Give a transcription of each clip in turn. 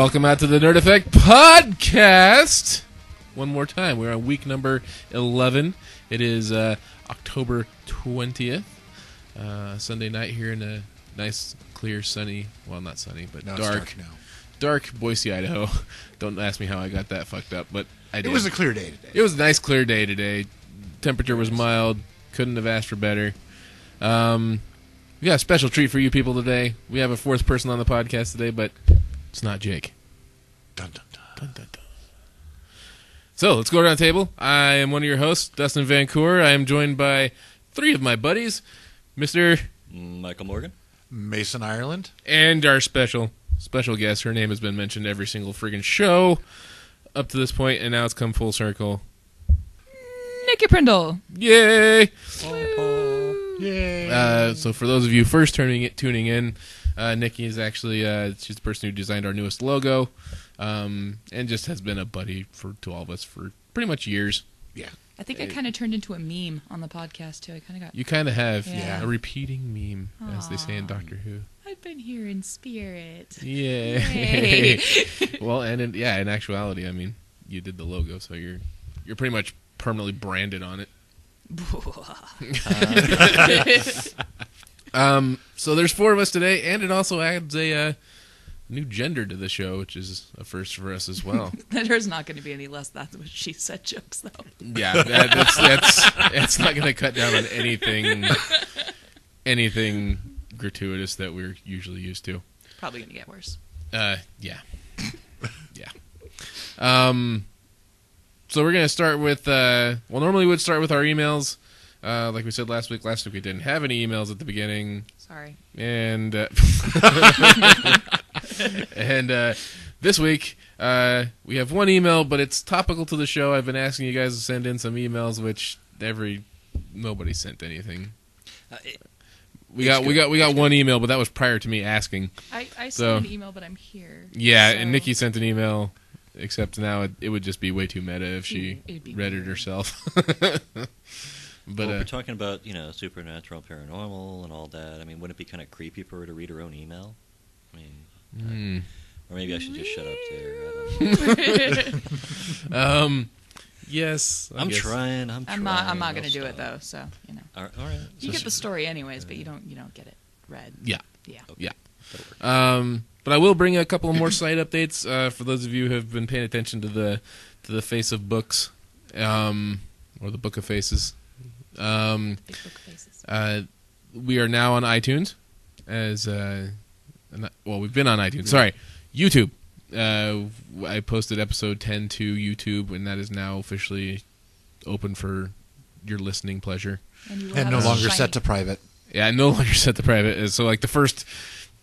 Welcome out to the Nerd Effect Podcast. One more time, we're on week number 11. It is October 20th, Sunday night here in a nice, clear, sunny, well, not sunny, but dark Boise, Idaho. Don't ask me how I got that fucked up, but I did. It was a clear day today. It was a nice, clear day today. Temperature was mild. Couldn't have asked for better. We got a special treat for you people today. We have a fourth person on the podcast today, but it's not Jake. Dun, dun, dun. Dun, dun, dun. So, let's go around the table. I am one of your hosts, Dustin VanCour. I am joined by three of my buddies, Mr. Michael Morgan, Mason, Ireland, and our special guest. Her name has been mentioned every single friggin' show up to this point, and now it's come full circle. Nikki Prindle. Yay! yay! So for those of you first tuning in, Nikki is actually she's the person who designed our newest logo, and just has been a buddy to all of us for pretty much years. Yeah. I think I kind of turned into a meme on the podcast too. You kind of have, Yeah. a repeating meme, as they say in Doctor Who. I've been here in spirit. Yeah. Yay. Well, and in actuality, I mean, you did the logo, so you're pretty much permanently branded on it. So there's four of us today, and it also adds a new gender to the show, which is a first for us as well. There's not going to be any less "that's what she said" jokes, though. Yeah, that's not going to cut down on anything gratuitous that we're usually used to. Probably going to get worse. Yeah. So we're going to start with, normally we'd start with our emails. Like we said last week we didn't have any emails at the beginning. Sorry. And this week we have one email, but it's topical to the show. I've been asking you guys to send in some emails, which nobody sent anything. We got one email, but that was prior to me asking. I sent an email, but I'm here. Yeah, so. And Nikki sent an email, except now it would just be way too meta if she read it weird. herself. But we're talking about, supernatural, paranormal, and all that. I mean, wouldn't it be kind of creepy for her to read her own email? I mean, or maybe I should just shut up there. I don't know. Yes. I'm trying. I'm not going to do it though. So All right. You get the story anyways, but you don't get it read. Yeah. Yeah. Yeah. But I will bring a couple more site updates for those of you who have been paying attention to the Face of Books, or the Book of Faces. Big Book of Faces. We are now on iTunes we've been on iTunes. Sorry, YouTube. I posted episode 10 to YouTube, and that is now officially open for your listening pleasure. And no longer set to private. Yeah, no longer set to private. So, like, the first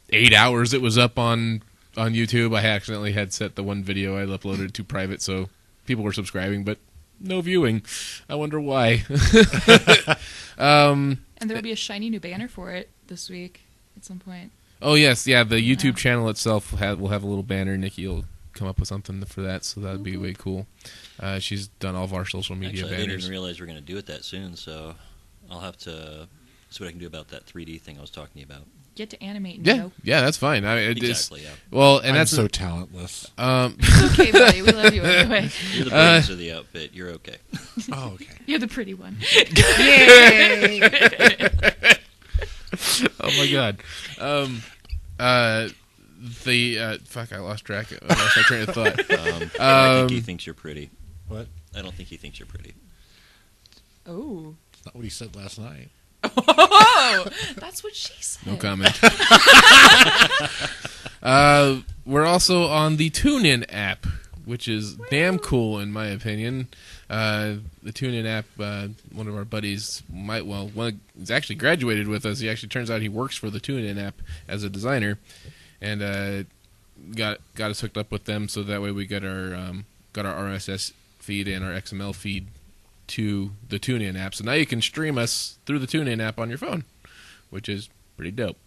8 hours it was up on YouTube, I accidentally had set the one video I uploaded to private, so people were subscribing, but no viewing. I wonder why. And there will be a shiny new banner for it this week at some point. Oh, yes. Yeah, the YouTube channel itself will have a little banner. Nikki will come up with something for that, so that would be way cool. She's done all of our social media Actually, banners. I didn't even realize we were going to do it that soon, so I'll have to see what I can do about that 3D thing I was talking about. Get to animate and Yeah, joke. yeah, that's fine. Exactly, yeah. Well, and I'm so talentless. It's okay, buddy. We love you anyway. You're the brains of the outfit. You're okay. Oh, okay. You're the pretty one. Yay! Oh my god. Fuck, I lost track. I lost my train of thought. I don't think he thinks you're pretty. What? I don't think he thinks you're pretty. Oh. That's not what he said last night. Oh, that's what she said. No comment. We're also on the TuneIn app, which is damn cool in my opinion. The TuneIn app, one of our buddies he's actually graduated with us. He actually turns out he works for the TuneIn app as a designer, and got us hooked up with them so that way we got our RSS feed and our XML feed to the TuneIn app. So now you can stream us through the TuneIn app on your phone, which is pretty dope.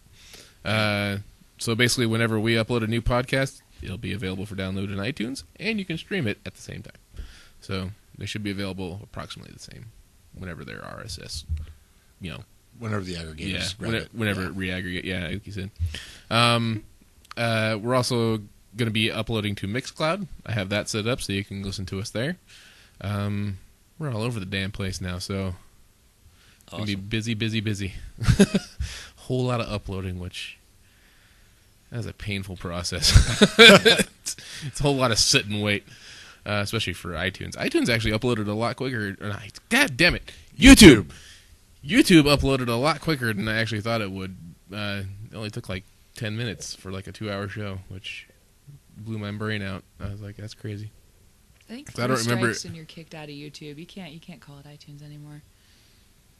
So basically, whenever we upload a new podcast, it'll be available for download in iTunes, and you can stream it at the same time. So they should be available approximately the same whenever they're RSS, Whenever the aggregators whenever it re-aggregate, like you said. We're also going to be uploading to Mixcloud. I have that set up so you can listen to us there. We're all over the damn place now, so it's going to be busy. Whole lot of uploading, which that's a painful process. It's a whole lot of sit and wait, especially for iTunes. iTunes actually uploaded a lot quicker. God damn it, YouTube uploaded a lot quicker than I actually thought it would. It only took like 10 minutes for like a 2-hour show, which blew my brain out. I was like, that's crazy. I think I don't remember. and you're kicked out of YouTube. You can't call it iTunes anymore.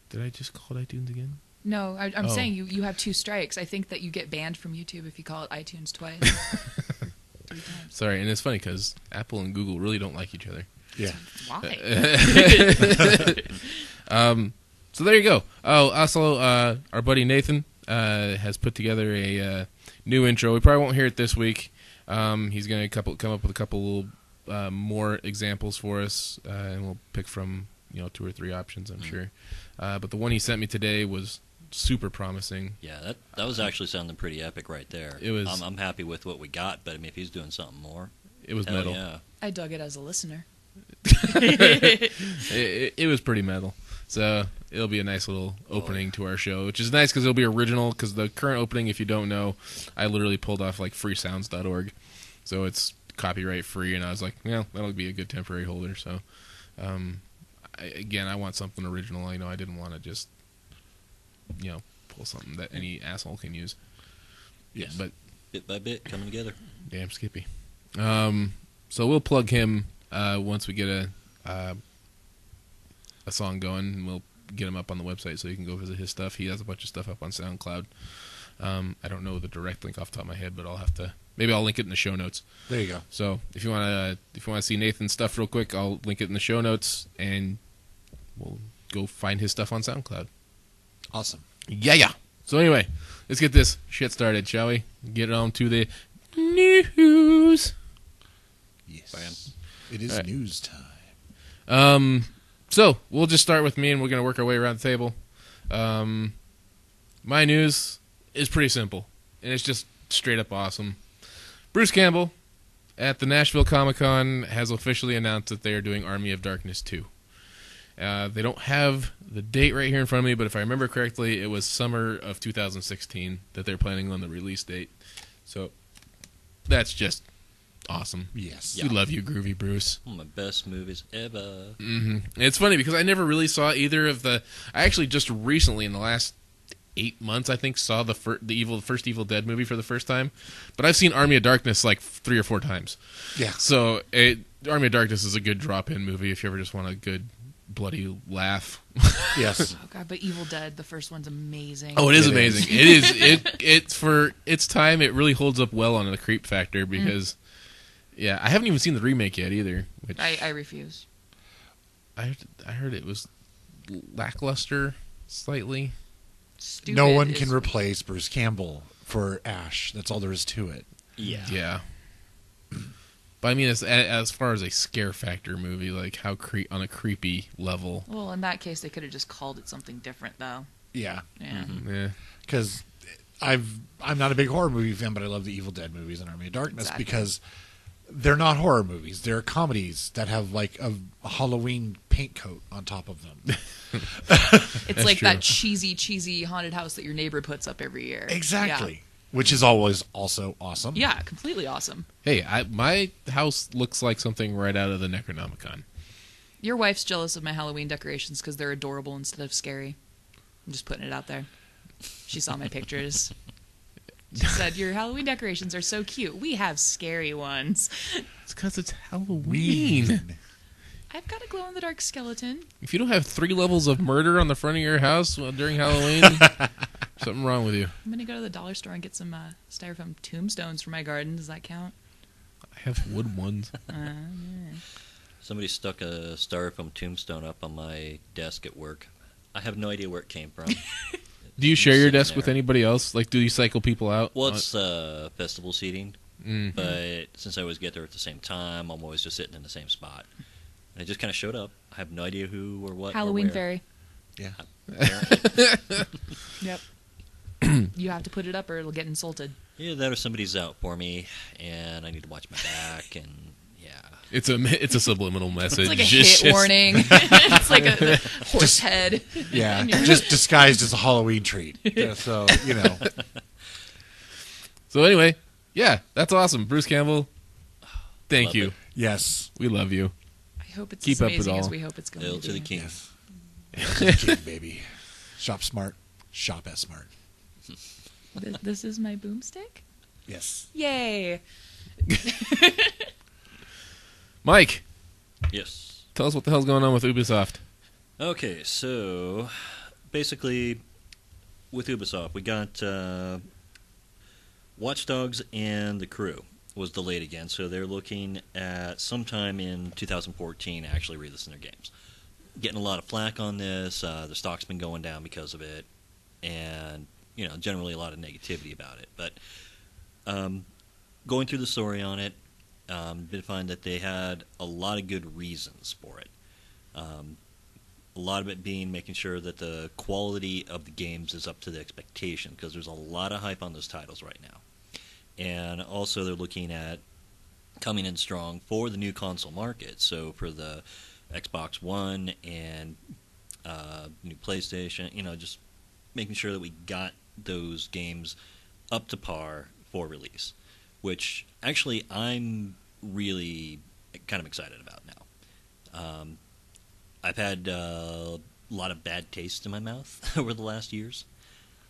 Did I just call it iTunes again? No, I'm saying you have 2 strikes. I think that you get banned from YouTube if you call it iTunes twice. 3 times. Sorry, and it's funny because Apple and Google really don't like each other. Yeah. Why? So there you go. Oh, also, our buddy Nathan has put together a new intro. We probably won't hear it this week. He's going to come up with a couple more examples for us, and we'll pick from 2 or 3 options, I'm sure. But the one he sent me today was super promising. Yeah, that was actually sounding pretty epic right there. It was. I'm happy with what we got, but I mean, if he's doing something more, It was hell metal. yeah. I dug it as a listener. It was pretty metal. So it'll be a nice little opening to our show, which is nice because it'll be original. Because the current opening, if you don't know, I literally pulled off like freesounds.org, so it's copyright free. And I was like, yeah, that'll be a good temporary holder. So I want something original. I didn't want to just pull something that any asshole can use. Yes, but bit by bit coming together. Damn Skippy. So we'll plug him once we get a song going, and we'll get him up on the website so you can go visit his stuff. He has a bunch of stuff up on SoundCloud. I don't know the direct link off the top of my head, but maybe I'll link it in the show notes. There you go. So if you want to see Nathan's stuff real quick, I'll link it in the show notes, and we'll go find his stuff on SoundCloud. Awesome. Yeah. So anyway, let's get this shit started, shall we? Get on to the news. Yes. Bam. It is right. news time. So we'll just start with me, and we're going to work our way around the table. My news is pretty simple, and it's just straight up awesome. Bruce Campbell at the Nashville Comic-Con has officially announced that they are doing Army of Darkness 2. They don't have the date right here in front of me, but if I remember correctly, it was summer of 2016 that they're planning on the release date. So that's just awesome. Yes. We love you, Groovy Bruce. One of my best movies ever. Mm-hmm. It's funny because I never really saw either of the. I actually just recently, in the last 8 months, I think, saw the first Evil Dead movie for the first time. But I've seen Army of Darkness like 3 or 4 times. Yeah. So Army of Darkness is a good drop-in movie if you ever just want a good bloody laugh. Yes. Oh god, but Evil Dead, the first one's amazing. Oh, it is It amazing. is. It's for its time. It really holds up well on the creep factor because. Yeah, I haven't even seen the remake yet either. Which I refuse. I heard it was lackluster slightly. Stupid No one is- can replace Bruce Campbell for Ash. That's all there is to it. Yeah. But I mean, as far as a scare factor movie, like how on a creepy level. Well, in that case, they could have just called it something different, though. Yeah. Yeah. Yeah. Because I'm not a big horror movie fan, but I love the Evil Dead movies and Army of Darkness Exactly. because they're not horror movies. They're comedies that have like a Halloween paint coat on top of them. It's That's like true. that cheesy haunted house that your neighbor puts up every year. Exactly. Which is always also awesome. Yeah, completely awesome. Hey, my house looks like something right out of the Necronomicon. Your wife's jealous of my Halloween decorations because they're adorable instead of scary. I'm just putting it out there. She saw my pictures. She said, your Halloween decorations are so cute. We have scary ones. It's because it's Halloween. I've got a glow-in-the-dark skeleton. If you don't have 3 levels of murder on the front of your house during Halloween, something wrong with you. I'm going to go to the dollar store and get some styrofoam tombstones for my garden. Does that count? I have wood ones. Yeah. Somebody stuck a styrofoam tombstone up on my desk at work. I have no idea where it came from. Do you share your Sitting desk with there. anybody else? Like, do you cycle people out? Well, it's festival seating, Mm. but since I always get there at the same time, I'm always just sitting in the same spot. And it just kind of showed up. I have no idea who or what. Halloween or where. fairy. Yeah. Apparently. Yep. you have to put it up or it'll get insulted. Yeah, that or somebody's out for me, and I need to watch my back, and yeah. It's a subliminal message. It's like a hit warning. It's like a horse head. Yeah, just disguised as a Halloween treat. So, you know. So anyway, yeah, that's awesome. Bruce Campbell, thank Love you. it. Yes. We love you. I hope it's Keep as up with amazing all. as we hope it's going Hail to to be. the king. Yes. King, baby. Shop smart. Shop as smart. This is my boomstick? Yes. Yay! Mike, Yes. tell us what the hell's going on with Ubisoft. Okay, so basically, with Ubisoft, we got Watch Dogs and The Crew was delayed again, so they're looking at sometime in 2014 actually releasing their games. Getting a lot of flack on this. The stock's been going down because of it, and generally a lot of negativity about it. But going through the story on it, did find that they had a lot of good reasons for it. A lot of it being making sure that the quality of the games is up to the expectation, because there's a lot of hype on those titles right now. And also they're looking at coming in strong for the new console market. So for the Xbox One and new PlayStation, just making sure that we got those games up to par for release, which actually I'm really kind of excited about now. I've had a lot of bad taste in my mouth over the last years.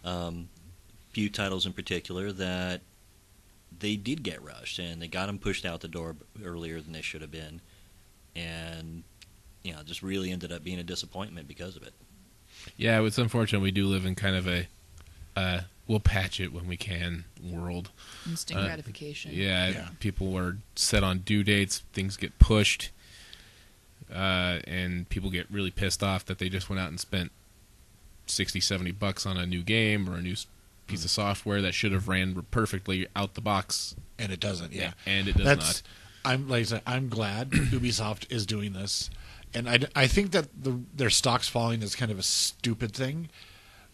Few titles in particular that they did get rushed, and they got them pushed out the door earlier than they should have been, and just really ended up being a disappointment because of it. Yeah, it's unfortunate we do live in kind of a we'll patch it when we can world. Instant gratification. Yeah, people are set on due dates, things get pushed, and people get really pissed off that they just went out and spent $60-$70 on a new game or a new piece of software that should have ran perfectly out the box. And it doesn't, yeah. And it does not. I'm glad Ubisoft is doing this. And I think that their stock's falling is kind of a stupid thing,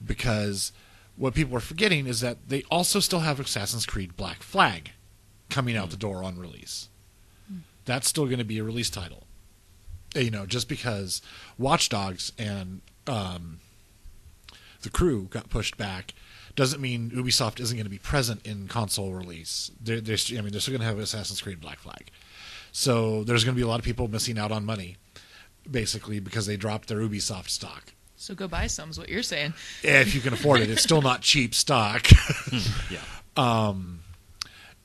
because what people are forgetting is that they also still have Assassin's Creed Black Flag coming out the door on release. That's still going to be a release title. Just because Watch Dogs and The Crew got pushed back doesn't mean Ubisoft isn't going to be present in console release. They're still going to have Assassin's Creed Black Flag. So there's going to be a lot of people missing out on money, basically, because they dropped their Ubisoft stock. So go buy some is what you're saying. If you can afford it. It's still not cheap stock. Yeah.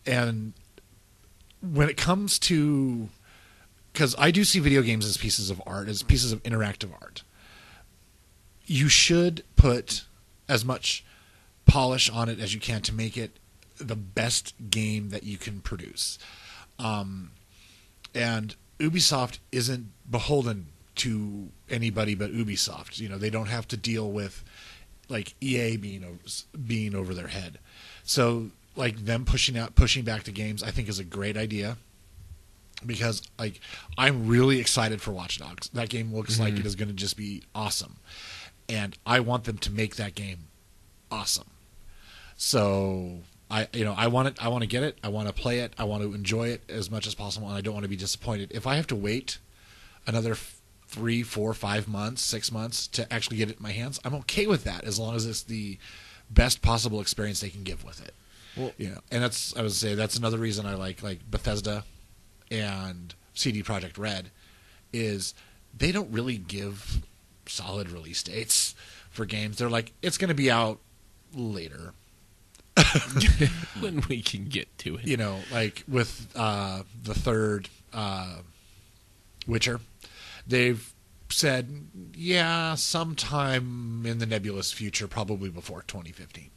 And when it comes to... Because I do see video games as pieces of art, as pieces of interactive art. You should put as much polish on it as you can to make it the best game that you can produce. And Ubisoft isn't beholden to anybody but Ubisoft. They don't have to deal with like EA being over their head. So like them pushing back the games, I think is a great idea, because like I'm really excited for Watch Dogs. That game looks like it is going to just be awesome, and I want them to make that game awesome. So I want it. I want to get it. I want to play it. I want to enjoy it as much as possible, and I don't want to be disappointed. If I have to wait another 3, 4, 5 months, 6 months to actually get it in my hands, I'm okay with that, as long as it's the best possible experience they can give with it. Well, and I would say that's another reason I like Bethesda and CD Projekt Red, is they don't really give solid release dates for games. They're like, it's going to be out later. When we can get to it. Like with the third Witcher, they've said, sometime in the nebulous future, probably before 2015.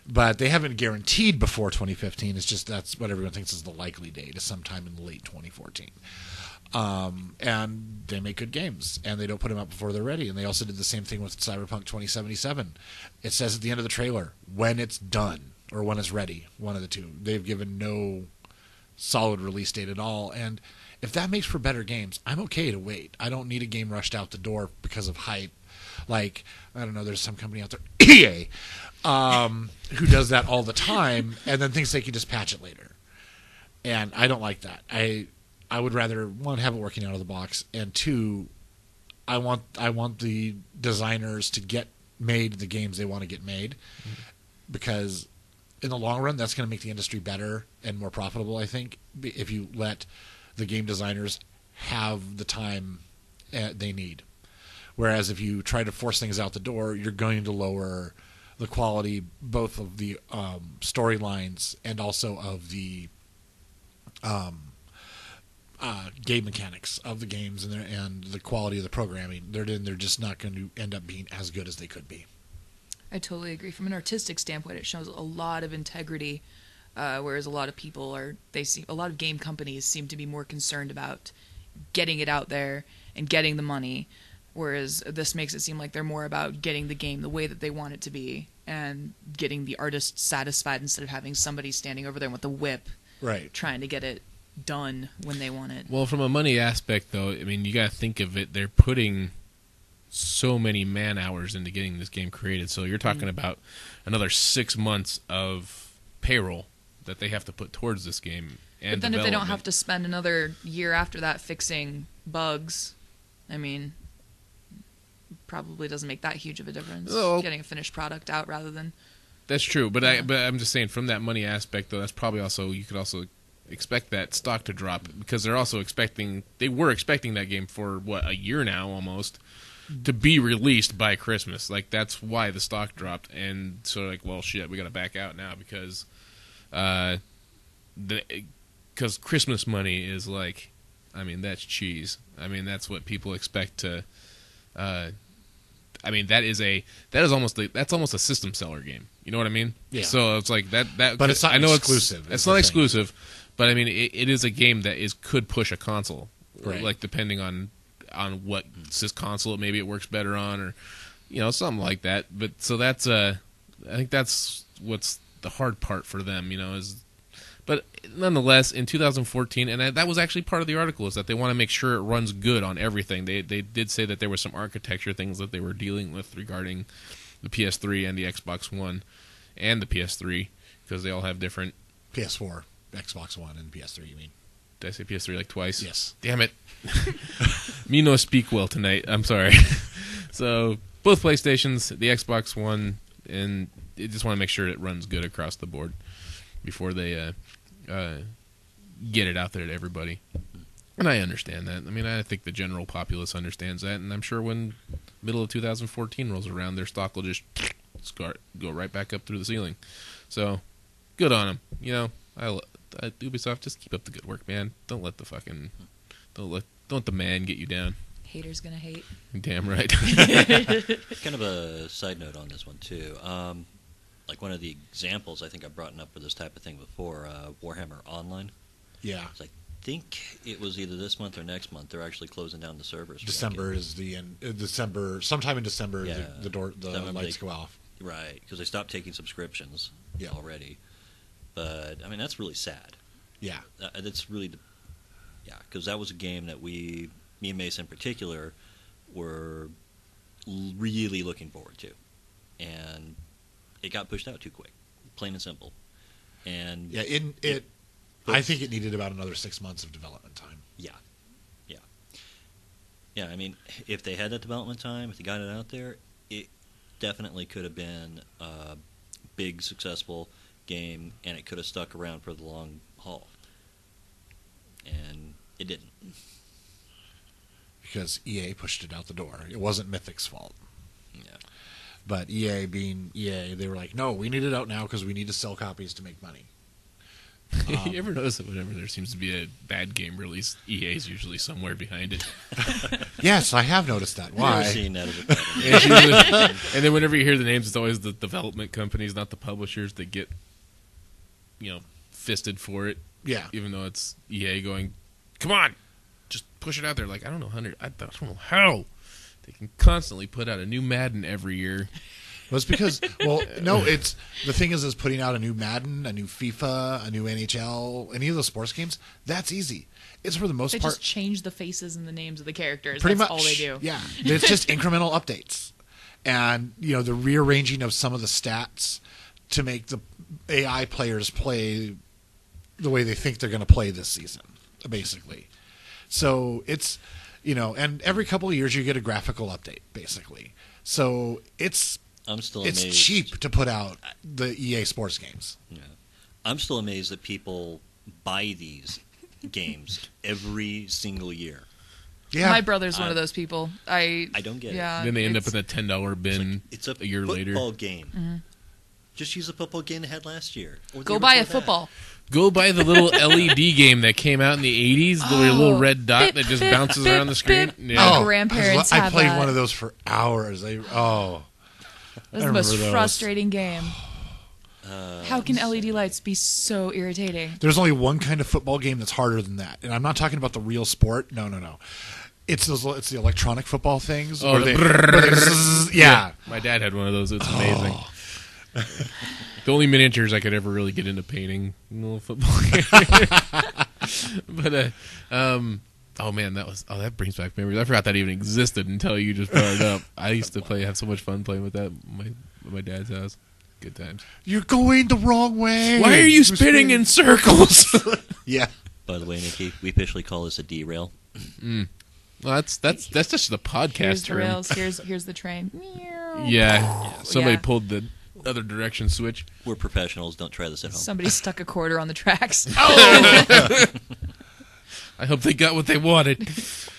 But they haven't guaranteed before 2015. It's just that's what everyone thinks is the likely date, is sometime in late 2014. And they make good games, and they don't put them out before they're ready. And they also did the same thing with Cyberpunk 2077. It says at the end of the trailer when it's done or when it's ready, one of the two. They've given no solid release date at all. And if that makes for better games, I'm okay to wait. I don't need a game rushed out the door because of hype. Like, I don't know, there's some company out there, EA, who does that all the time and then thinks they can just patch it later. And I don't like that. I would rather, one, have it working out of the box, and two, I want the designers to get made the games they want to get made, because in the long run, that's going to make the industry better and more profitable, I think, if you let the game designers have the time they need. Whereas if you try to force things out the door, you're going to lower the quality both of the storylines and also of the game mechanics of the games and the quality of the programming. They're just not going to end up being as good as they could be. I totally agree. From an artistic standpoint, it shows a lot of integrity, whereas a lot of people a lot of game companies seem to be more concerned about getting it out there and getting the money, whereas this makes it seem like they're more about getting the game the way that they want it to be and getting the artist satisfied instead of having somebody standing over there with a whip, right, trying to get it done when they want it. Well, from a money aspect, though, I mean, you got to think of it. They're putting so many man hours into getting this game created. So you're talking about another 6 months of payroll that they have to put towards this game. And but then if they don't have to spend another year after that fixing bugs, I mean, probably doesn't make that huge of a difference. Well, getting a finished product out rather than. That's true, but I'm just saying from that money aspect, though, that's probably also, you could also expect that stock to drop, because they were expecting that game for a year now almost to be released by Christmas. Like, that's why the stock dropped, and so like, well, shit, we got to back out now because Christmas money is like, I mean, that's cheese. I mean, that's what people expect to. I mean, that's almost a system seller game. You know what I mean? Yeah. So it's like that. But it's not exclusive. It's not exclusive, but I mean, it is a game that could push a console, right, like depending on what console maybe it works better on, or something like that. But so that's I think that's what's the hard part for them, is. But nonetheless, in 2014, and that was actually part of the article, is that they want to make sure it runs good on everything. They did say that there were some architecture things that they were dealing with regarding the PS3 and the Xbox One and the PS3, because they all have different... PS4, Xbox One, and PS3, you mean? Did I say PS3 like twice? Yes. Damn it. Me no speak well tonight. I'm sorry. So, both PlayStations, the Xbox One, and they just want to make sure it runs good across the board before they get it out there to everybody. And I understand that. I mean, I think the general populace understands that, and I'm sure when middle of 2014 rolls around, their stock will just go right back up through the ceiling. So, good on them. Ubisoft, just keep up the good work, man. Don't let the man get you down. Haters gonna hate. Damn right. Kind of a side note on this one too. Like one of the examples, I think I've brought up for this type of thing before, Warhammer Online. Yeah. I think it was either this month or next month. They're actually closing down the servers. December is the end. December, sometime in December, yeah, the lights go off. Right, because they stopped taking subscriptions already. But I mean, that's really sad. Yeah, that's really, because that was a game that me and Mace in particular, were really looking forward to, and it got pushed out too quick, plain and simple. And I think it needed about another 6 months of development time. Yeah, I mean, if they had that development time, if they got it out there, it definitely could have been a big, successful game, and it could have stuck around for the long haul. And it didn't. Because EA pushed it out the door. It wasn't Mythic's fault. Yeah. But EA being EA, they were like, no, we need it out now because we need to sell copies to make money. You ever notice that whenever there seems to be a bad game release, EA is usually somewhere behind it? Yes, I have noticed that. Why? I've never seen that as a pattern. And then whenever you hear the names, it's always the development companies, not the publishers, that get, fisted for it. Yeah. Even though it's EA going, come on, just push it out there. Like, I don't know how they can constantly put out a new Madden every year. Well, it's because, it's the thing is putting out a new Madden, a new FIFA, a new NHL, any of those sports games. That's easy. It's for the most They part. just change the faces and the names of the characters. Pretty That's much all they do. Yeah, it's just incremental updates. and the rearranging of some of the stats to make the AI players play the way they think they're going to play this season, basically. So it's and every couple of years you get a graphical update, basically. So I'm still amazed. It's cheap to put out the EA Sports games. Yeah. I'm still amazed that people buy these games every single year. Yeah, My brother's one of those people. I don't get it. Then they end up in a $10 bin It's a year later. football game. Mm-hmm. Just use the football game they had last year. Or the Go year buy a before that. football. Go buy the little LED game that came out in the 80s, the little red dot that just bounces around the screen. My grandparents I have played that. one of those for hours. It was I the most remember those. frustrating game. How can LED lights be so irritating? There's only one kind of football game that's harder than that, and I'm not talking about the real sport. No. It's the electronic football things. Oh, where yeah. My dad had one of those. It's amazing. The only miniatures I could ever really get into painting in a little football game. But oh man, that brings back memories. I forgot that even existed until you just brought it up. I used to have so much fun playing with that at my dad's house. Good times. You're going the wrong way. Why are you spinning in circles? Yeah. By the way, Nikki, we officially call this a derail. Well, that's just the podcast Here's the term. rails. Here's the train. Yeah. Somebody Yeah. pulled the other direction switch. We're professionals. Don't try this at home. Somebody stuck a quarter on the tracks. I hope they got what they wanted.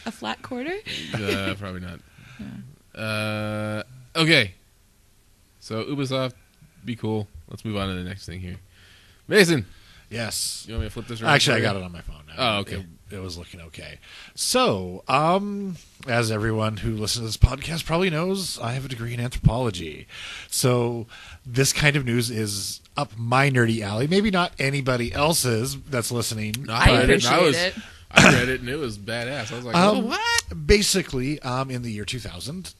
A flat quarter? Probably not. Okay. So Ubisoft, be cool. Let's move on to the next thing here. Mason, Yes. you want me to flip this around? Actually, I for got you? it on my phone now. Oh, okay. It was looking okay. So, as everyone who listens to this podcast probably knows, I have a degree in anthropology. So, this kind of news is up my nerdy alley. Maybe not anybody else's that's listening. I read appreciate it. I read it and it was badass. I was like, oh, what? Basically, in the year 2000,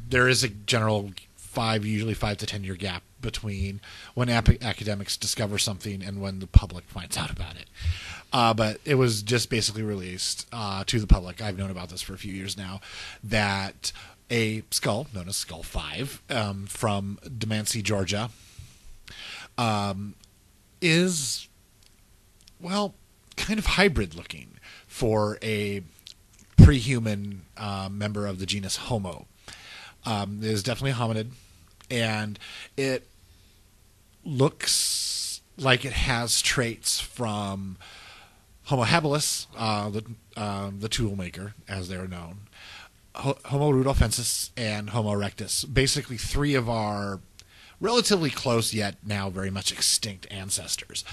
there is a general usually 5 to 10 year gap between when academics discover something and when the public finds out about it. But it was just basically released to the public. I've known about this for a few years now, that a skull known as Skull 5 from Dustin, Georgia, is, well, kind of hybrid looking for a pre-human member of the genus Homo. It is definitely a hominid, and it looks like it has traits from Homo habilis, the tool maker, as they're known, Homo rudolfensis, and Homo erectus. Basically, three of our relatively close yet now very much extinct ancestors.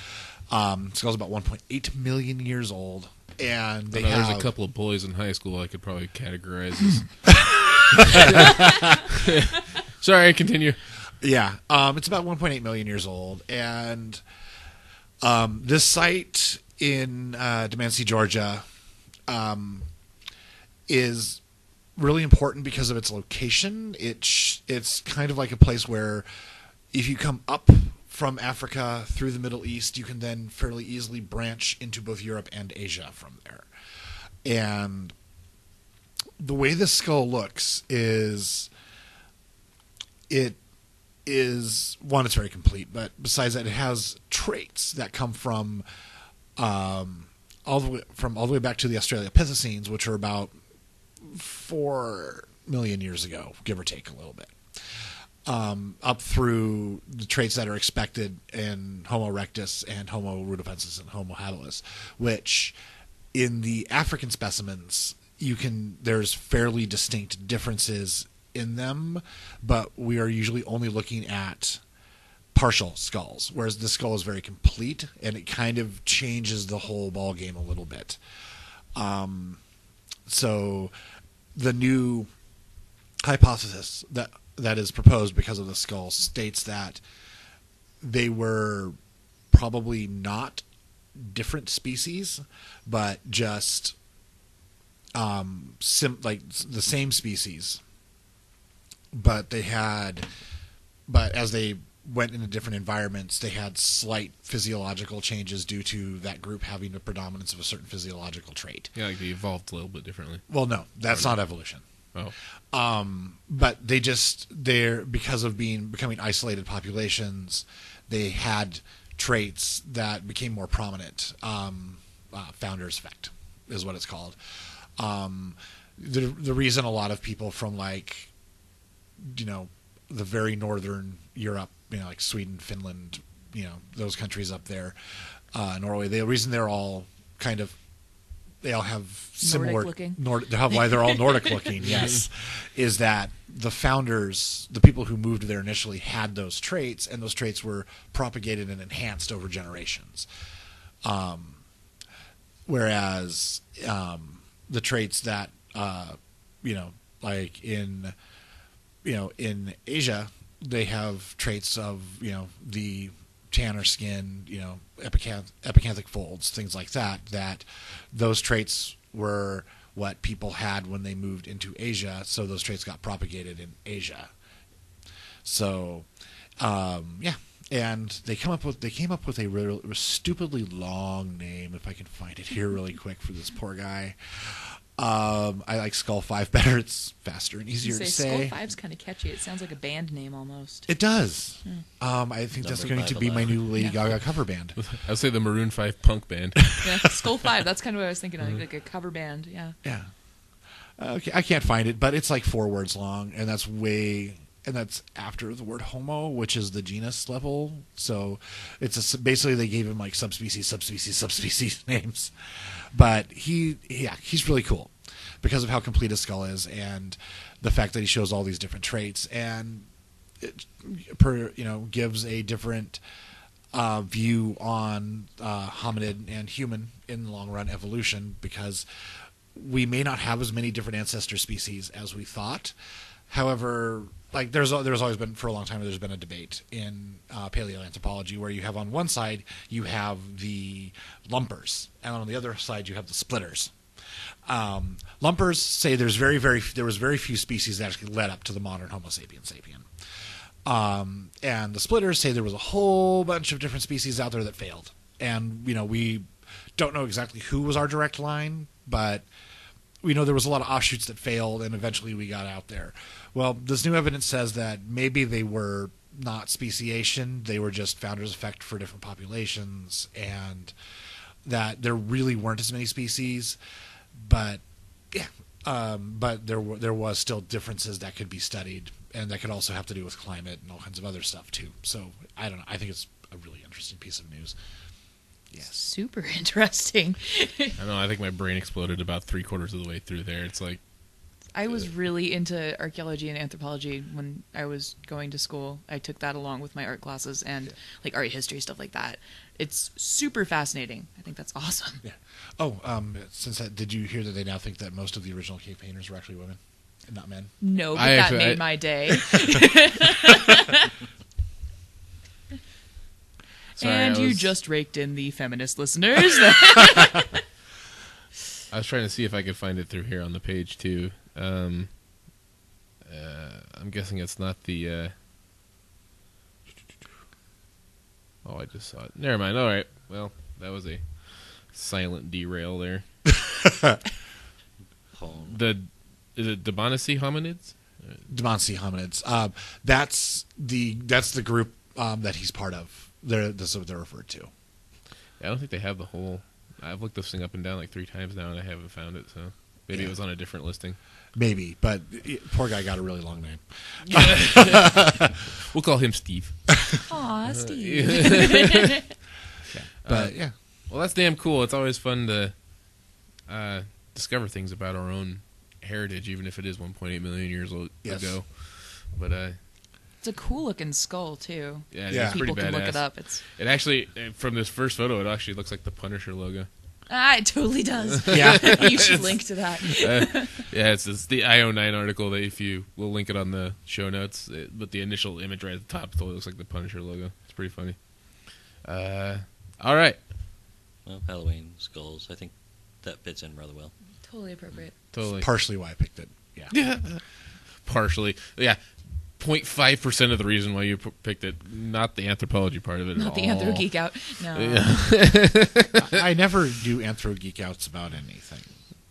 Skull's about 1.8 million years old, and there's a couple of boys in high school I could probably categorize as. Sorry, continue. Yeah, it's about 1.8 million years old, and this site in Dustin, Georgia, is really important because of its location. It's kind of like a place where if you come up from Africa through the Middle East, you can then fairly easily branch into both Europe and Asia from there. And the way this skull looks is, it's very complete, but besides that, it has traits that come from all the way back to the Australopithecines, which are about 4 million years ago, give or take a little bit, up through the traits that are expected in Homo erectus and Homo rudolfensis and Homo habilis, which in the African specimens there's fairly distinct differences in them, but we are usually only looking at partial skulls, whereas this skull is very complete, and it kind of changes the whole ball game a little bit. So the new hypothesis that is proposed because of the skull states that they were probably not different species, but just like the same species. But as they went into different environments, they had slight physiological changes due to that group having a predominance of a certain physiological trait. Yeah, like they evolved a little bit differently. Well, no, that's not evolution. Oh. But they're because of becoming isolated populations, they had traits that became more prominent. Founder's effect is what it's called. The reason a lot of people from like, the very northern Europe, like Sweden, Finland, those countries up there, Norway, the reason they're all they all have similar why they're all Nordic looking, yes, is that the founders, the people who moved there initially, had those traits, and those traits were propagated and enhanced over generations. Whereas the traits that like in Asia, they have traits of the tanner skin, epicanthic folds, things like that. That those traits were what people had when they moved into Asia, so those traits got propagated in Asia. So, and they came up with a really stupidly long name. If I can find it here really quick for this poor guy. I like Skull 5 better. It's faster and easier to say. Skull 5's kind of catchy. It sounds like a band name almost. It does. I think that's going to be my new Lady Gaga cover band. I would say the Maroon 5 punk band. Yeah, Skull 5. That's kind of what I was thinking of, like a cover band. Yeah. Yeah. Okay, I can't find it, but it's like 4 words long, and that's after the word Homo, which is the genus level. So basically they gave him like subspecies names. But he's really cool because of how complete his skull is and the fact that he shows all these different traits, and it gives a different view on hominid and human in the long run evolution, because we may not have as many different ancestor species as we thought. However, like there's always been, for a long time, there's been a debate in paleoanthropology where you have on one side you have the lumpers, and on the other side you have the splitters. Lumpers say there was very few species that actually led up to the modern Homo sapien. And the splitters say there was a whole bunch of different species out there that failed, and we don't know exactly who was our direct line, but we know there was a lot of offshoots that failed, and eventually we got out there. Well, this new evidence says that maybe they were not speciation, they were just founder's effect for different populations, and that there really weren't as many species, but there was still differences that could be studied, and that could also have to do with climate and all kinds of other stuff too. So I don't know. I think it's a really interesting piece of news. Yes. Super interesting. I know. I think my brain exploded about 3/4 of the way through there. It's like, I was really into archaeology and anthropology when I was going to school. I took that along with my art classes and like art history, stuff like that. It's super fascinating. I think that's awesome. Yeah. Oh, did you hear that they now think that most of the original cave painters were actually women and not men? No, but that made my day. Sorry, and you just raked in the feminist listeners. I was trying to see if I could find it through here on the page too. I'm guessing it's not the. Oh, I just saw it. Never mind. All right. Well, that was a silent derail there. Is it Debonnacy hominids? Debonnacy hominids. That's the group that he's part of. That's what they're referred to. Yeah, I don't think they have the whole. I've looked this thing up and down like 3 times now, and I haven't found it. So maybe it was on a different listing. Maybe, but poor guy got a really long name. We'll call him Steve. Aw, Steve. But yeah. Well, that's damn cool. It's always fun to discover things about our own heritage, even if it is 1.8 million years ago. But it's a cool looking skull too. Yeah, it's pretty people badass. Can look it up. It actually, from this first photo, it actually looks like the Punisher logo. It totally does. Yeah, you should link to that. It's the IO9 article that we'll link it on the show notes. But the initial image right at the top totally looks like the Punisher logo. It's pretty funny. All right. Well, Halloween skulls. I think that fits in rather well. Totally appropriate. Totally. Partially why I picked it. Yeah. Partially. Yeah. 0.5% of the reason why you picked it, not the anthropology part of it. Not the anthro geek out. No. Yeah. I never do anthro geek outs about anything.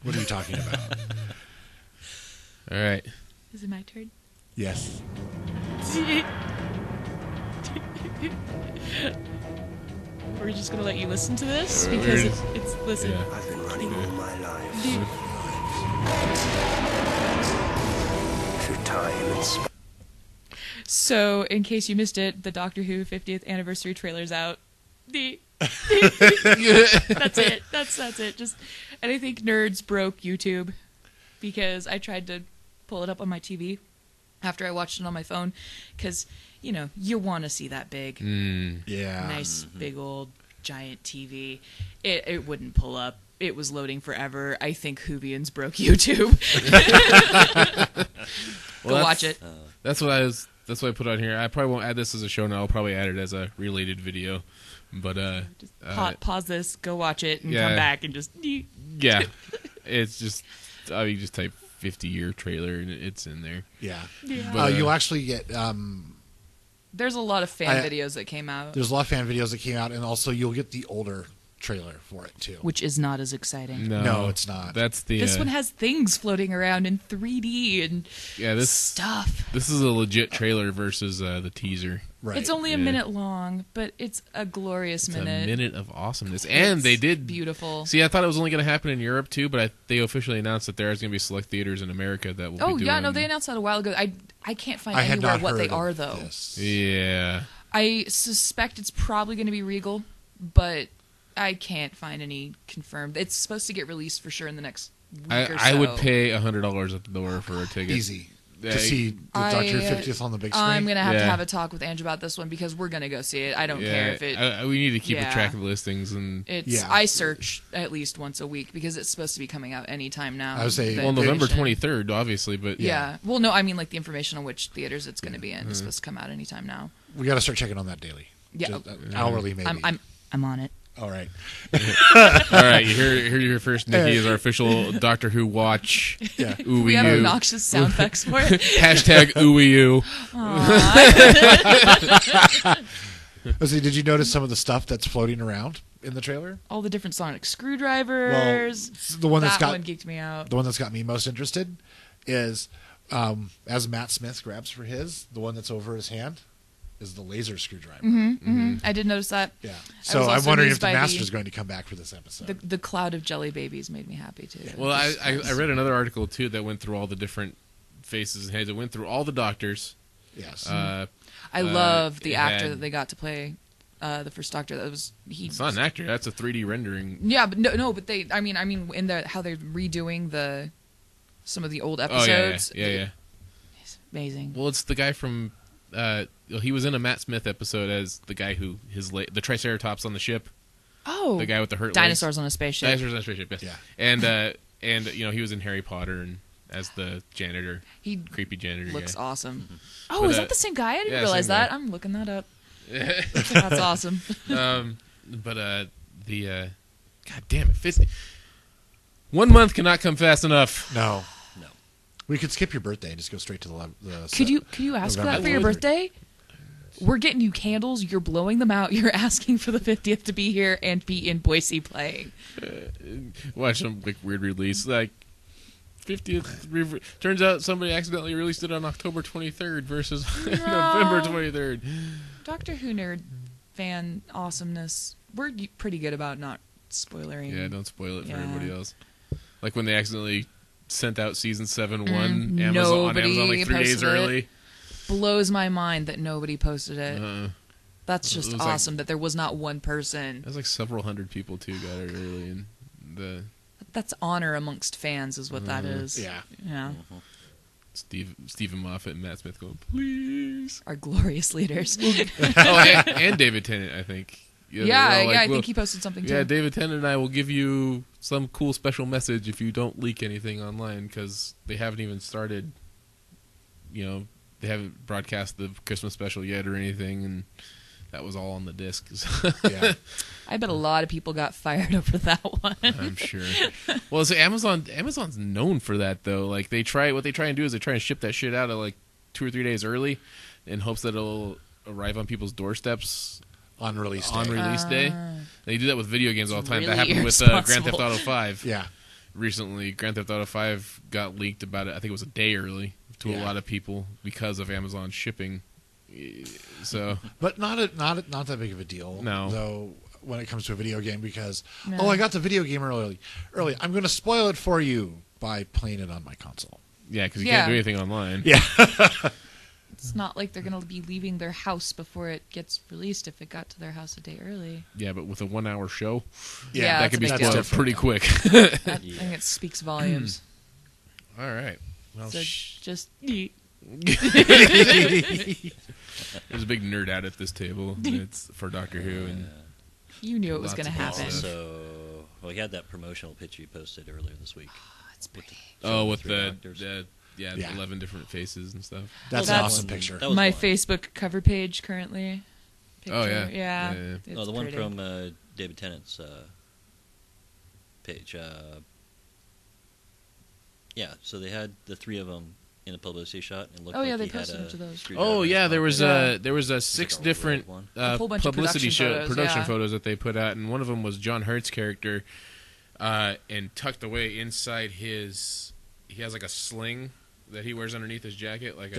What are you talking about? All right. Is it my turn? Yes. We're just gonna let you listen to this We're because just- it's listen. Yeah. I've been running all my life through time and space. So, in case you missed it, the Doctor Who 50th anniversary trailer's out. That's it. That's it. And I think nerds broke YouTube because I tried to pull it up on my TV after I watched it on my phone because, you want to see that big, Yeah. nice, big old giant TV. It wouldn't pull up. It was loading forever. I think Whovians broke YouTube. Go watch it. That's what I put on here. I probably won't add this as a show now. I'll probably add it as a related video. But Just pause this, go watch it, and yeah. come back and just... yeah, it's just just type 50-year trailer and it's in there. Yeah. But, you'll actually get... There's a lot of fan videos that came out. There's a lot of fan videos that came out, and also you'll get the older trailer for it, too. Which is not as exciting. No, it's not. That's the... This one has things floating around in 3D and stuff. This is a legit trailer versus the teaser. Right. It's only a minute long, but it's a glorious It's minute. a minute of awesomeness. And they did... Beautiful. See, I thought it was only going to happen in Europe, too, but they officially announced that there's going to be select theaters in America that will be doing... Oh, yeah, no, they announced that a while ago. I can't find I had anywhere not what they heard are, of though. this. Yeah. I suspect it's probably going to be Regal, but I can't find any confirmed. It's supposed to get released for sure in the next week or so. I would pay $100 at the door for a ticket. Easy. To see the Doctor Who 50th on the big screen. I'm going to have to Yeah. have a talk with Ange about this one because we're going to go see it. I don't care if it... we need to keep a Yeah. track of listings. And I search at least once a week because it's supposed to be coming out anytime now. I would say- The well, November information. 23rd, obviously, but... Yeah. Well, no, I mean like the information on which theaters it's going to be in is supposed to come out anytime now. We got to start checking on that daily. Yeah. Just, hourly, maybe. I'm on it. All right. All right, here you're first. Nikki is our official Doctor Who watch. Yeah. Ooh, We have you. obnoxious sound effects for it. Hashtag ooh-you. Let's see, did you notice some of the stuff that's floating around in the trailer? All the different sonic screwdrivers. The one that one geeked me out. The one that's got me most interested is as Matt Smith grabs for his, the one that's over his hand is the laser screwdriver. I did notice that. Yeah. I So was I'm also wondering amused if the by Master's going to come back for this episode. The cloud of jelly babies made me happy too. Well, I read another article, too, that went through all the different faces and heads. It went through all the Doctors. Yes. I love the it actor had- that they got to play the first Doctor. That was It's not an actor. That's a 3D rendering. Yeah, but no, but they. I mean, in how they're redoing some of the old Oh, episodes. yeah. It's amazing. Well, it's the guy from... he was in a Matt Smith episode as the guy who... the Triceratops on the ship. Oh, The guy with the hurt dinosaurs legs. on a spaceship. Dinosaurs on a spaceship, yes. Yeah. And he was in Harry Potter and as the janitor. He Creepy janitor looks guy. awesome. Oh, But, is that the same guy? I didn't yeah, realize same guy. that. I'm looking that up. That's awesome. But God damn it, 50. 1 month cannot come fast enough. No. We could skip your birthday and just go straight to the Could you ask for that November for your 23rd. birthday? We're getting you candles. You're blowing them out. You're asking for the 50th to be here and be in Boise playing. Watch some weird release 50th. Turns out somebody accidentally released it on October 23rd versus November 23rd. Doctor Who nerd fan awesomeness. We're pretty good about not spoiling. Yeah, don't spoil it for Yeah. everybody else. Like when they accidentally sent out season 7 on Nobody Amazon like 3 days posted it. early. Blows my mind that nobody posted it. That's It just was like- awesome that there was not one person. There's like several hundred people too got it early, and That's honor amongst fans, is what that is. Yeah. Yeah. Stephen Moffat and Matt Smith going, please. Our glorious leaders. and David Tennant, I think. Yeah, they're all like, I "Well, think he posted something too. Yeah, David Tennant and I will give you some cool special message if you don't leak anything online, because they haven't even started, they haven't broadcast the Christmas special yet or anything, and that was all on the disc. Yeah. I bet a lot of people got fired over that one. I'm sure. Well, so Amazon's known for that though. Like what they try and do is they try and ship that shit out at like 2 or 3 days early, in hopes that it'll arrive on people's doorsteps On release day. day. They do that with video games all the time. That really happened with Grand irresponsible. Theft Auto 5. Yeah. recently Grand Theft Auto 5 got leaked about it. I think it was a day early to a lot of people because of Amazon shipping. So, but not that big of a deal. No. Though when it comes to a video game, because I got the video game early. I'm going to spoil it for you by playing it on my console. Yeah, because you can't do anything online. Yeah. It's not like they're going to be leaving their house before it gets released if it got to their house a day early. Yeah, but with a 1 hour show, Yeah, that could be that's spoiled pretty quick. I think it speaks volumes. All right. Well, So just there's a big nerd out at this table. It's for Doctor Who, and you knew it was Lots going to of happen. stuff. So, we had that promotional pitch you posted earlier this week. It's pretty. with Three the doctors. 11 different faces and stuff. That's Well, an that's- awesome picture. That was My one. Facebook cover page currently. Oh, yeah. Yeah. Yeah. It's Oh, the one pretty. from David Tennant's page. Yeah, so they had the three of them in a publicity shot. And it looked Oh, yeah, like they he had posted a them to those. screwdriver Oh in his yeah, there was pocket. a It's six like a different red one. A whole bunch of publicity production photos, production yeah. photos that they put out, and one of them was John Hurt's character, and tucked away inside his, he has like a sling that he wears underneath his jacket, like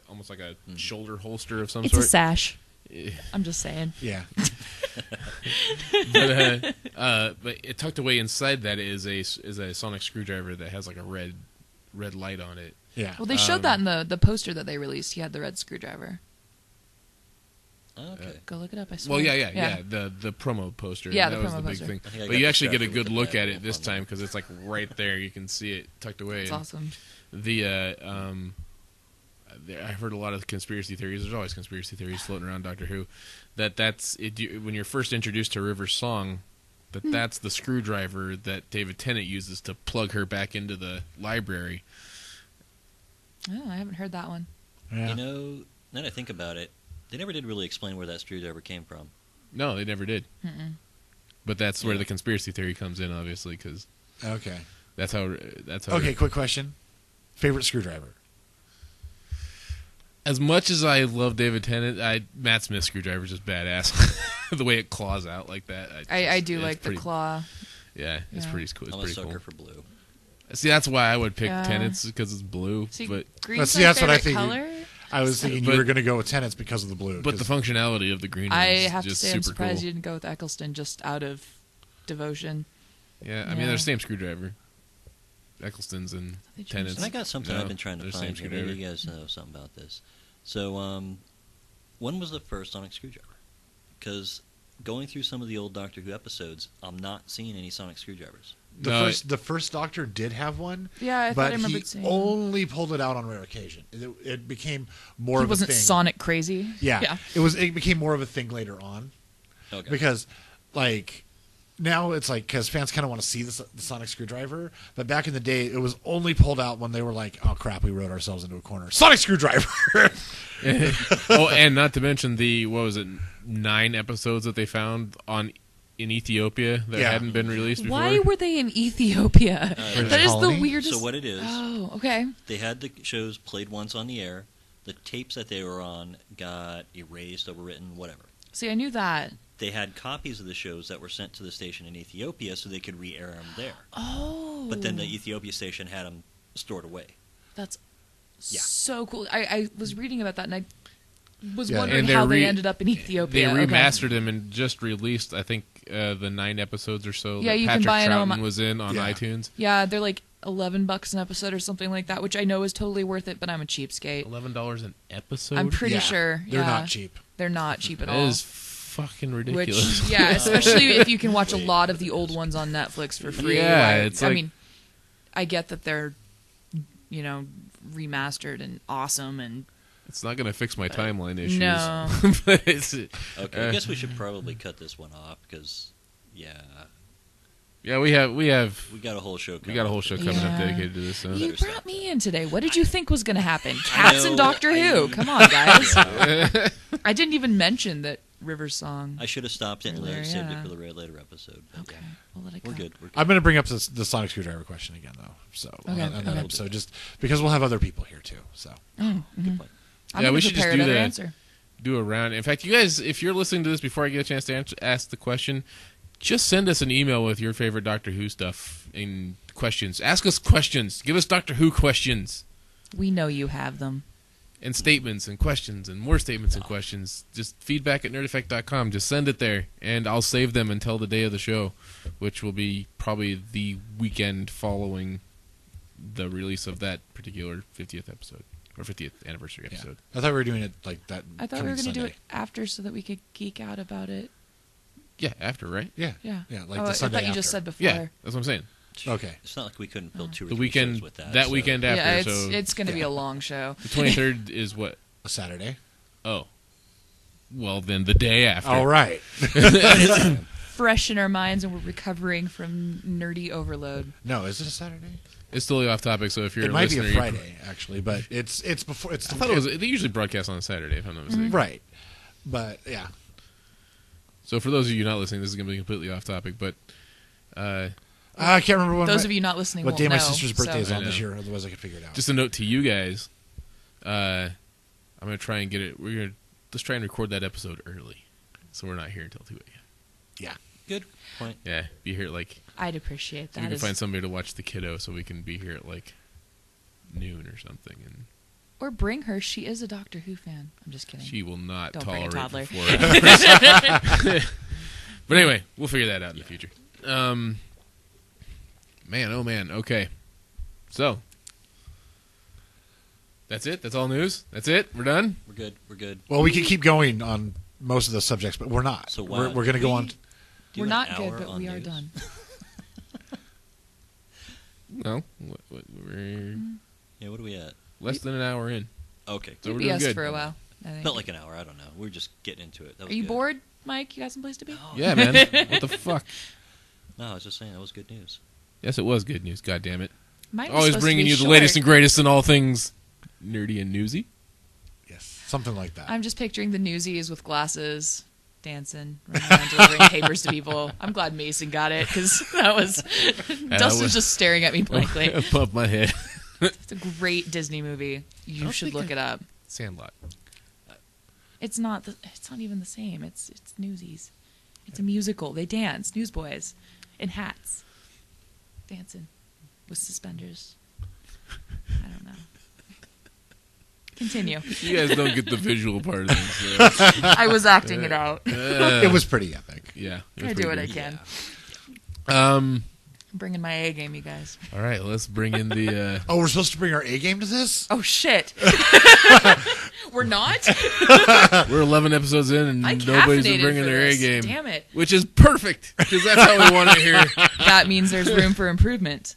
almost like a shoulder holster of some It's sort. a sash. Yeah. I'm just saying. Yeah. But it tucked away inside that is a sonic screwdriver that has like a red light on it. Yeah. Well, they showed that in the poster that they released. He had the red screwdriver. Oh, okay. Go look it up. I swear. Well, yeah. The promo poster. Yeah, that the was promo the big poster. thing. I think I But got you actually get a distracted good with look the at bad it this wolf on time because it's like right there. You can see it tucked away. It's and awesome. I've heard a lot of conspiracy theories. There's always conspiracy theories floating around Doctor Who. That's it. When you're first introduced to River's song, that's the screwdriver that David Tennant uses to plug her back into the library. Oh, I haven't heard that one. Yeah. You know, now that I think about it, they never did really explain where that screwdriver came from. No, they never did. Mm-mm. But that's where the conspiracy theory comes in, obviously, because Okay. that's how. Okay, quick question. Favorite screwdriver? As much as I love David Tennant, Matt Smith's screwdriver is just badass. The way it claws out like that. I do it's like the pretty- claw. Yeah, it's Yeah. pretty cool. It's I'm a pretty sucker cool. for blue. See, that's why I would pick Yeah. Tennant's because it's blue. See, but green's See, my that's what I favorite figured. color. I was thinking But- you were going to go with Tenants because of the blue. the functionality of the green one I is have to just say I'm super surprised cool. you didn't go with Eccleston just out of devotion. Yeah, I Yeah. mean they're the same screwdriver. Eccleston's and They changed Tennant's. And I got something No, I've been trying to they're the find same here. Maybe screwdriver. you guys know something about this. So, when was the first sonic screwdriver? Because going through some of the old Doctor Who episodes, I'm not seeing any sonic screwdrivers. the first Doctor did have one. Yeah, I thought but I remembered he seeing. only pulled it out on rare occasion. It became more He of a wasn't thing. Sonic crazy. Yeah, it became more of a thing later on Okay. because, like, now it's like because fans kind of want to see the sonic screwdriver, but back in the day, it was only pulled out when they were like, "Oh crap, we wrote ourselves into a corner." Sonic screwdriver. Oh, and not to mention the 9 episodes that they found in Ethiopia that Yeah. hadn't been released before. Why were they in Ethiopia? British That is colony? the weirdest. So what it is, Oh, okay. they had the shows played once on the air. The tapes that they were on got erased, overwritten, whatever. See, I knew that. They had copies of the shows that were sent to the station in Ethiopia so they could re-air them there. Oh. But then the Ethiopia station had them stored away. That's Yeah. so cool. I was reading about that and I was Yeah, wondering and how they're they ended up in Ethiopia. They Okay. remastered them and just released, I think, the 9 episodes or so Yeah, that you can Patrick buy it on Troughton was in on Yeah. iTunes. Yeah, they're like $11 an episode or something like that, which I know is totally worth it, but I'm a cheapskate. $11 an episode? I'm pretty Yeah, sure. they're yeah. not cheap. They're not cheap at That all. is fucking Which, ridiculous. yeah, especially if you can watch a lot of the old ones on Netflix for free. Yeah, Like, it's I like- mean, I get that they're, remastered and awesome and It's not going to fix my timeline issues. no. But it's, Okay, I guess we should probably cut this one off because, yeah, we got a whole show. a whole show coming up Yeah. dedicated to this. So. You Better stop brought me in today. What did you think was going to happen? I Cats know, and Doctor I Who. know. Come on, guys. Yeah. I didn't even mention that River's song. I should have stopped it and Earlier, saved yeah. it for the later episode. But Okay, yeah, we'll let it we're go. good. We're good. I'm going to bring up the sonic screwdriver question again, though. So Okay, on that okay. episode, just because we'll have other people here too. So Oh, Good point. I'm Yeah, gonna we should just prepare do another the- answer. Do a round. In fact, you guys, if you're listening to this before I get a chance to ask the question, just send us an email with your favorite Doctor Who stuff and questions. Ask us questions. Give us Doctor Who questions. We know you have them. And statements and questions and more statements and questions. Just feedback at nerdeffect.com. Just send it there, and I'll save them until the day of the show, which will be probably the weekend following the release of that particular 50th episode, or 50th anniversary episode. I thought we were doing it like that. I thought we were going to do it after so that we could geek out about it. Yeah, after, right? Yeah. Yeah. Yeah, like Oh, the I Sunday thought you after. just said before. Yeah, that's what I'm saying. Okay. It's not like we couldn't fill 2 or The 3 weekend, shows with that. that so. weekend after, Yeah, so it's going to be a long show. the 23rd is what? A Saturday. Oh. Well, then the day after. All right. Fresh in our minds, and we're recovering from nerdy overload. No, is it a Saturday? It's totally off topic, so if you're It a might be listener... a Friday, actually, but it's before. It's I thought it was... They usually broadcast on a Saturday, if I'm not mistaken. right. But yeah, So for those of you not listening, this is going to be completely off topip, but... I can't remember when Those of you not listening what won't day my know, sister's birthday is I on this know. year. Otherwise, I could figure it out. just a note to you guys. I'm going to try and get it... Let's try and record that episode early, so we're not here until 2 a.m. yeah. Good point. Yeah, be here at like... I'd appreciate So that. we can find somebody to watch the kiddo, so we can be here at like noon or something, and Or bring her. She is a Doctor Who fan. I'm just kidding. she will not Don't bring a tolerate toddler. for 4 hours. But anyway, we'll figure that out in the future. Man, oh man. Okay, so that's it. That's all news. That's it. We're done. We're good. We're good. Well, we could keep going on most of those subjects, but we're not. So we're wow. going to go on. Do We're an not hour good, but on we are news? done. No, we're Yeah, what are we at? less than an hour in. Okay. So we're Be doing us good. for a while. I think. Felt like an hour. I don't know. We're just getting into it. That was Are you good. bored, Mike? You got someplace to be? No. Yeah, man. What the fuck? No, I was just saying that was good news. Yes, it was good news. God damn it. Mine was Always supposed to bringing be you the short. latest and greatest in all things nerdy and newsy. Yes, something like that. I'm just picturing the Newsies with glasses, dancing, running around delivering papers to people. I'm glad Mason got it because that was Dustin's was- just staring at me blankly. Above my head. It's a great Disney movie. You don't should think look it up. Sandlot. It's not. It's not even the same. It's Newsies. It's a musical. They dance. Newsboys in hats, dancing with suspenders. I don't know. Continue. You guys don't get the visual part of this. So. I was acting it out. It was pretty epic. Yeah. it was I do pretty what I good. can. Yeah. I'm bringing my A game, you guys. All right, let's bring in the... Oh, we're supposed to bring our A game to this? Oh shit. We're not. we're 11 episodes in, and I nobody's been caffeinated bringing for their A this. game. Damn it. Which is perfect, because that's how we want it here. That means there's room for improvement.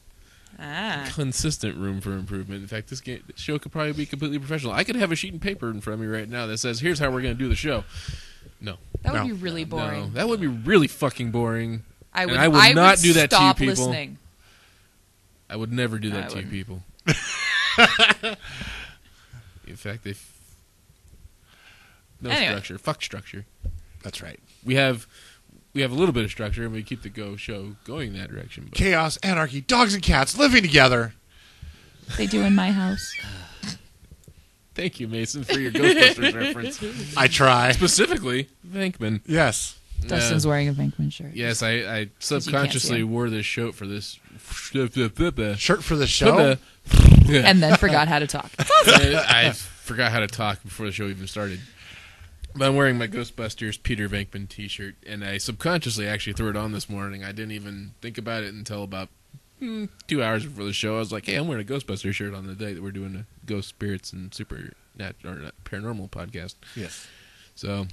Ah. Consistent room for improvement. In fact, this show could probably be completely professional. I could have a sheet and paper in front of me right now that says, here's how we're going to do the show. No. That would No. be really boring. No, that would be really fucking boring. I would, And I would not do that to you stop people. listening. I would never do that I to you wouldn't. people. In fact, no Anyway. structure. Fuck structure. That's right. We have a little bit of structure, and we keep the show going in that direction. But Chaos, anarchy, dogs and cats living together. They do in my house. thank you, Mason, for your Ghostbusters reference. I try. Specifically, Venkman. Yes. Dustin's wearing a Venkman shirt. Yes, I can't subconsciously see him. wore this shirt for this. Shirt for the show. And then forgot how to talk. I forgot how to talk before the show even started. But I'm wearing my Ghostbusters Peter Venkman t-shirt, and I subconsciously actually threw it on this morning. I didn't even think about it until about 2 hours before the show. I was like, hey, I'm wearing a Ghostbusters shirt on the day that we're doing a Ghost Spirits and Paranormal podcast. Yes. So,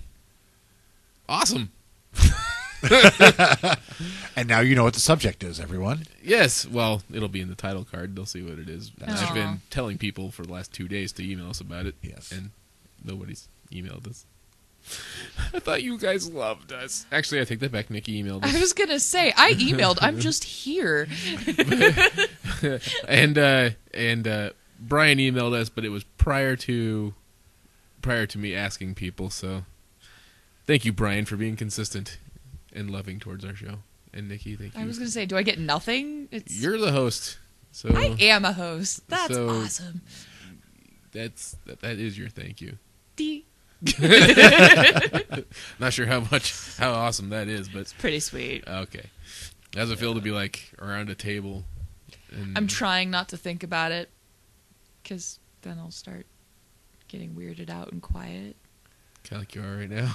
awesome. And now you know what the subject is, everyone. Yes, well, it'll be in the title card. They'll see what it is. That's I've true. been telling people for the last 2 days to email us about it. Yes. And nobody's emailed us. I thought you guys loved us. Actually, I take that back. Nikki emailed us. I was going to say, I emailed. I'm just here. and Brian emailed us, but it was prior to me asking people. So, thank you, Brian, for being consistent and loving towards our show. And Nikki, thank you. I was going to say, do I get nothing? You're the host, so I am a host. That's So- awesome. that is your thank you. D. Not sure how awesome that is, but Pretty sweet. okay. How's it feel to be like around a table And I'm trying not to think about it, because then I'll start getting weirded out and quiet. kind of like you are right now.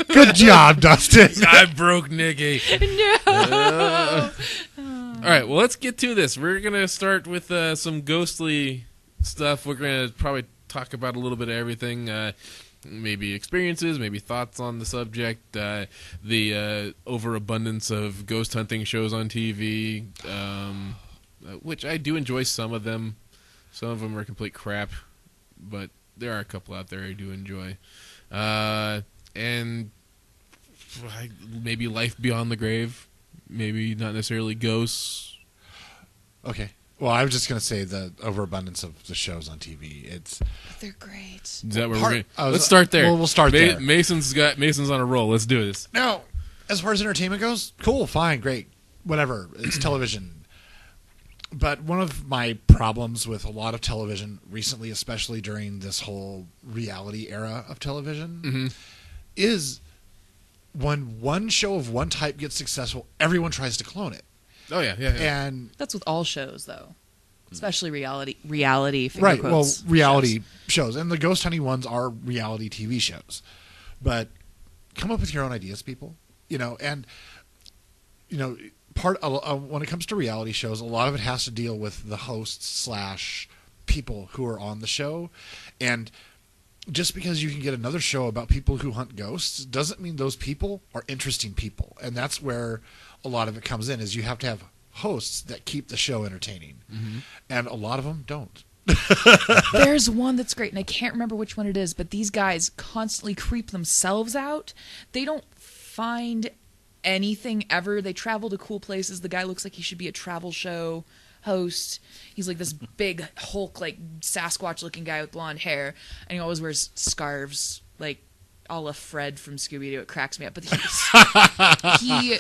Good job, Dustin. I broke Nikki. No. All right, well, let's get to this. We're going to start with some ghostly stuff. We're going to probably talk about a little bit of everything, maybe experiences, maybe thoughts on the subject, the overabundance of ghost hunting shows on TV, which I do enjoy some of them. Some of them are complete crap, but there are a couple out there I do enjoy. And maybe life beyond the grave. Maybe not necessarily ghosts. Okay. Well, I was just going to say the overabundance of the shows on TV. It's They're great. Is that where Part- we're I gonna, was- let's start there. We'll start there. Mason's on a roll. Let's do this. now, as far as entertainment goes, cool, fine, great, whatever. It's television. But one of my problems with a lot of television recently, especially during this whole reality era of television, is when one show of one type gets successful, everyone tries to clone it. Oh yeah. And That's with all shows, though. Especially reality finger right, well, quotes reality shows. And the ghost hunting ones are reality TV shows. But come up with your own ideas, people. And part when it comes to reality shows, a lot of it has to deal with the hosts / people who are on the show. And just because you can get another show about people who hunt ghosts doesn't mean those people are interesting people. And that's where a lot of it comes in, is you have to have hosts that keep the show entertaining. And a lot of them don't. There's one that's great, and I can't remember which one it is, but these guys constantly creep themselves out. They don't find anything ever. They travel to cool places. The guy looks like he should be a travel show host. He's like this big Hulk, like Sasquatch looking guy with blonde hair, and he always wears scarves, like a la Fred from Scooby-Doo. It cracks me up, but he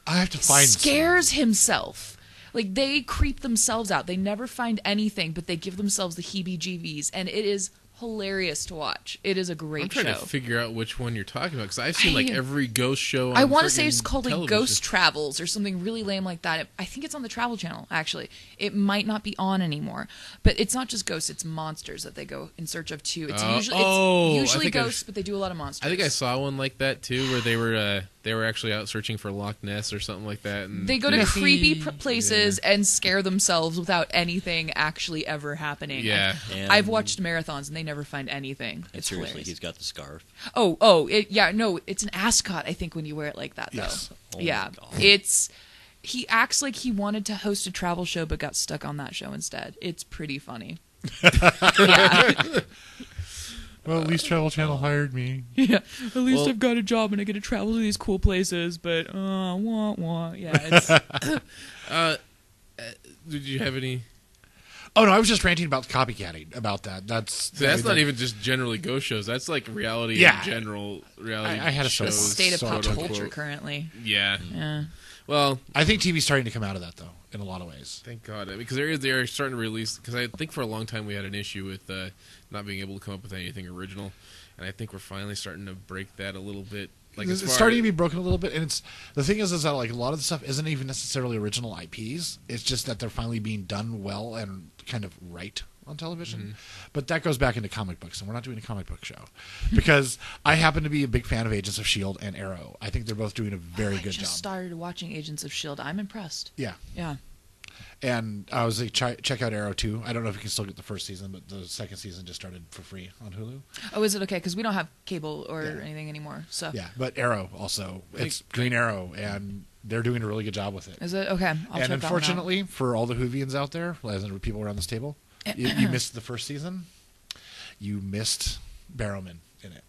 I have to find scares himself. Like, they creep themselves out. They never find anything, but they give themselves the heebie-jeebies, and it is hilarious to watch. It is a great I'm trying show. to figure out which one you're talking about, because I've seen like every ghost show on I want to say friggin' it's called like television. Ghost Travels or something really lame like that. I think it's on the Travel Channel, actually. It might not be on anymore. But it's not just ghosts, it's monsters that they go in search of too. It's I usually think ghosts, but they do a lot of monsters. I think I saw one like that too, where they were actually out searching for Loch Ness or something like that. And They go to creepy places and scare themselves without anything actually ever happening. Yeah. And- I've watched marathons and they never find anything. And It's seriously, hilarious. he's got the scarf. It's an ascot, I think, when you wear it like that, though. Yes. Oh my Yeah. God. He acts like he wanted to host a travel show but got stuck on that show instead. It's pretty funny. Yeah. Well, at least Travel Channel hired me. Yeah. At least Well- I've got a job and I get to travel to these cool places, but wah. Yeah, it's did you have any? Oh, no, I was just ranting about copycatting about that. That's Not even just generally ghost shows. That's like reality Yeah. in general. Reality. I had a shows, the state of pop quote, unquote. culture currently. Yeah. Yeah. Well, I think TV's starting to come out of that, though, in a lot of ways. thank God, because they are starting to release. Because I think for a long time we had an issue with not being able to come up with anything original, and I think we're finally starting to break that a little bit. Like It's starting to be broken a little bit, and it's the thing is that like a lot of the stuff isn't even necessarily original IPs. It's just that they're finally being done well and kind of right on television. But that goes back into comic books, and we're not doing a comic book show because I happen to be a big fan of Agents of S.H.I.E.L.D. and Arrow. I think they're both doing a very I good just job. started watching Agents of S.H.I.E.L.D. I'm impressed. Yeah. Yeah. And I was like, check out Arrow too. I don't know if you can still get the first season, but the second season just started for free on Hulu. Oh, is it okay? Because we don't have cable or Yeah. anything anymore. So Yeah, but Arrow also. It's Green Arrow, and they're doing a really good job with it. Is it okay? I'll check And that one out. unfortunately, for all the Whovians out there, as in people around this table, you missed the first season. You missed Barrowman in it.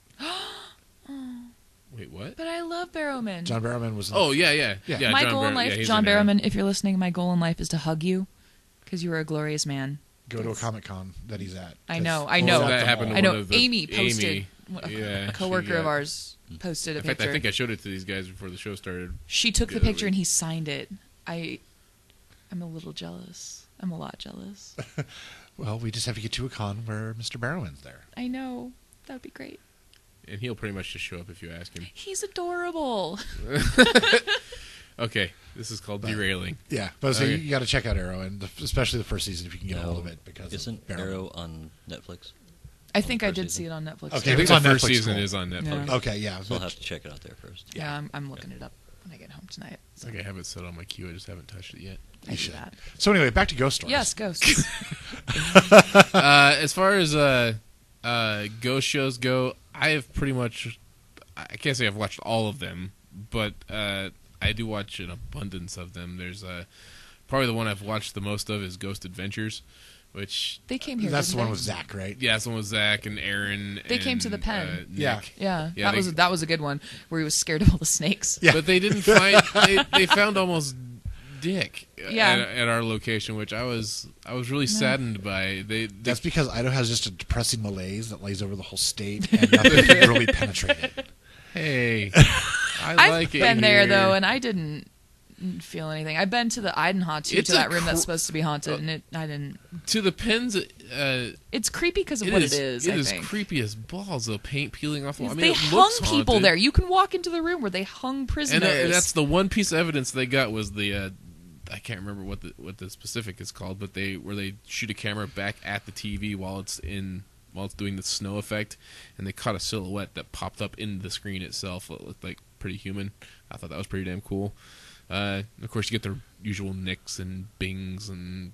Wait, what? But I love Barrowman. John Barrowman was. Oh yeah. Yeah. My John goal in Barrow- life, yeah, he's John in there. Barrowman, if you're listening, my goal in life is to hug you because you are a glorious man. go to a Comic-Con that he's at. I know. Oh, that happened to I know. one of the- Amy posted. Yeah, A coworker she, of ours posted a In fact, picture. I think I showed it to these guys before the show started. She took the Yeah, picture and he signed it. I'm a little jealous. I'm a lot jealous. Well, we just have to get to a con where Mr. Barrowman's there. I know. That'd be great. And he'll pretty much just show up if you ask him. He's adorable. Okay, this is called derailing. Yeah, but so Okay. you got to check out Arrow, and especially the first season if you can get a hold of it. Because Isn't of Paramount. Arrow on Netflix? I think I first did season. see it on Netflix. Okay. I If think it's the on first Netflix, season cool. is on Netflix. Yeah. Okay, yeah. So I'll have to check it out there first. Yeah, I'm looking it up when I get home tonight. So Okay, I have it set on my queue. I just haven't touched it yet. I do should. that. So anyway, back to Ghost Stories. Yes, ghosts. As far as ghost shows go, I have pretty much. I can't say I've watched all of them, but I do watch an abundance of them. There's probably the one I've watched the most of is Ghost Adventures, which They came here. That's the didn't one they? with Zach, right? yeah, it's the one with Zach and Aaron. They came and, to the pen. Nick. Yeah. Yeah, Yeah, that was a good one where he was scared of all the snakes. Yeah. But they didn't find. They found almost Dick Yeah. at our location, which I was really saddened by. They That's because Idaho has just a depressing malaise that lays over the whole state, and nothing can really penetrate it. hey, I I've like it. been there here. though, and I didn't feel anything. I've been to the Idenhaw too, It's to that a room that's cr- supposed to be haunted, and I didn't. To the pens. It's creepy because of what it is. It I is think. creepy as balls. The paint peeling off the wall. I mean, They it hung looks people haunted. there. You can walk into the room where they hung prisoners. And that's the one piece of evidence they got was the I can't remember what the specific is called, but they shoot a camera back at the TV while it's doing the snow effect, and they caught a silhouette that popped up in the screen itself. It looked like pretty human. I thought that was pretty damn cool. Of course, you get the usual nicks and bings and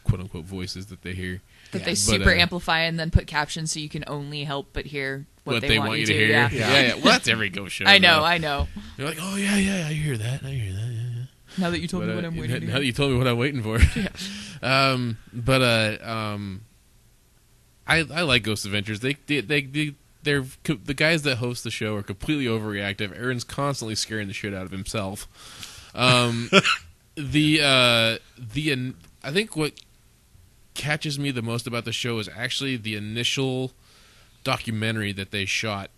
quote unquote voices that they hear. that they But, super amplify and then put captions so you can only help but hear what they want you to hear. Yeah. Yeah. Well, that's every ghost show. I know, though. I know. You're like, oh yeah, I hear that. Yeah. Now that you told me what I'm waiting to Now hear. that you told me what I'm waiting for. I like Ghost Adventures. They're the guys that host the show are completely overreactive. Aaron's constantly scaring the shit out of himself. I think what catches me the most about the show is actually the initial documentary that they shot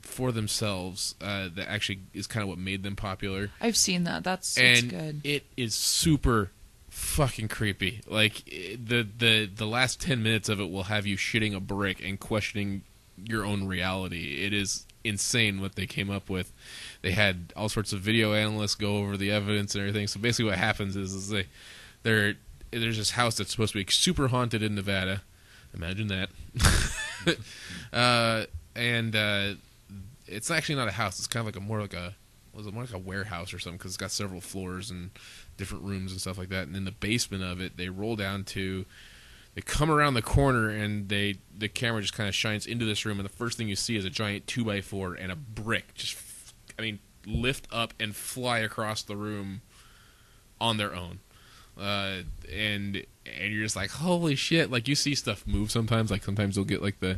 for themselves. That actually is kind of what made them popular. I've seen that. It's And good. it is super fucking creepy. Like the last 10 minutes of it will have you shitting a brick and questioning your own reality. It is insane what they came up with. They had all sorts of video analysts go over the evidence and everything. So basically what happens is there's this house that's supposed to be super haunted in Nevada. Imagine that. It's actually not a house. It's kind of like more like a warehouse or something, because it's got several floors and different rooms and stuff like that. And in the basement of it, they roll down to. They come around the corner and the camera just kind of shines into this room, and the first thing you see is a giant 2x4 and a brick lift up and fly across the room on their own. And you're just like, holy shit! Like, you see stuff move sometimes. Like, sometimes you'll get like the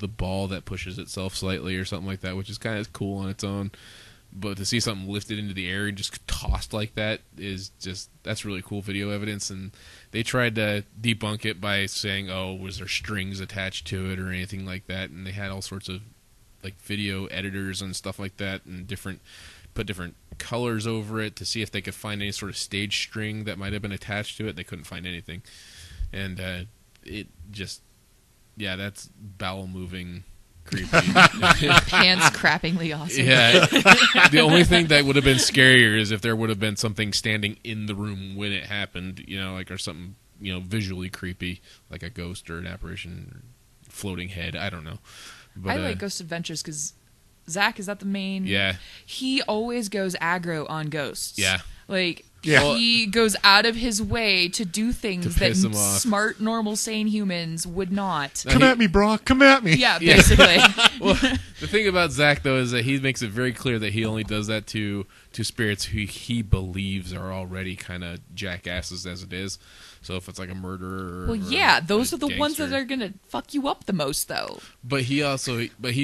ball that pushes itself slightly or something like that, which is kind of cool on its own. But to see something lifted into the air and just tossed like that that's really cool video evidence. And they tried to debunk it by saying, oh, was there strings attached to it or anything like that? And they had all sorts of like video editors and stuff like that, and put different colors over it to see if they could find any sort of stage string that might have been attached to it. They couldn't find anything. And that's bowel moving. Creepy. Pants crappingly awesome. Yeah. The only thing that would have been scarier is if there would have been something standing in the room when it happened, or something, visually creepy, like a ghost or an apparition, or floating head. I don't know. But, I like Ghost Adventures because Zach, is that the main? Yeah. He always goes aggro on ghosts. Yeah. Like, Yeah. he goes out of his way to do things To that piss 'em off. smart, normal, sane humans would not. Come at me, bro. Come at me. Yeah, basically. Well, the thing about Zach, though, is that he makes it very clear that he only does that to spirits who he believes are already kind of jackasses as it is. So if it's like a murderer, Well, yeah, those a are the ones that gangster. are gonna fuck you up the most, though. But he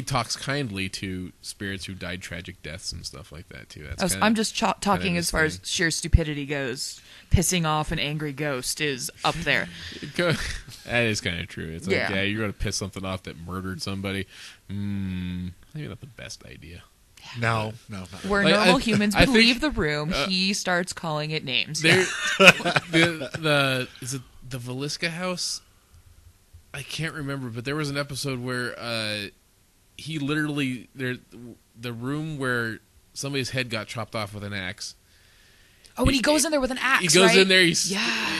talks kindly to spirits who died tragic deaths and stuff like that too. That's I'm just talking his as far as thing. sheer stupidity goes. Pissing off an angry ghost is up there. That is kind of true. It's like, Yeah. you're going to piss something off that murdered somebody. Maybe not the best idea. No. Where Like, normal I humans think- would leave the room, he starts calling it names. There, is it the Velisca house? I can't remember, but there was an episode where he literally the room where somebody's head got chopped off with an axe. Oh, and he goes in there with an axe. He goes right? in there.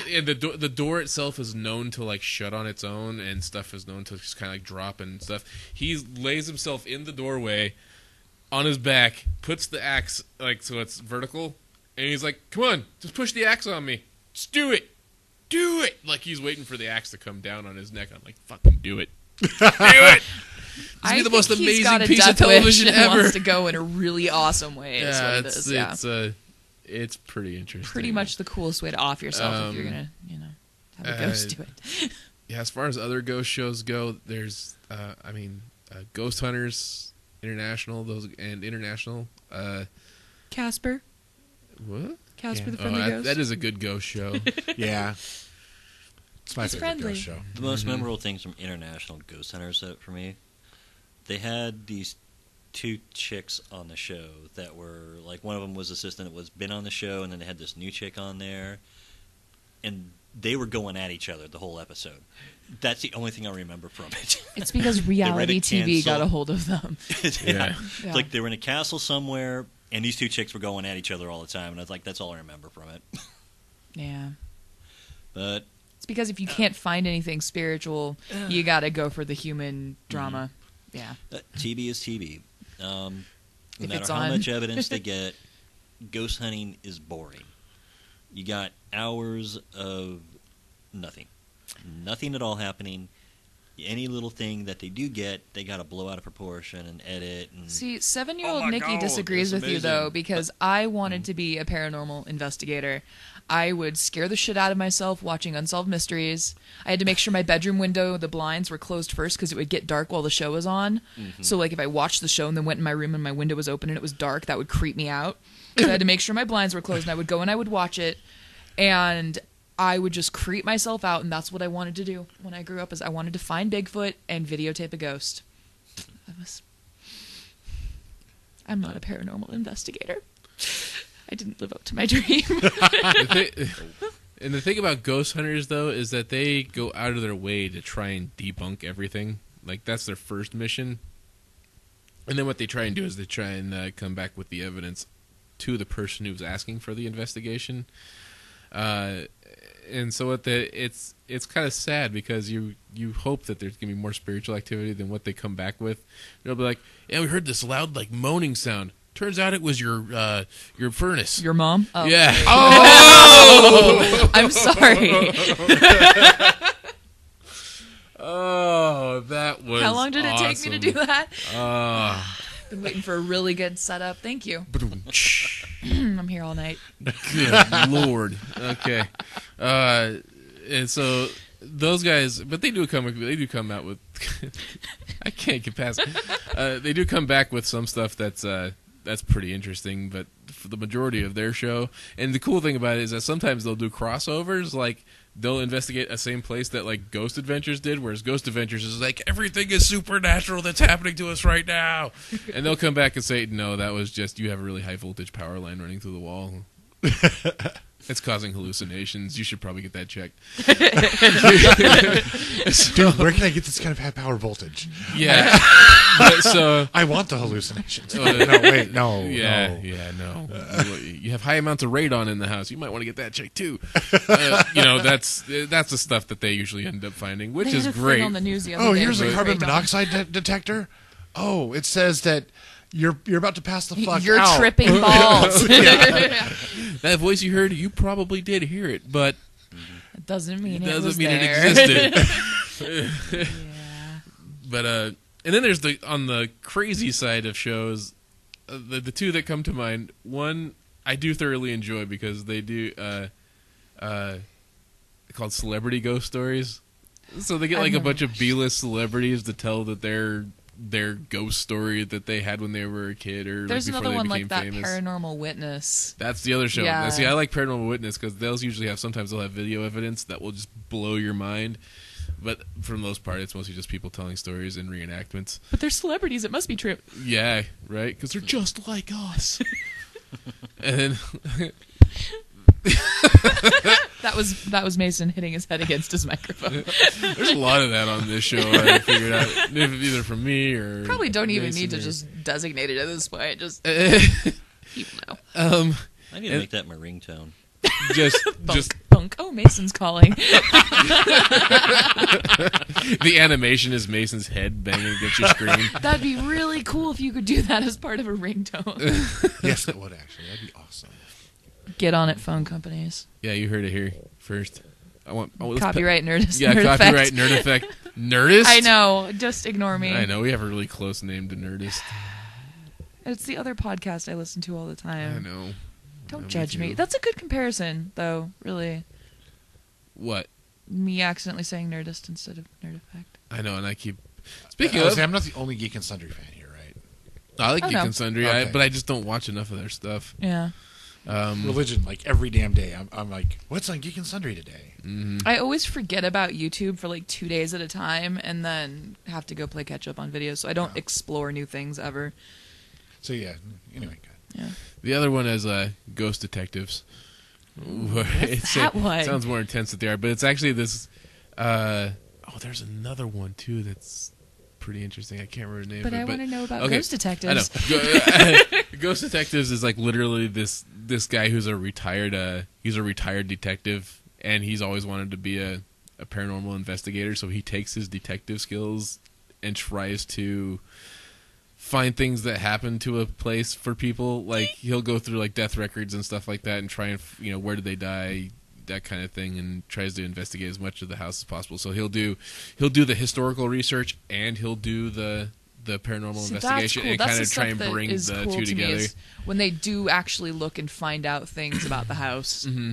And the door itself is known to like shut on its own, and stuff is known to just kind of like drop and stuff. He lays himself in the doorway on his back, puts the axe like so it's vertical, and he's like, "Come on, just push the axe on me. Just do it, do it!" Like he's waiting for the axe to come down on his neck. I'm like, "Fucking do it, do it!" This be the most amazing piece of television ever. Wants to go in a really awesome way. Yeah, It's it's pretty interesting. pretty much the coolest way to off yourself if you're gonna, have a ghost do it. Yeah, as far as other ghost shows go, there's, Ghost Hunters International, international. Casper. What? Casper the Friendly Ghost. That is a good ghost show. Yeah. It's my It's favorite friendly. ghost show. The most memorable things from International Ghost Hunters for me, they had these 2 chicks on the show that were like, one of them was assistant that was been on the show, and then they had this new chick on there, and they were going at each other the whole episode. That's the only thing I remember from it. It's because reality TV cancel. got a hold of them. Yeah. Yeah. Like they were in a castle somewhere, and these 2 chicks were going at each other all the time, and I was like, that's all I remember from it. Yeah. But It's because if you can't find anything spiritual, you got to go for the human drama. Yeah. TV is TV. No If matter it's how on. much evidence they get, ghost hunting is boring. You got hours of nothing. Nothing at all happening. Any little thing that they do get, they got to blow out of proportion and edit. And See, 7-year-old Oh my Nikki God, disagrees that's with you, though, amazing. because I wanted to be a paranormal investigator. I would scare the shit out of myself watching Unsolved Mysteries. I had to make sure my bedroom window, the blinds were closed first because it would get dark while the show was on. So, like, if I watched the show and then went in my room and my window was open and it was dark, that would creep me out. So I had to make sure my blinds were closed, and I would go and I would watch it, and I would just creep myself out, and that's what I wanted to do when I grew up, is I wanted to find Bigfoot and videotape a ghost. I'm not a paranormal investigator. I didn't live up to my dream. And the thing about ghost hunters, though, is that they go out of their way to try and debunk everything. Like, that's their first mission. And then what they try and do is they try and come back with the evidence to the person who's asking for the investigation. And so it's kind of sad because you hope that there's gonna be more spiritual activity than what they come back with. They'll be like, "Yeah, we heard this loud like moaning sound. Turns out it was your furnace." Your mom? Oh. Yeah. Oh! I'm sorry. Oh, that was. How long did it take me to do that? Been waiting for a really good setup. Thank you. I'm here all night. Good Lord. Okay. And so those guys, but they do come out with. I can't get past. They do come back with some stuff that's pretty interesting, but for the majority of their show, and the cool thing about it is that sometimes they'll do crossovers, like they'll investigate a same place that like Ghost Adventures did, whereas Ghost Adventures is like, everything is supernatural that's happening to us right now, and they'll come back and say, no, that was just you have a really high voltage power line running through the wall. It's causing hallucinations. You should probably get that checked. Dude, where can I get this kind of high power voltage? Yeah. So I want the hallucinations. No. No. You have high amounts of radon in the house. You might want to get that checked too. That's the stuff that they usually end up finding, which They is had a thing great. on the news the other Oh, day here's a with carbon radon. monoxide detector. Oh, it says that you're about to pass the fuck You're out. tripping balls. That voice you heard, you probably did hear it, but It doesn't mean it it doesn't was mean there. it existed. Yeah. But and then there's on the crazy side of shows, the two that come to mind. One I do thoroughly enjoy because they do called celebrity ghost stories. So they get like a bunch of B-list celebrities to tell that their ghost story that they had when they were a kid or There's like before another they one became like that, famous. Paranormal Witness. That's the other show. Yeah. Now, see, I like Paranormal Witness because they'll usually have they'll have video evidence that will just blow your mind. But for the most part, it's mostly just people telling stories and reenactments. But they're celebrities. It must be true. Yeah, right? Because they're just like us. And then That was Mason hitting his head against his microphone. there's a lot of that on this show. I figured out either from me or Probably don't even Mason need to or- just designate it at this point. Just You know. I need to make that my ringtone. Just Bunk. Oh, Mason's calling. the animation is Mason's head banging against your screen. That'd be really cool if you could do that as part of a ringtone. Yes, that would actually. That'd be awesome. Get on it, phone companies. Yeah, you heard it here first. Copyright Nerdist. Yeah, Nerd copyright Effect. Nerd Effect. Nerdist? I know. Just ignore me. I know. We have a really close name to Nerdist. It's the other podcast I listen to all the time. I know. Don't I'm judge with me. you. That's a good comparison, though, really. What? Me accidentally saying Nerdist instead of Nerd Effect. I know, and I keep... Speaking I of... I'm not the only Geek and Sundry fan here, right? I like Oh, Geek no. and Sundry, Okay. but I just don't watch enough of their stuff. Yeah. Religion, like every damn day. I'm like, what's on Geek and Sundry today? I always forget about YouTube for like 2 days at a time and then have to go play catch up on videos, so I don't explore new things ever. So yeah. Anyway, good. Yeah. The other one is Ghost Detectives. that one? It sounds more intense than they are, but it's actually this... there's another one, too, that's pretty interesting. I can't remember the name But of it. I want to know about okay, Ghost Detectives. I know. Ghost Detectives is like literally this guy who's a retired detective, and he's always wanted to be a paranormal investigator, so he takes his detective skills and tries to find things that happen to a place for people. Like he'll go through like death records and stuff like that and try and where did they die, that kind of thing, and tries to investigate as much of the house as possible. So he'll do the historical research and he'll do the paranormal See, investigation and kind of try and bring the two together. When they do actually look and find out things about the house. Mm-hmm.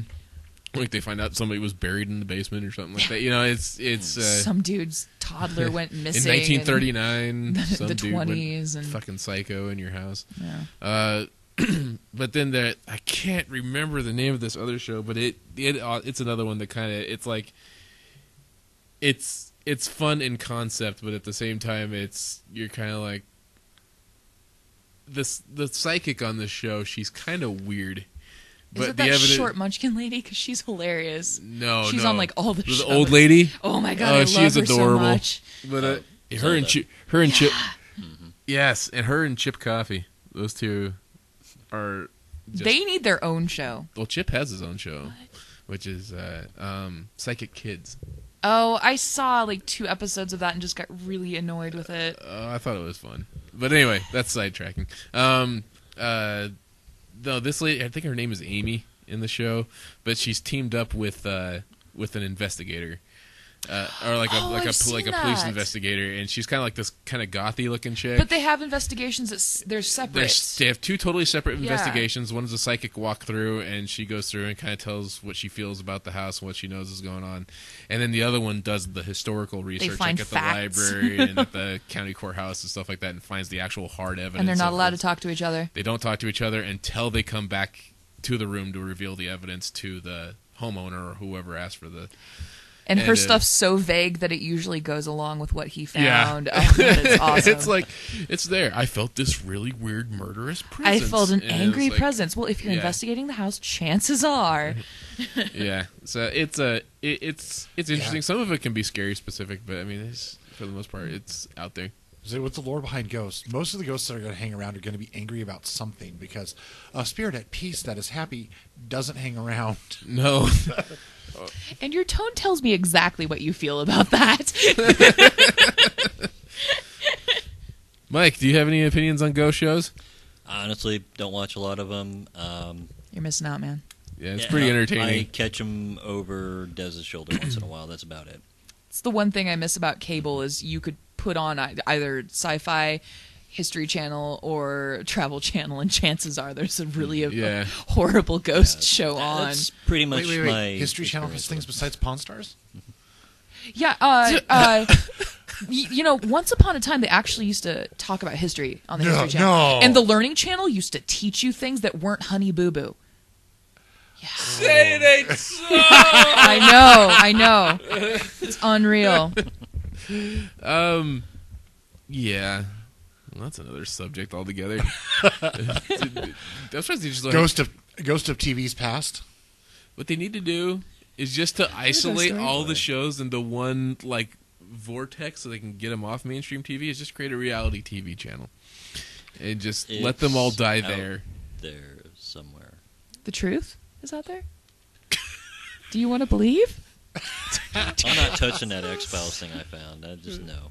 Like they find out somebody was buried in the basement or something like that. You know, it's some dude's toddler went in missing 1939. Some the dude went 20s and fucking psycho in your house. yeah. But then I can't remember the name of this other show, but it's another one that kind of it's fun in concept, but at the same time you're kind of like the psychic on this show. She's kind of weird. Is it that short munchkin lady? Because she's hilarious. No, she's on like all the shows. The old lady. Oh my god, I love she is her adorable. so much. But her and Chip, yes, and her and Chip Coffey. Those two are. They need their own show. Well, Chip has his own show, which is Psychic Kids. Oh, I saw like 2 episodes of that and just got really annoyed with it. I thought it was fun, but anyway, that's sidetracking. No, this lady, I think her name is Amy in the show, but she's teamed up with an investigator, or like a police investigator, and she's kind of like this kind of gothy looking chick. But they have investigations that they're separate. They have 2 totally separate Yeah. investigations. One is a psychic walkthrough, and she goes through and kind of tells what she feels about the house and what she knows is going on. And then the other one does the historical research, find like at facts. the library and at the county courthouse and stuff like that, and finds the actual hard evidence. And they're not of allowed it. to talk to each other. They don't talk to each other until they come back to the room to reveal the evidence to the homeowner or whoever asked for the... And her And, stuff's so vague that it usually goes along with what he Yeah. found. Oh, God, it's awesome. It's like, it's there. I felt this really weird murderous presence. I felt an And angry it's like- presence. Well, if you're Yeah. investigating the house, chances are. Yeah. So it's interesting. Yeah. Some of it can be scary specific, but I mean, for the most part, it's out there. So what's the lore behind ghosts? Most of the ghosts that are going to hang around are going to be angry about something, because a spirit at peace that is happy doesn't hang around. No. And your tone tells me exactly what you feel about that. Mike, do you have any opinions on ghost shows? Honestly, don't watch a lot of them. You're missing out, man. Yeah, it's pretty entertaining. I catch them over Dez's shoulder once in a while. That's about it. It's the one thing I miss about cable is you could put on either Sci-Fi, History Channel, or Travel Channel, and chances are there's a horrible ghost show on. That's pretty much Wait. my History Channel has things besides Pawn Stars? Yeah, you know, once upon a time they actually used to talk about history on the History Channel. No. And the Learning Channel used to teach you things that weren't Honey Boo Boo. Yeah. Say it ain't so. I know. It's unreal. Yeah. Well, that's another subject altogether. That's why they just like, Ghost of TV's past? what they need to do is just to isolate story. all the shows into one like vortex so they can get them off mainstream TV. Is just create a reality TV channel and just let them all die It's there. there somewhere. The truth is out there? Do you want to believe? I'm not touching that X-Files thing I found. I just know.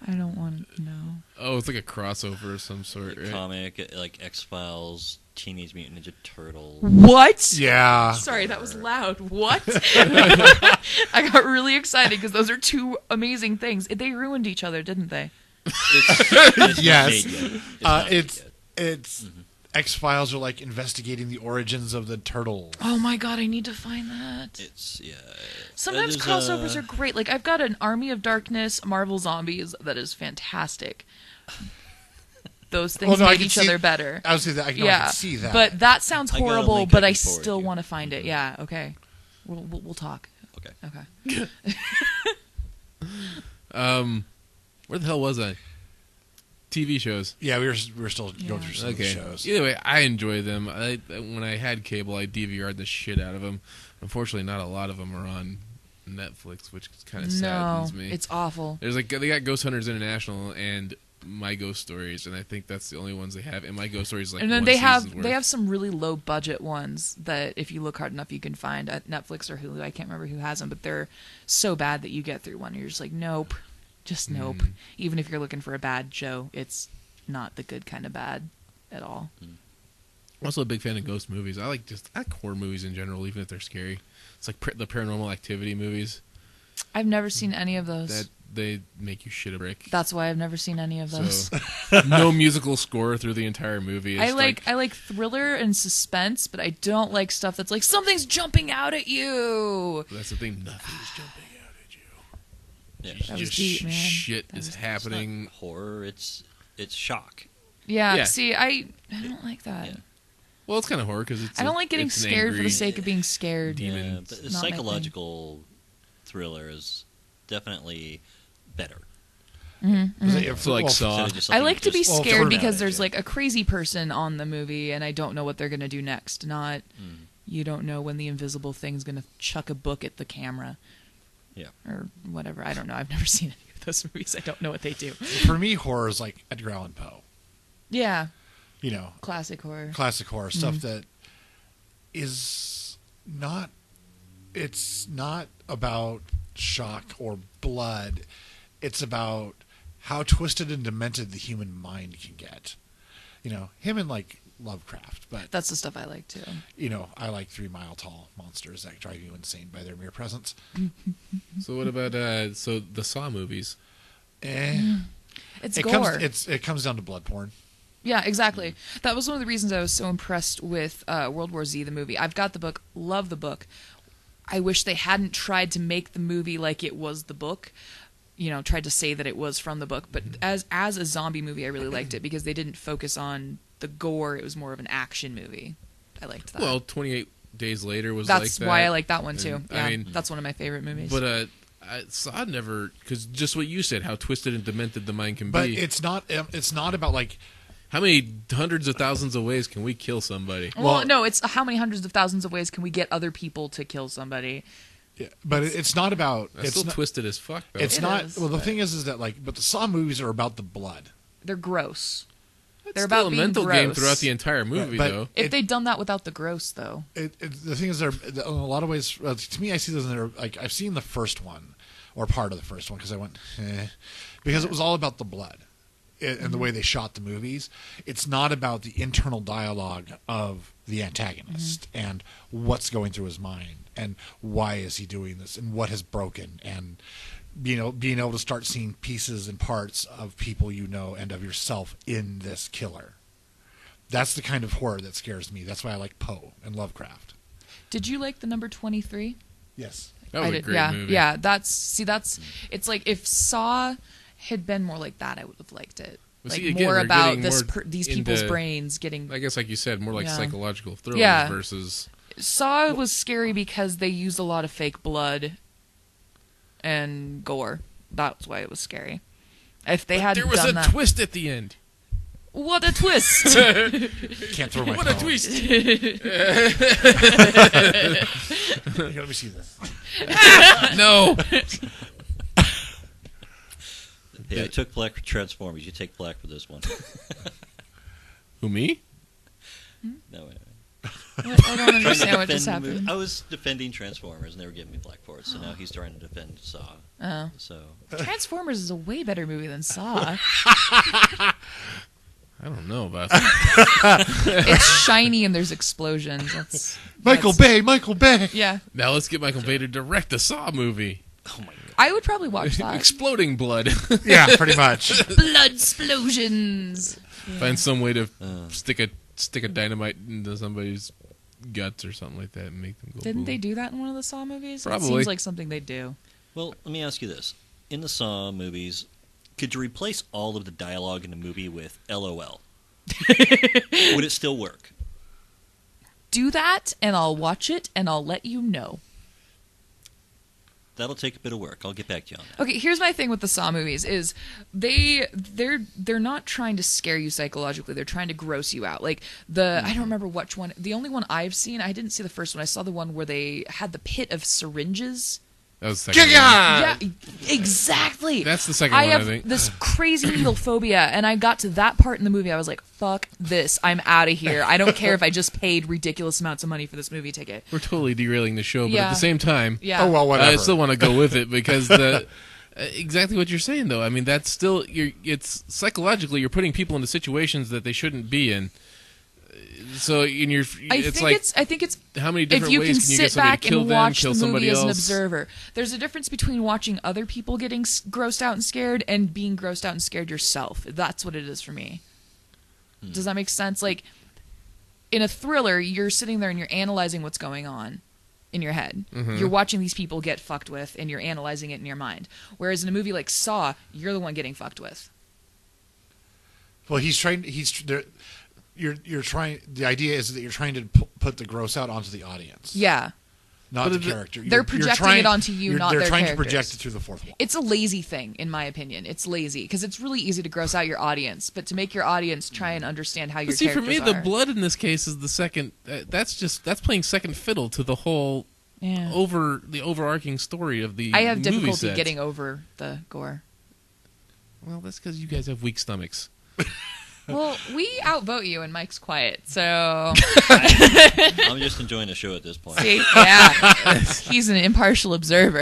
I don't want to know. Oh, it's like a crossover of some sort, right? Comic, like X-Files, Teenage Mutant Ninja Turtles. What? Yeah. Sorry, that was loud. What? I got really excited because those are two amazing things. They ruined each other, didn't they? It's Yes. not made yet. Not made yet. It's X-Files are like investigating the origins of the turtles. Oh my god, I need to find that. It's Sometimes There's, crossovers are great. Like, I've got an Army of Darkness, Marvel Zombies that is fantastic. Those things I make can each see- other better. I would say that I can Yeah, see that. but that sounds I got a horrible, link but I I can forward still you. want to find it. Yeah, okay. We'll talk. Okay. Where the hell was I? TV shows. yeah, we were still going through some of the Okay. shows. Either way, I enjoy them. When I had cable, I DVR'd the shit out of them. Unfortunately, not a lot of them are on Netflix, which kind of No, saddens me. it's awful. There's like they got Ghost Hunters International and My Ghost Stories, and I think that's the only ones they have. And My Ghost Stories is like And then one they have season's worth. they have some really low budget ones that if you look hard enough you can find at Netflix or Hulu. I can't remember who has them, but they're so bad that you get through one and you're just like, nope, just nope. Even if you're looking for a bad show, it's not the good kind of bad at all. I'm also a big fan of ghost movies. I like horror movies in general, even if they're scary. It's like the Paranormal Activity movies I've never seen any of those. that they make you shit a brick. That's why I've never seen any of those. So, no musical score through the entire movie. It's I like thriller and suspense, but I don't like stuff that's like something's jumping out at you. That's the thing. Nothing's jumping out at you. Yeah. That was Just deep, man. shit That is was- happening. It's not horror. It's shock. Yeah, Yeah. see, I don't like that. Yeah. Well, it's kind of horror because I don't like getting it's an scared for angry the sake of being scared. demon. Yeah, but the Not my thing. psychological thriller is definitely better. So like Saw. Instead of just I something like to be just Well, scared for because now, there's yeah. like a crazy person on the movie and I don't know what they're going to do next. Not you don't know when the invisible thing's going to chuck a book at the camera. Yeah. Or whatever. I don't know. I've never seen any of those movies. I don't know what they do. For me, horror is like Edgar Allan Poe. Yeah. You know, Classic horror. classic horror stuff that is not. It's not about shock or blood. It's about how twisted and demented the human mind can get. You know, him and like Lovecraft, but That's the stuff I like too. you know, I like 3 Mile Tall monsters that drive you insane by their mere presence. So what about the Saw movies? It's It gore. it comes down to blood porn. Yeah, exactly. That was one of the reasons I was so impressed with World War Z, the movie. I've got the book, love the book. I wish they hadn't tried to make the movie like it was the book. You know, tried to say that it was from the book. But as a zombie movie, I really liked it because they didn't focus on the gore. It was more of an action movie. I liked that. Well, 28 Days Later was that's like that. why I like that one too. And, Yeah, I mean, that's one of my favorite movies. but Saw never, because just what you said, how twisted and demented the mind can But be. it's not about like How many hundreds of thousands of ways can we kill somebody? well, no, it's how many hundreds of thousands of ways can we get other people to kill somebody? yeah, but it's not about That's it's still not, twisted as fuck, though. it's It not is, well the but- thing is that like but the Saw movies are about the blood. They're gross. It's They're still about a being mental gross. game throughout the entire movie, But- though. If they'd done that without the gross, though. The thing is, they're in a lot of ways. To me, I see those. They're like I've seen the first one or part of the first one because I went because it was all about the blood and the way they shot the movies. It's not about the internal dialogue of the antagonist and what's going through his mind and why is he doing this and what has broken and being able to start seeing pieces and parts of people you know and of yourself in this killer. That's the kind of horror that scares me. That's why I like Poe and Lovecraft. Did you like the number 23? Yes. That was I a did. great Yeah, movie. yeah. It's like if Saw had been more like that, I would have liked it. But Like see, again, more we're about getting more these people's into- brains getting. I guess, like you said, more like Yeah. psychological thrillers Yeah. versus... Saw was scary because they used a lot of fake blood and gore. That's why it was scary. If they hadn't There was done a that, twist at the end. what a twist! Can't throw my What phone. a twist! Here, let me see this. No! Yeah, I took black for Transformers. You take black for this one. Who, me? No, I don't understand what just happened. I was defending Transformers, and they were giving me black for it. So now he's trying to defend Saw. Oh. So Transformers is a way better movie than Saw. I don't know about that. It's shiny and there's explosions. Michael Bay. Yeah. Now let's get Michael Bay to direct a Saw movie. oh my god. I would probably watch that. Exploding blood. Yeah, pretty much. Blood explosions. Find some way to stick a dynamite into somebody's guts or something like that and make them go Didn't boom. they do that in one of the Saw movies? Probably. It seems like something they do. Well, let me ask you this: in the Saw movies, could you replace all of the dialogue in the movie with LOL? Would it still work? Do that, and I'll watch it, and I'll let you know. That'll take a bit of work. I'll get back to you on that. Okay, here's my thing with the Saw movies: is they're not trying to scare you psychologically. They're trying to gross you out. Like I don't remember which one. The only one I've seen, I didn't see the first one. I saw the one where they had the pit of syringes. That was the second one. Yeah, exactly. That's the second I one, I have think. this crazy needle phobia, and I got to that part in the movie. I was like, "Fuck this! I'm out of here. I don't care if I just paid ridiculous amounts of money for this movie ticket." We're totally derailing the show, but Yeah. at the same time, Yeah. Oh well, whatever. I still want to go with it because exactly what you're saying, though. I mean, that's still it's psychologically you're putting people into situations that they shouldn't be in. So I think it's how many if different you ways can can you get sit somebody back to kill and them, watch kill the somebody movie as else? an observer. There's a difference between watching other people getting grossed out and scared and being grossed out and scared yourself. That's what it is for me. Does that make sense? Like in a thriller, you're sitting there and you're analyzing what's going on in your head. Mm-hmm. You're watching these people get fucked with and you're analyzing it in your mind. Whereas in a movie like Saw, you're the one getting fucked with. Well, you're trying. The idea is that you're trying to put the gross out onto the audience, Yeah. not the character. They're projecting it onto you, not They're their trying characters. to project it through the fourth wall. It's a lazy thing, in my opinion. It's lazy because it's really easy to gross out your audience, but to make your audience try and understand how your But see, for characters me, the are. blood in this case is the second. That's playing second fiddle to the whole Yeah. overarching story of the. I have movie difficulty set. getting over the gore. Well, that's because you guys have weak stomachs. Well, we outvote you, and Mike's quiet, so I'm just enjoying the show at this point. see, yeah, he's an impartial observer.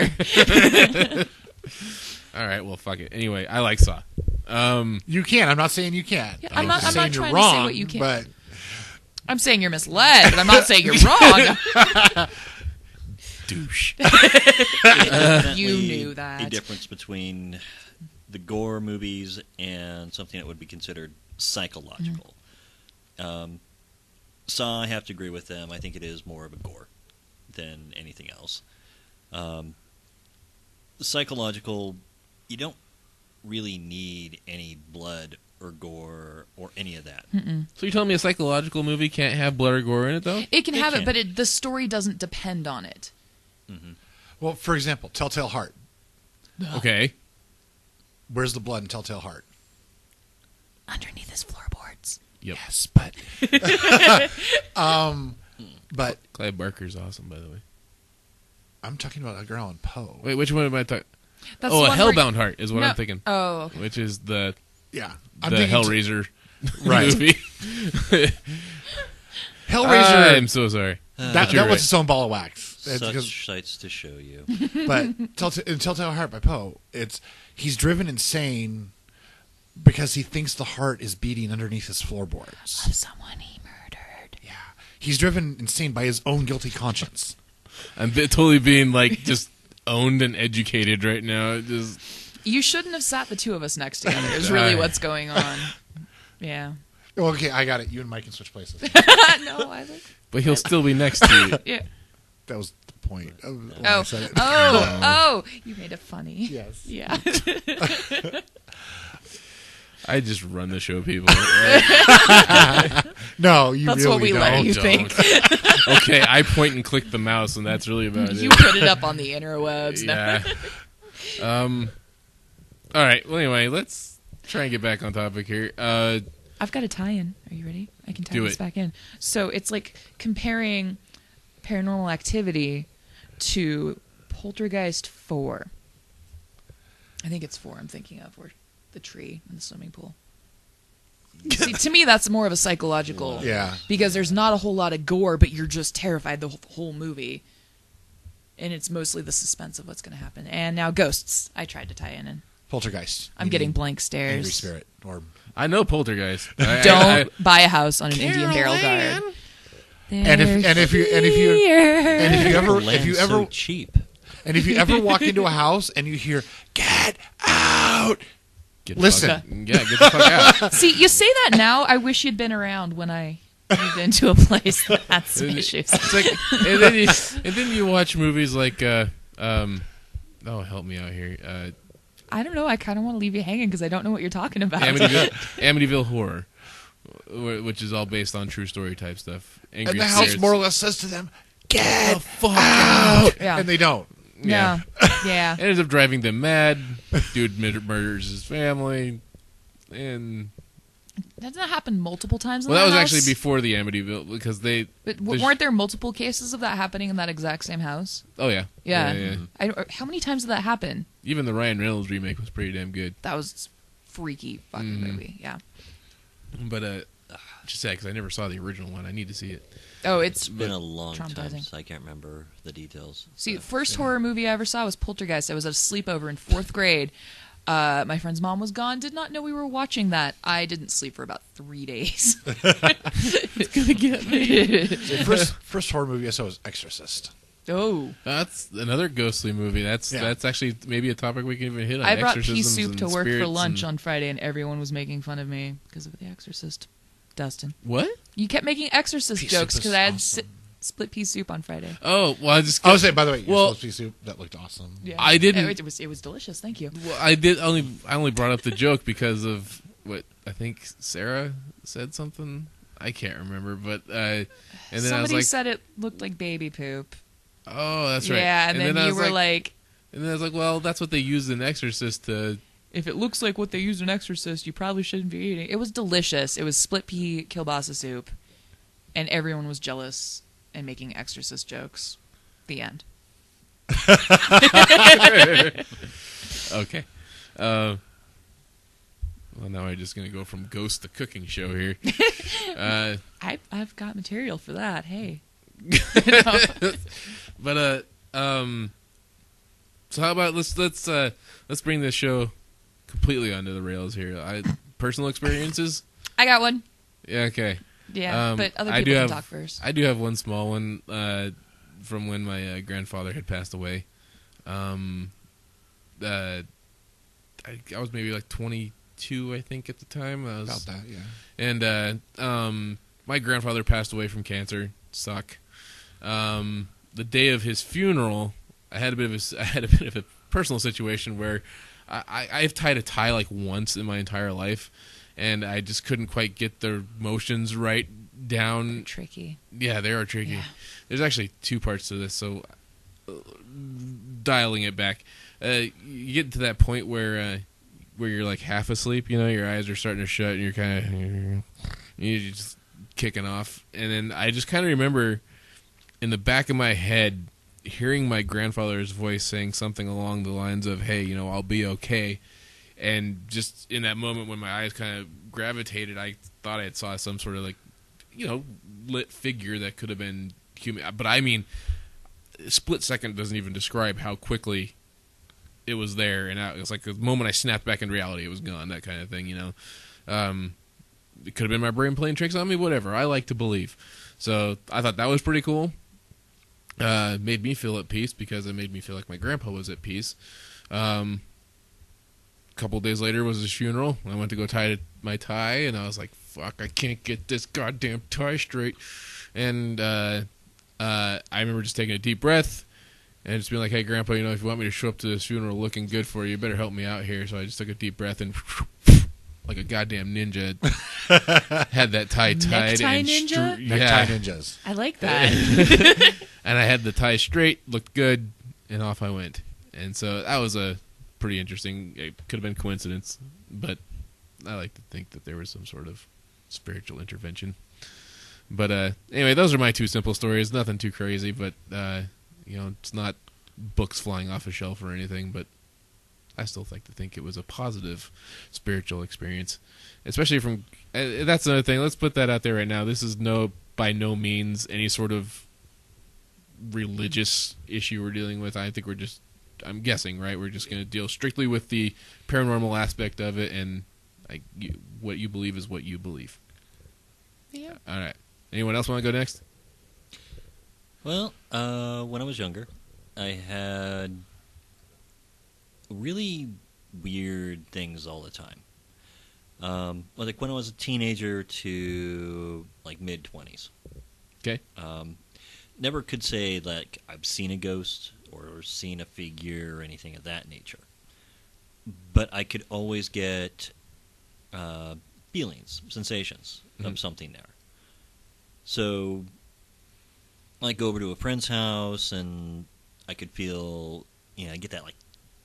All right, well, fuck it. Anyway, I like Saw. You can. I'm not saying you can't. Yeah, I'm not saying trying you're to say wrong, what you can't. But I'm saying you're misled, but I'm not saying you're wrong. Douche. You knew that. A difference between the gore movies and something that would be considered psychological. Saw, I have to agree with them. I think it is more of a gore than anything else. Psychological, you don't really need any blood or gore or any of that. So you're telling me a psychological movie can't have blood or gore in it, though? It can It have can. it, but the story doesn't depend on it. well, for example, Telltale Heart. Okay. Where's the blood in Telltale Heart? Underneath his floorboards. Yep. Yes, but but Clive Barker's awesome, by the way. I'm talking about Edgar Allan Poe. Wait, which one am I talking? That's Oh, the a one where- Hellbound Heart is what No. I'm thinking. Oh, okay. Which is the Yeah, I'm the thinking Hellraiser Right. movie. Hellraiser. I'm so sorry. that you're was right. its own ball of wax. It's Such because- sights to show you. but in Telltale Heart by Poe, he's driven insane because he thinks the heart is beating underneath his floorboards. Of someone he murdered. Yeah, he's driven insane by his own guilty conscience. I'm totally being like just owned and educated right now. Just You shouldn't have sat the two of us next together. Is really what's going on. Yeah. Okay, I got it. You and Mike can switch places. No, I like. but he'll still be next to you. Yeah. That was the point. When I Oh, said it. oh! You made it funny. Yes. Yeah. I just run the show, people. No, you That's really what we don't. let you don't. think. Okay, I point and click the mouse, and that's really about You it. put it up on the interwebs. No. Yeah. All right. Well, anyway, let's try and get back on topic here. I've got a tie-in. Are you ready? I can tie Do this it. back in. So it's like comparing Paranormal Activity to Poltergeist 4. I think it's 4 I'm thinking of, or the tree in the swimming pool. See, to me, that's more of a psychological. Yeah. Because there's not a whole lot of gore, but you're just terrified the whole movie. And it's mostly the suspense of what's going to happen. And now ghosts. I tried to tie in. Poltergeist. I'm getting blank stares. Angry spirit. Or I know Poltergeist. Don't buy a house on an Indian burial guard. and if you ever so cheap. and if you ever walk into a house and you hear "Get out," Get the listen. fuck- get the fuck out. See, you say that now. I wish you'd been around when I moved into a place that had some issues. It's like, and then you watch movies like, oh, help me out here, I don't know. I kind of want to leave you hanging because I don't know what you're talking about. Amityville Horror, which is all based on true story type stuff. Angry And the house Spirits. more or less says to them, "Get the fuck out," Yeah. and they don't. Yeah. Yeah. It ends up driving them mad. Dude murders his family, and Doesn't that happen multiple times in well, that was house? actually before the Amityville because they. But there's- weren't there multiple cases of that happening in that exact same house? Oh yeah, Yeah. How many times did that happen? Even the Ryan Reynolds remake was pretty damn good. That was freaky fucking movie. Yeah. But just sad because I never saw the original one. I need to see it. Oh, it's It's been a long time, traumatizing. so I can't remember the details. See, So, first horror movie I ever saw was Poltergeist. I was at a sleepover in 4th grade. My friend's mom was gone. Did not know we were watching that. I didn't sleep for about 3 days. It's gonna get me. The first horror movie I saw was Exorcist. Oh. That's another ghostly movie. That's actually maybe a topic we can even hit on. I brought pea exorcisms soup and to work for spirits lunch and- on Friday, and everyone was making fun of me because of The Exorcist. Dustin. What? You kept making Exorcist Pea jokes soup is because I had awesome. split pea soup on Friday. Oh, well, I just. I was saying, by the way, Well- your pea soup that looked awesome. Yeah. I didn't- It was delicious. Thank you. Well, I only brought up the joke because of what I think Sarah said something. I can't remember, but and then Somebody I was like, said it looked like baby poop. "Oh, that's right." Yeah, and then I you was were like, and then I was like, "Well, that's what they used in Exorcist to." if it looks like what they used in Exorcist, you probably shouldn't be eating. It was delicious. It was split pea kielbasa soup, and everyone was jealous and making Exorcist jokes. The end. Okay. Well, now I'm just gonna go from ghost to cooking show here. I've got material for that. Hey. But so how about let's bring this show completely onto the rails here. Personal experiences. I got one. Yeah. Okay. Yeah, but other I people do can have- talk first. I do have one small one from when my grandfather had passed away. I was maybe like 22, I think, at the time. I was, About that, yeah. And my grandfather passed away from cancer. Suck. The day of his funeral, I had a bit of a personal situation where I've tied a tie like once in my entire life, and I just couldn't quite get the motions right down. Tricky. Yeah, they are tricky. Yeah. There's actually two parts to this, so dialing it back, you get to that point where you're like half asleep. You know, your eyes are starting to shut, and you're kind of you're just kicking off. And then I just kind of remember in the back of my head hearing my grandfather's voice saying something along the lines of, "Hey, you know, I'll be okay." And just in that moment when my eyes kind of gravitated, I thought I saw some sort of like, you know, lit figure that could have been human. But I mean, a split second doesn't even describe how quickly it was there. And it was like the moment I snapped back in reality, it was gone, that kind of thing, you know. It could have been my brain playing tricks on me, whatever. I like to believe. So I thought that was pretty cool. Made me feel at peace because it made me feel like my grandpa was at peace. Couple days later was his funeral. I went to go tie my tie, and I was like, "Fuck! I can't get this goddamn tie straight." And I remember just taking a deep breath and just being like, "Hey, Grandpa, you know, if you want me to show up to this funeral looking good for you, you better help me out here." So I just took a deep breath and, like a goddamn ninja, had that tie tied. Necktie and ninja? Necktie ninjas. I like that. And I had the tie straight, looked good, and off I went. And so that was a pretty interesting. It could have been coincidence, but I like to think that there was some sort of spiritual intervention. But anyway, those are my two simple stories. Nothing too crazy, but you know, it's not books flying off a shelf or anything. But I still like to think it was a positive spiritual experience, especially from. That's another thing. Let's put that out there right now. This is by no means any sort of religious issue we're dealing with. I think I'm guessing, right? We're just going to deal strictly with the paranormal aspect of it, and what you believe is what you believe. Yeah. All right. Anyone else want to go next? Well, when I was younger, I had really weird things all the time. Like when I was a teenager to like mid-20s. Okay. Never could say like I've seen a ghost or seen a figure or anything of that nature. But I could always get feelings, sensations of something there. So I go over to a friend's house and I could feel, I get that like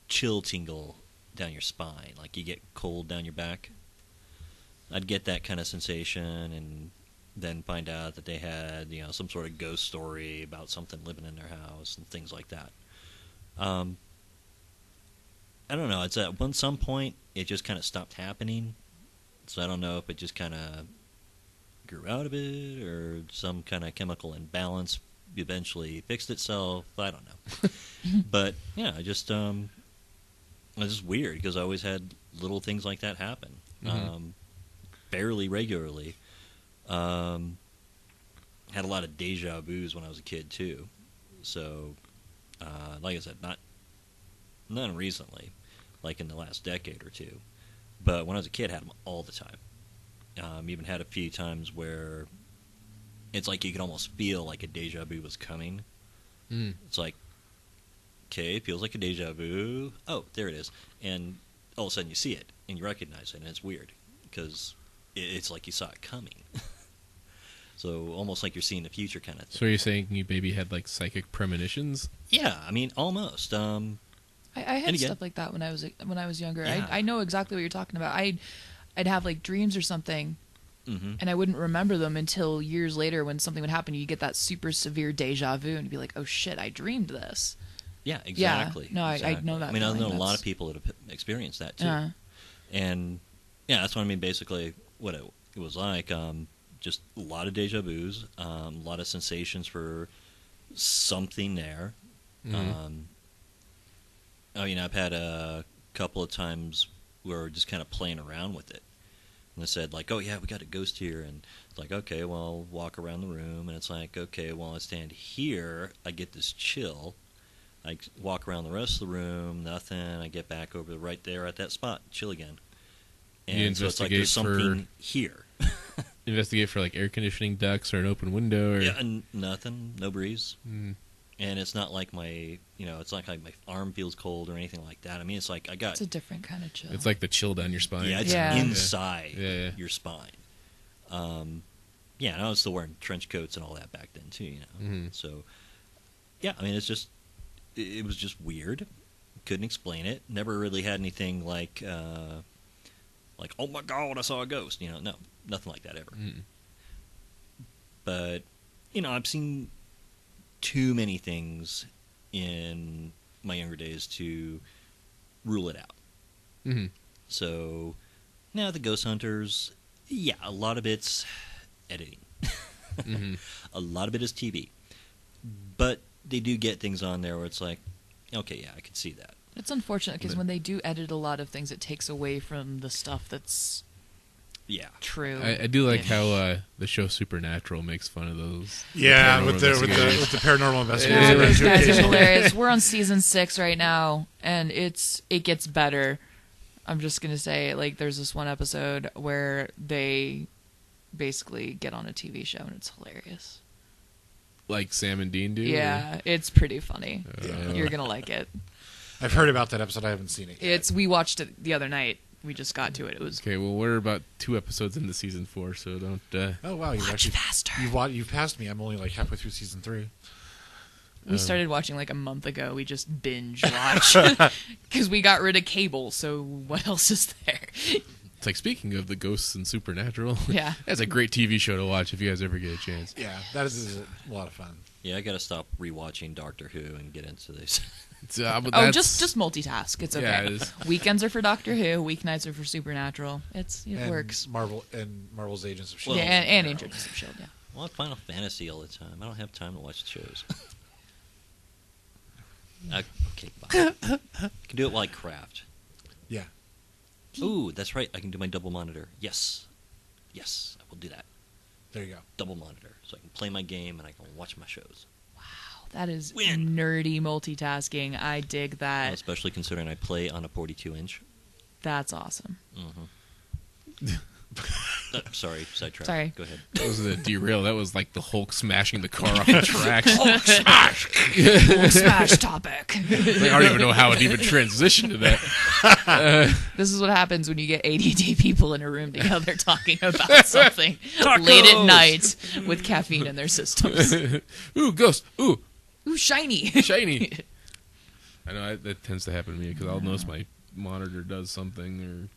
chill tingle down your spine, like you get cold down your back. I'd get that kind of sensation and then find out that they had, some sort of ghost story about something living in their house and things like that. I don't know. It's at some point it just kind of stopped happening. So I don't know if it just kind of grew out of it or some kind of chemical imbalance eventually fixed itself. I don't know. But yeah, it was just weird because I always had little things like that happen, fairly regularly. Had a lot of deja vus when I was a kid too. So, like I said, none recently, like in the last decade or two. But when I was a kid, I had them all the time. Even had a few times where it's like you could almost feel like a deja vu was coming. It's like, okay, it feels like a deja vu. Oh, there it is. And all of a sudden you see it, and you recognize it, and it's weird, because it's like you saw it coming. So almost like you're seeing the future kind of thing. So you're saying you maybe had like psychic premonitions? Yeah, I mean, almost. I had stuff like that when I was younger. Yeah. I know exactly what you're talking about. I'd have like dreams or something, Mm-hmm. and I wouldn't remember them until years later when something would happen. You get that super severe deja vu, and you'd be like, "Oh shit, I dreamed this." Yeah, exactly. Yeah, no, exactly. I know that. I mean, I know a feeling. lot of people that have experienced that too. Yeah. And yeah, that's what I mean. Basically, what it was like, just a lot of deja vus, a lot of sensations for something there. I've had a couple of times where we're just kind of playing around with it. And they said, like, oh, yeah, we got a ghost here. And it's like, okay, well, walk around the room. And it's like, okay, well, I stand here. I get this chill. I walk around the rest of the room, nothing. I get back over right there at that spot, chill again. And so it's like there's something here. Investigate for like air conditioning ducts or an open window, or Yeah, and nothing, no breeze. And it's not like it's not like my arm feels cold or anything like that. I mean, it's like It's a different kind of chill. it's like the chill down your spine. Yeah, it's inside Yeah. your spine. And I was still wearing trench coats and all that back then too. So yeah, I mean, it was just weird. Couldn't explain it. Never really had anything like oh my god, I saw a ghost. No, nothing like that ever. But I've seen too many things in my younger days to rule it out. So now the ghost hunters, yeah, a lot of it's editing. A lot of it is TV. But they do get things on there where it's like, okay, yeah, I can see that. It's unfortunate because when they do edit a lot of things, it takes away from the stuff that's true. I do like how the show Supernatural makes fun of those. Yeah, paranormal with the paranormal Yeah, investigators. those guys are hilarious. We're on season 6 right now, and it gets better. I'm just gonna say, like, there's this one episode where they basically get on a TV show, and it's hilarious. Like Sam and Dean do? Yeah, it's pretty funny. You're gonna like it. I've heard about that episode. I haven't seen it yet. We watched it the other night. We just got to it. It was Okay, well, we're about 2 episodes into season 4, so don't... Oh, wow. You've watch actually, faster. You've passed me. I'm only like halfway through season 3. We started watching like a month ago. We just binge watch because we got rid of cable. So what else is there? It's like, speaking of the ghosts and Supernatural, Yeah. that's a great TV show to watch if you guys ever get a chance. Yeah, that is a lot of fun. Yeah, I got to stop rewatching Doctor Who and get into this. Oh, just multitask. It's okay. Yeah, it is. Weekends are for Doctor Who. Weeknights are for Supernatural. It works. Marvel's Agents of S.H.I.E.L.D. Yeah, and Agents of S.H.I.E.L.D., yeah. I want Final Fantasy all the time. I don't have time to watch the shows. Okay, fine. I can do it while I craft. Yeah. Ooh, that's right. I can do my double monitor. Yes, I will do that. There you go. Double monitor, so I can play my game and I can watch my shows. That is nerdy multitasking. I dig that. Especially considering I play on a 42-inch. That's awesome. Mm-hmm. Sorry, sidetrack. Sorry. Go ahead. That was a derail. That was like the Hulk smashing the car off the tracks. Hulk smash! Hulk smash topic. Like, I don't even know how it even transitioned to that. This is what happens when you get ADD people in a room together talking about something late at night with caffeine in their systems. Ooh, ghost. Ooh, shiny. shiny. I know that tends to happen to me because I'll notice my monitor does something, or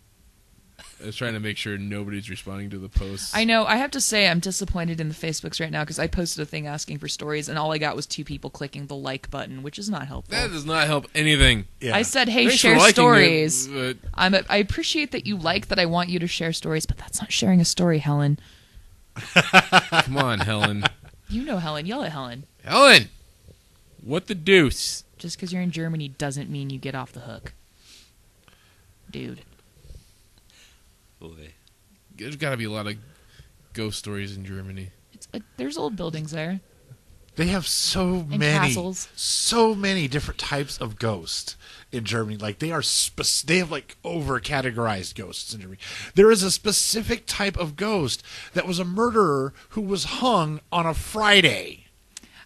I was trying to make sure nobody's responding to the posts. I know. I have to say I'm disappointed in the Facebooks right now because I posted a thing asking for stories, and all I got was 2 people clicking the like button, which is not helpful. That does not help anything. Yeah. I said, hey, Thanks for share liking stories. it, but I appreciate that you like that I want you to share stories, but that's not sharing a story, Helen. come on, Helen. You know Helen. Yell at Helen. Helen! What the deuce? Just because you're in Germany doesn't mean you get off the hook. Dude. Boy. There's got to be a lot of ghost stories in Germany. There's old buildings there. They have so And many, castles. so many different types of ghosts in Germany. Like they have like over categorized ghosts in Germany. There is a specific type of ghost that was a murderer who was hung on a Friday.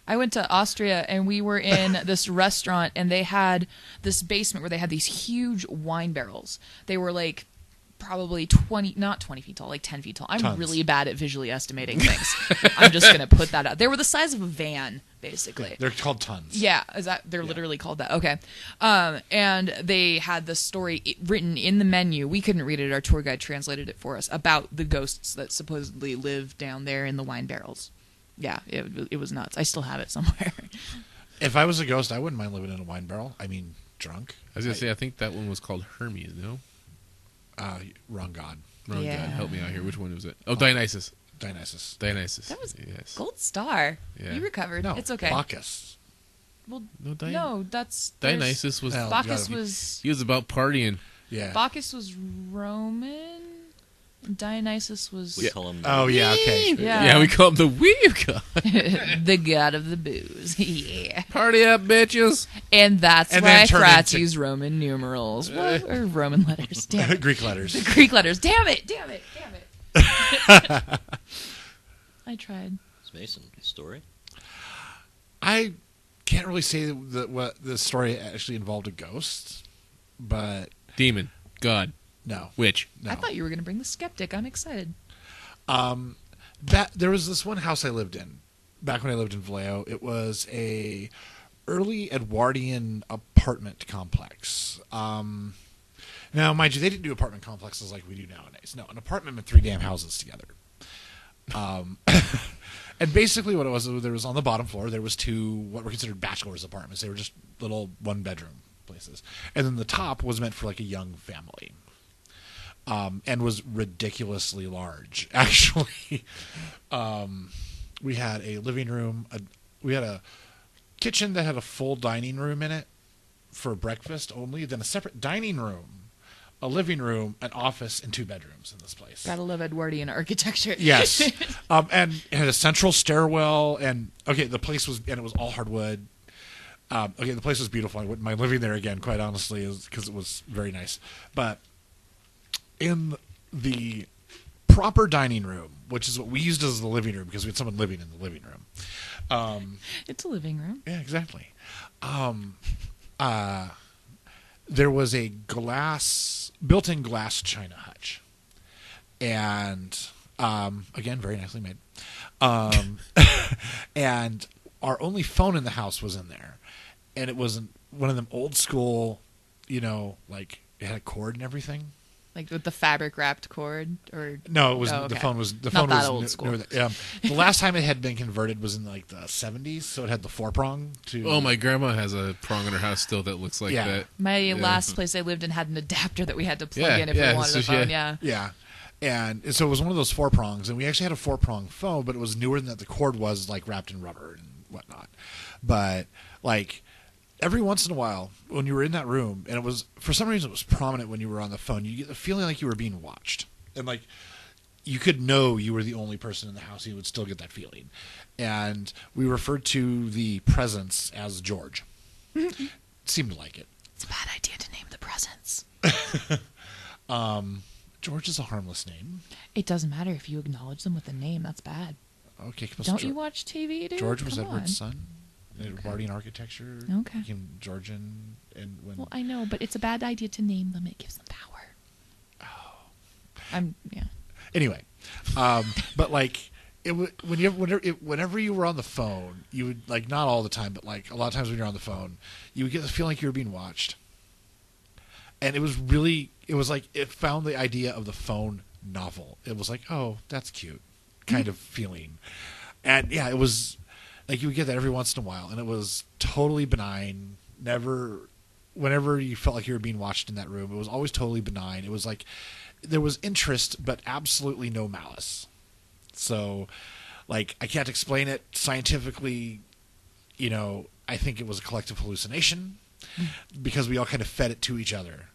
I went to Austria, and we were in this restaurant, and they had this basement where they had these huge wine barrels. They were like probably not 20 feet tall, like 10 feet tall. I'm Tons. really bad at visually estimating things. I'm just going to put that out. They were the size of a van, basically. They're called tons. Yeah, they're literally called that. Okay. And they had the story written in the menu. We couldn't read it. Our tour guide translated it for us about the ghosts that supposedly live down there in the wine barrels. Yeah, it was nuts. I still have it somewhere. If I was a ghost, I wouldn't mind living in a wine barrel. I mean, drunk. I was going to say, I think that one was called Hermes, no? Wrong god. Wrong Yeah. God. Help me out here. Which one was it? Oh, Dionysus. Dionysus. Dionysus. That was yes. Gold star. Yeah. You recovered. No, It's okay. Bacchus. Well, No, no, that's Dionysus was. Well, Bacchus you gotta- was He was about partying. Yeah. Bacchus was Roman. Dionysus was We call him. Oh, yeah, okay. Yeah. We call him the Weave God. the god of the booze. Yeah. Party up, bitches. And that's And why then turn frats into- use Roman numerals. What? Or Roman letters. Damn it. Greek letters. The Greek letters. Damn it. I tried. It's Mason. Story? I can't really say what the story actually involved a ghost, but Demon. God. no. Witch. No. I thought you were going to bring the skeptic. I'm excited. There was this one house I lived in back when I lived in Vallejo. It was a early Edwardian apartment complex. Now, mind you, they didn't do apartment complexes like we do nowadays. No, an apartment meant 3 damn houses together. And basically what it was, there was on the bottom floor, there was 2 what were considered bachelor's apartments. They were just little 1-bedroom places. And then the top was meant for like a young family. And was ridiculously large, actually. We had a living room. We had a kitchen that had a full dining room in it for breakfast only, then a separate dining room, a living room, an office, and 2 bedrooms in this place. Gotta love Edwardian architecture. Yes. And it had a central stairwell, and the place was, and it was all hardwood. The place was beautiful. I wouldn't mind living there again, quite honestly, because it was very nice. But in the proper dining room, which is what we used as the living room because we had someone living in the living room. It's a living room. Yeah, exactly. There was a built-in glass china hutch, and again, very nicely made. And our only phone in the house was in there, and it wasn't one of them old school, like it had a cord and everything. Like with the fabric wrapped cord, or No, it was Oh, the okay. phone was the Not phone that was old school. newer the last time it had been converted was in like the 70s, so it had the 4-prong to. Oh, my grandma has a prong in her house still that looks like Yeah. that. My last place I lived in had an adapter that we had to plug Yeah, in if yeah, we wanted so a phone. yeah. Yeah. Yeah, and so it was one of those 4-prongs, and we actually had a 4-prong phone, but it was newer than that. The cord was like wrapped in rubber and whatnot. But like every once in a while, when you were in that room, and it was for some reason it was prominent when you were on the phone, you get the feeling like you were being watched, and like you could know you were the only person in the house. You would still get that feeling, and we referred to the presence as George. Seemed like it. It's a bad idea to name the presents. George is a harmless name. It doesn't matter if you acknowledge them with a name. That's bad. Okay, Don't you watch TV, dude? George was Come Edward's on. son. Edwardian architecture. Okay. Became Georgian, and when Well, I know, but it's a bad idea to name them. It gives them power. Yeah. anyway, but like whenever you were on the phone, you would like not all the time, but like a lot of times when you're on the phone, you would get the feeling like you were being watched, and it was like it found the idea of the phone novel. It was like, oh, that's cute, kind of feeling, and yeah, it was like you would get that every once in a while, and it was totally benign. Whenever you felt like you were being watched in that room, it was always totally benign. It was like there was interest, but absolutely no malice. So, like, I can't explain it scientifically. I think it was a collective hallucination because we all kind of fed it to each other.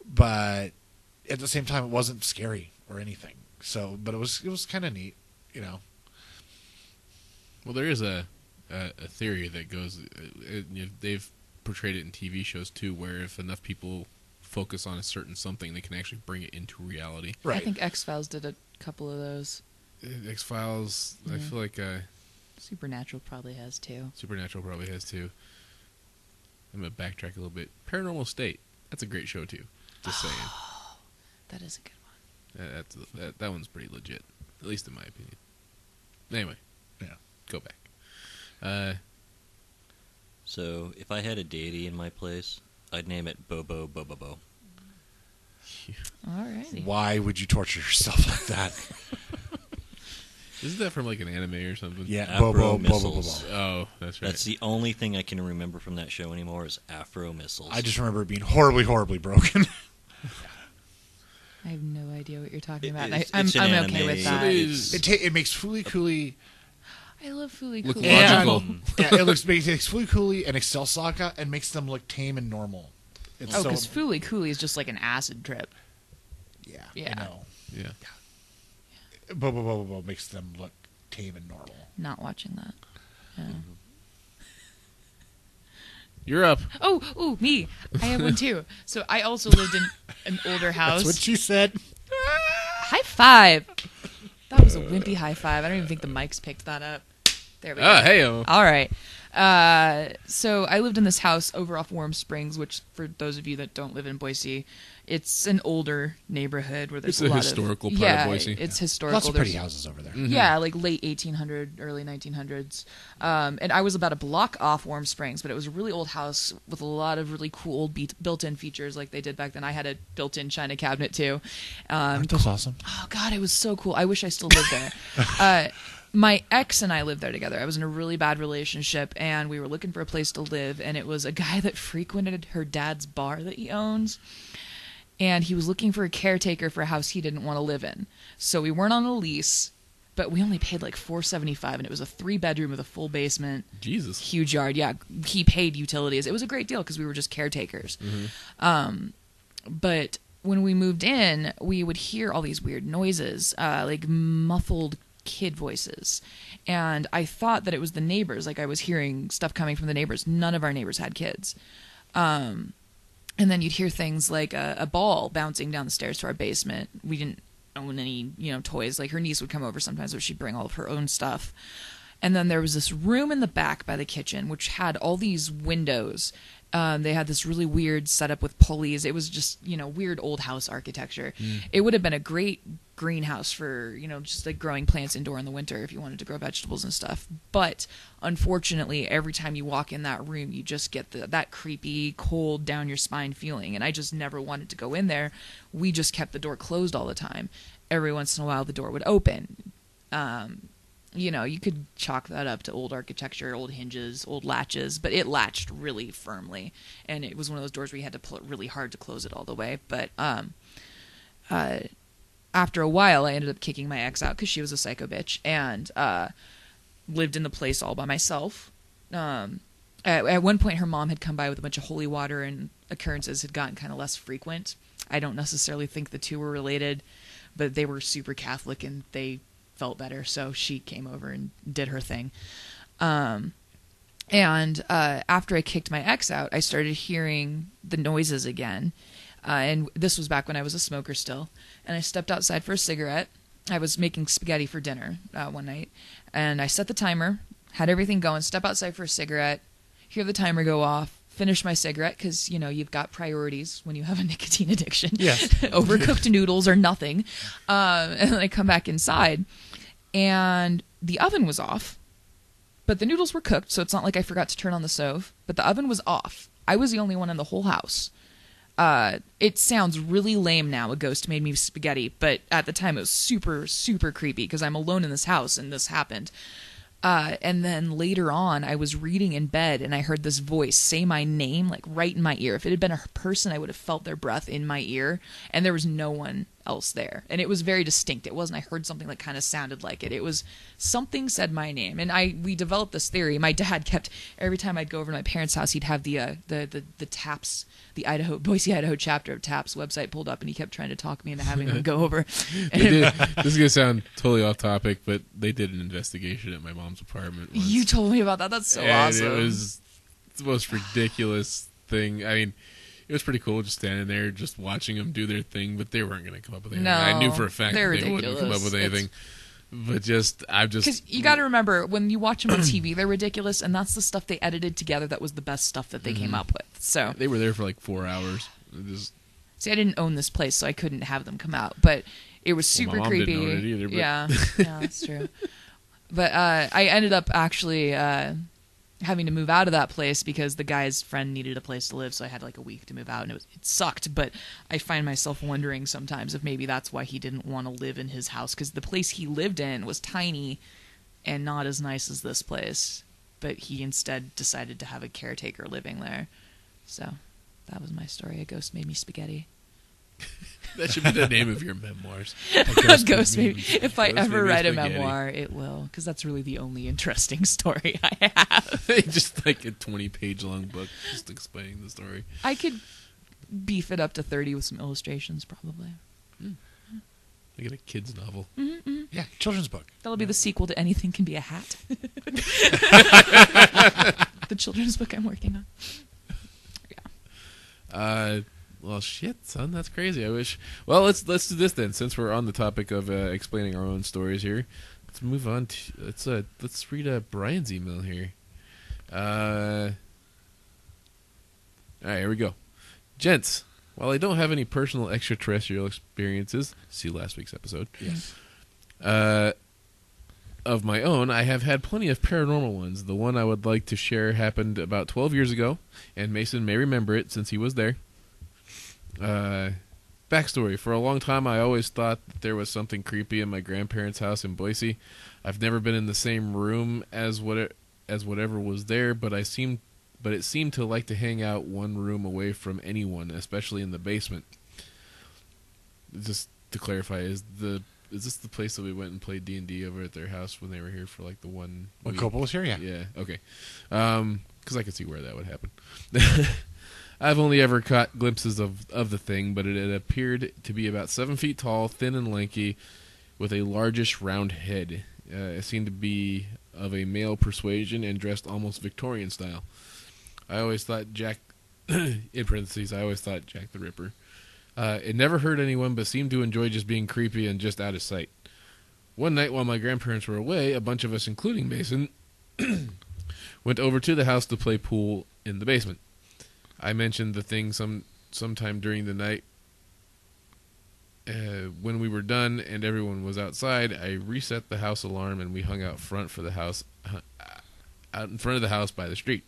But at the same time, it wasn't scary or anything. So, but it was kind of neat, Well, there is a theory that goes. They've portrayed it in TV shows too, where if enough people focus on a certain something, they can actually bring it into reality. Right. I think X-Files did a couple of those. X-Files, I feel like Supernatural probably has too. Supernatural probably has too. I'm gonna backtrack a little bit. Paranormal State, that's a great show too. Just saying. That is a good one. That one's pretty legit, at least in my opinion. Anyway, Yeah. go back. So if I had a deity in my place, I'd name it Bobo Bobobo. Alrighty. Why would you torture yourself like that? Isn't that from like an anime or something? Yeah, Afro Bobo, missiles. Bobo. Oh, that's right. That's the only thing I can remember from that show anymore is Afro missiles. I just remember it being horribly, horribly broken. I have no idea what you're talking about. It's I'm an okay anime. with that. It makes Fooly Cooley. I love Fooly Look Cooley. logical. Yeah, it makes Fooly Cooley and Excel Saka and makes them look tame and normal. It's Oh, because Fooly Cooley is just like an acid trip. yeah, Yeah. I know. Yeah. Bobo makes them look tame and normal. Not watching that. Yeah. You're up. Oh, me. I have one too. So I also lived in an older house. That's what she said. High five. That was a wimpy high five. I don't even think the mics picked that up. There we go. Hey-o. All right. So I lived in this house over off Warm Springs, which for those of you that don't live in Boise, it's an older neighborhood where there's It's a a lot historical of, part of yeah, Boise. it's historical. Lots of pretty There's- houses over there. Yeah, like late 1800, early 1900s. And I was about a block off Warm Springs, but it was a really old house with a lot of really cool old built-in features like they did back then. I had a built-in china cabinet too. Aren't those awesome? Oh God, it was so cool. I wish I still lived there. My ex and I lived there together. I was in a really bad relationship, and we were looking for a place to live, and it was a guy that frequented her dad's bar that he owns. And he was looking for a caretaker for a house he didn't want to live in. So we weren't on a lease, but we only paid like $475, and it was a 3-bedroom with a full basement, Jesus. huge yard. Yeah, he paid utilities. It was a great deal because we were just caretakers. But when we moved in, we would hear all these weird noises, like muffled kid voices. And I thought that it was the neighbors. Like I was hearing stuff coming from the neighbors. None of our neighbors had kids. And then you'd hear things like a ball bouncing down the stairs to our basement. We didn't own any, toys. Like her niece would come over sometimes where she'd bring all of her own stuff. And then there was this room in the back by the kitchen, which had all these windows. They had this really weird setup with pulleys. It was just, weird old house architecture. It would have been a great greenhouse for, just like growing plants indoor in the winter if you wanted to grow vegetables and stuff. But unfortunately, every time you walk in that room, you just get that creepy, cold, down your spine feeling. And I just never wanted to go in there. We just kept the door closed all the time. Every once in a while, the door would open. You could chalk that up to old architecture, old hinges, old latches, but it latched really firmly. And it was one of those doors where you had to pull it really hard to close it all the way. But after a while, I ended up kicking my ex out because she was a psycho bitch, and lived in the place all by myself. At one point, her mom had come by with a bunch of holy water, and occurrences had gotten kind of less frequent. I don't necessarily think the two were related, but they were super Catholic, and they felt better, so she came over and did her thing. And after I kicked my ex out, I started hearing the noises again. And this was back when I was a smoker still. And I stepped outside for a cigarette. I was making spaghetti for dinner one night. And I set the timer, had everything going, step outside for a cigarette, hear the timer go off, finish my cigarette, because, you've got priorities when you have a nicotine addiction. Yes. Overcooked noodles or nothing. And then I come back inside, and the oven was off. But the noodles were cooked, so it's not like I forgot to turn on the stove. But the oven was off. I was the only one in the whole house. It sounds really lame now, a ghost made me spaghetti, but at the time it was super, super creepy because I'm alone in this house and this happened. And then later on, I was reading in bed and I heard this voice say my name, like right in my ear. If it had been a person, I would have felt their breath in my ear, and there was no one else there. And it was very distinct. It wasn't, I heard something that kind of sounded like it. It was something said my name. And we developed this theory. My dad kept, every time I'd go over to my parents' house, he'd have the TAPS, the Boise, Idaho chapter of TAPS website pulled up, and he kept trying to talk me into having them go over. This is going to sound totally off topic, but they did an investigation at my mom's apartment once. You told me about that. That's so awesome. It was the most ridiculous thing. I mean, it was pretty cool just standing there, just watching them do their thing, but they weren't going to come up with anything. No, I knew for a fact they're that they wouldn't come up with anything. But because you got to remember, when you watch them on TV, they're ridiculous, and that's the stuff they edited together that was the best stuff that they came up with. So they were there for like 4 hours. See, I didn't own this place, so I couldn't have them come out, but it was super my mom creepy. didn't own it either, but... Yeah, that's true. But I ended up actually having to move out of that place because the guy's friend needed a place to live, so I had like a week to move out, and it sucked. But I find myself wondering sometimes if maybe that's why he didn't want to live in his house, because the place he lived in was tiny and not as nice as this place. But he instead decided to have a caretaker living there. So that was my story. A ghost made me spaghetti. That should be the name of your memoirs. A ghost made me. If I Ghost ever made me write a spaghetti. memoir, it will, because that's really the only interesting story I have. Just like a 20-page long book just explaining the story. I could beef it up to 30 with some illustrations, probably. Like a kid's novel. Yeah, children's book. That'll be the sequel to Anything Can Be a Hat. The children's book I'm working on. Yeah. Well, shit, son, that's crazy. I wish. Well, let's do this then. Since we're on the topic of explaining our own stories here, let's move on to let's read Brian's email here. All right, here we go, gents. While I don't have any personal extraterrestrial experiences, see last week's episode. Yes. Of my own, I have had plenty of paranormal ones. The one I would like to share happened about 12 years ago, and Mason may remember it since he was there. Backstory. For a long time, I always thought that there was something creepy in my grandparents' house in Boise. I've never been in the same room as whatever was there, but it seemed to like to hang out one room away from anyone, especially in the basement. Just to clarify, is this the place that we went and played D&D over at their house when they were here for like the one When week? Coppola was here, yeah. Yeah, okay. Because I could see where that would happen. I've only ever caught glimpses of the thing, but it appeared to be about 7 feet tall, thin and lanky, with a largish round head. It seemed to be of a male persuasion and dressed almost Victorian style. I always thought Jack, in parentheses, I always thought Jack the Ripper. It never hurt anyone, but seemed to enjoy just being creepy and just out of sight. One night while my grandparents were away, a bunch of us, including Mason, went over to the house to play pool in the basement. I mentioned the thing sometime during the night when we were done and everyone was outside, I reset the house alarm and we hung out front for the house, out in front of the house by the street.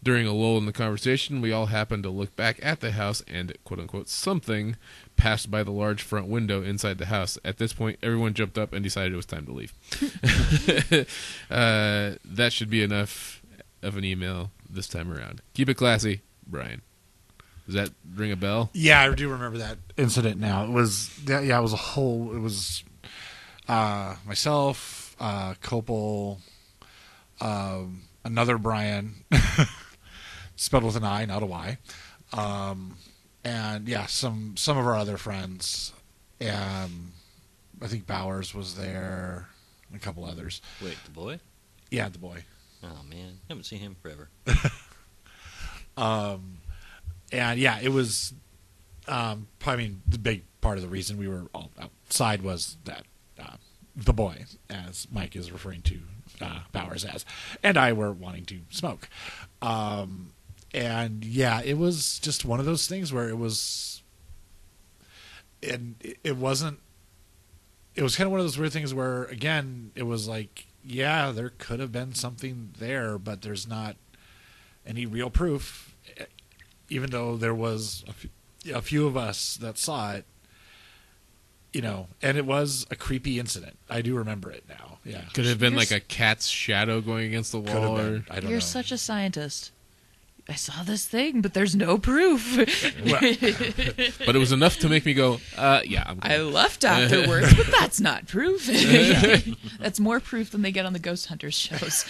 During a lull in the conversation, we all happened to look back at the house and, quote-unquote, something passed by the large front window inside the house. At this point, everyone jumped up and decided it was time to leave. That should be enough of an email this time around. Keep it classy, Brian. Does that ring a bell? Yeah, I do remember that incident now. It was it was a whole. It was myself, Copel, another Brian, spelled with an I, not a Y, and yeah, some of our other friends. I think Bowers was there, and a couple others. Wait, the boy? Yeah, the boy. Oh man, haven't seen him forever. And yeah, it was. Probably, the big part of the reason we were all outside was that the boy, as Mike is referring to Bowers as, and I were wanting to smoke. And yeah, it was just one of those things where it was, and it wasn't. It was kind of one of those weird things where, again, it was like, yeah, there could have been something there, but there's not any real proof. Even though there was a few of us that saw it, and it was a creepy incident. I do remember it now. Yeah, Could it have been like a cat's shadow going against the could have wall, or been. I don't know. You're such a scientist. I saw this thing, but there's no proof. Well, but it was enough to make me go, yeah, I'm good. I left afterwards, but that's not proof. That's more proof than they get on the Ghost Hunters shows.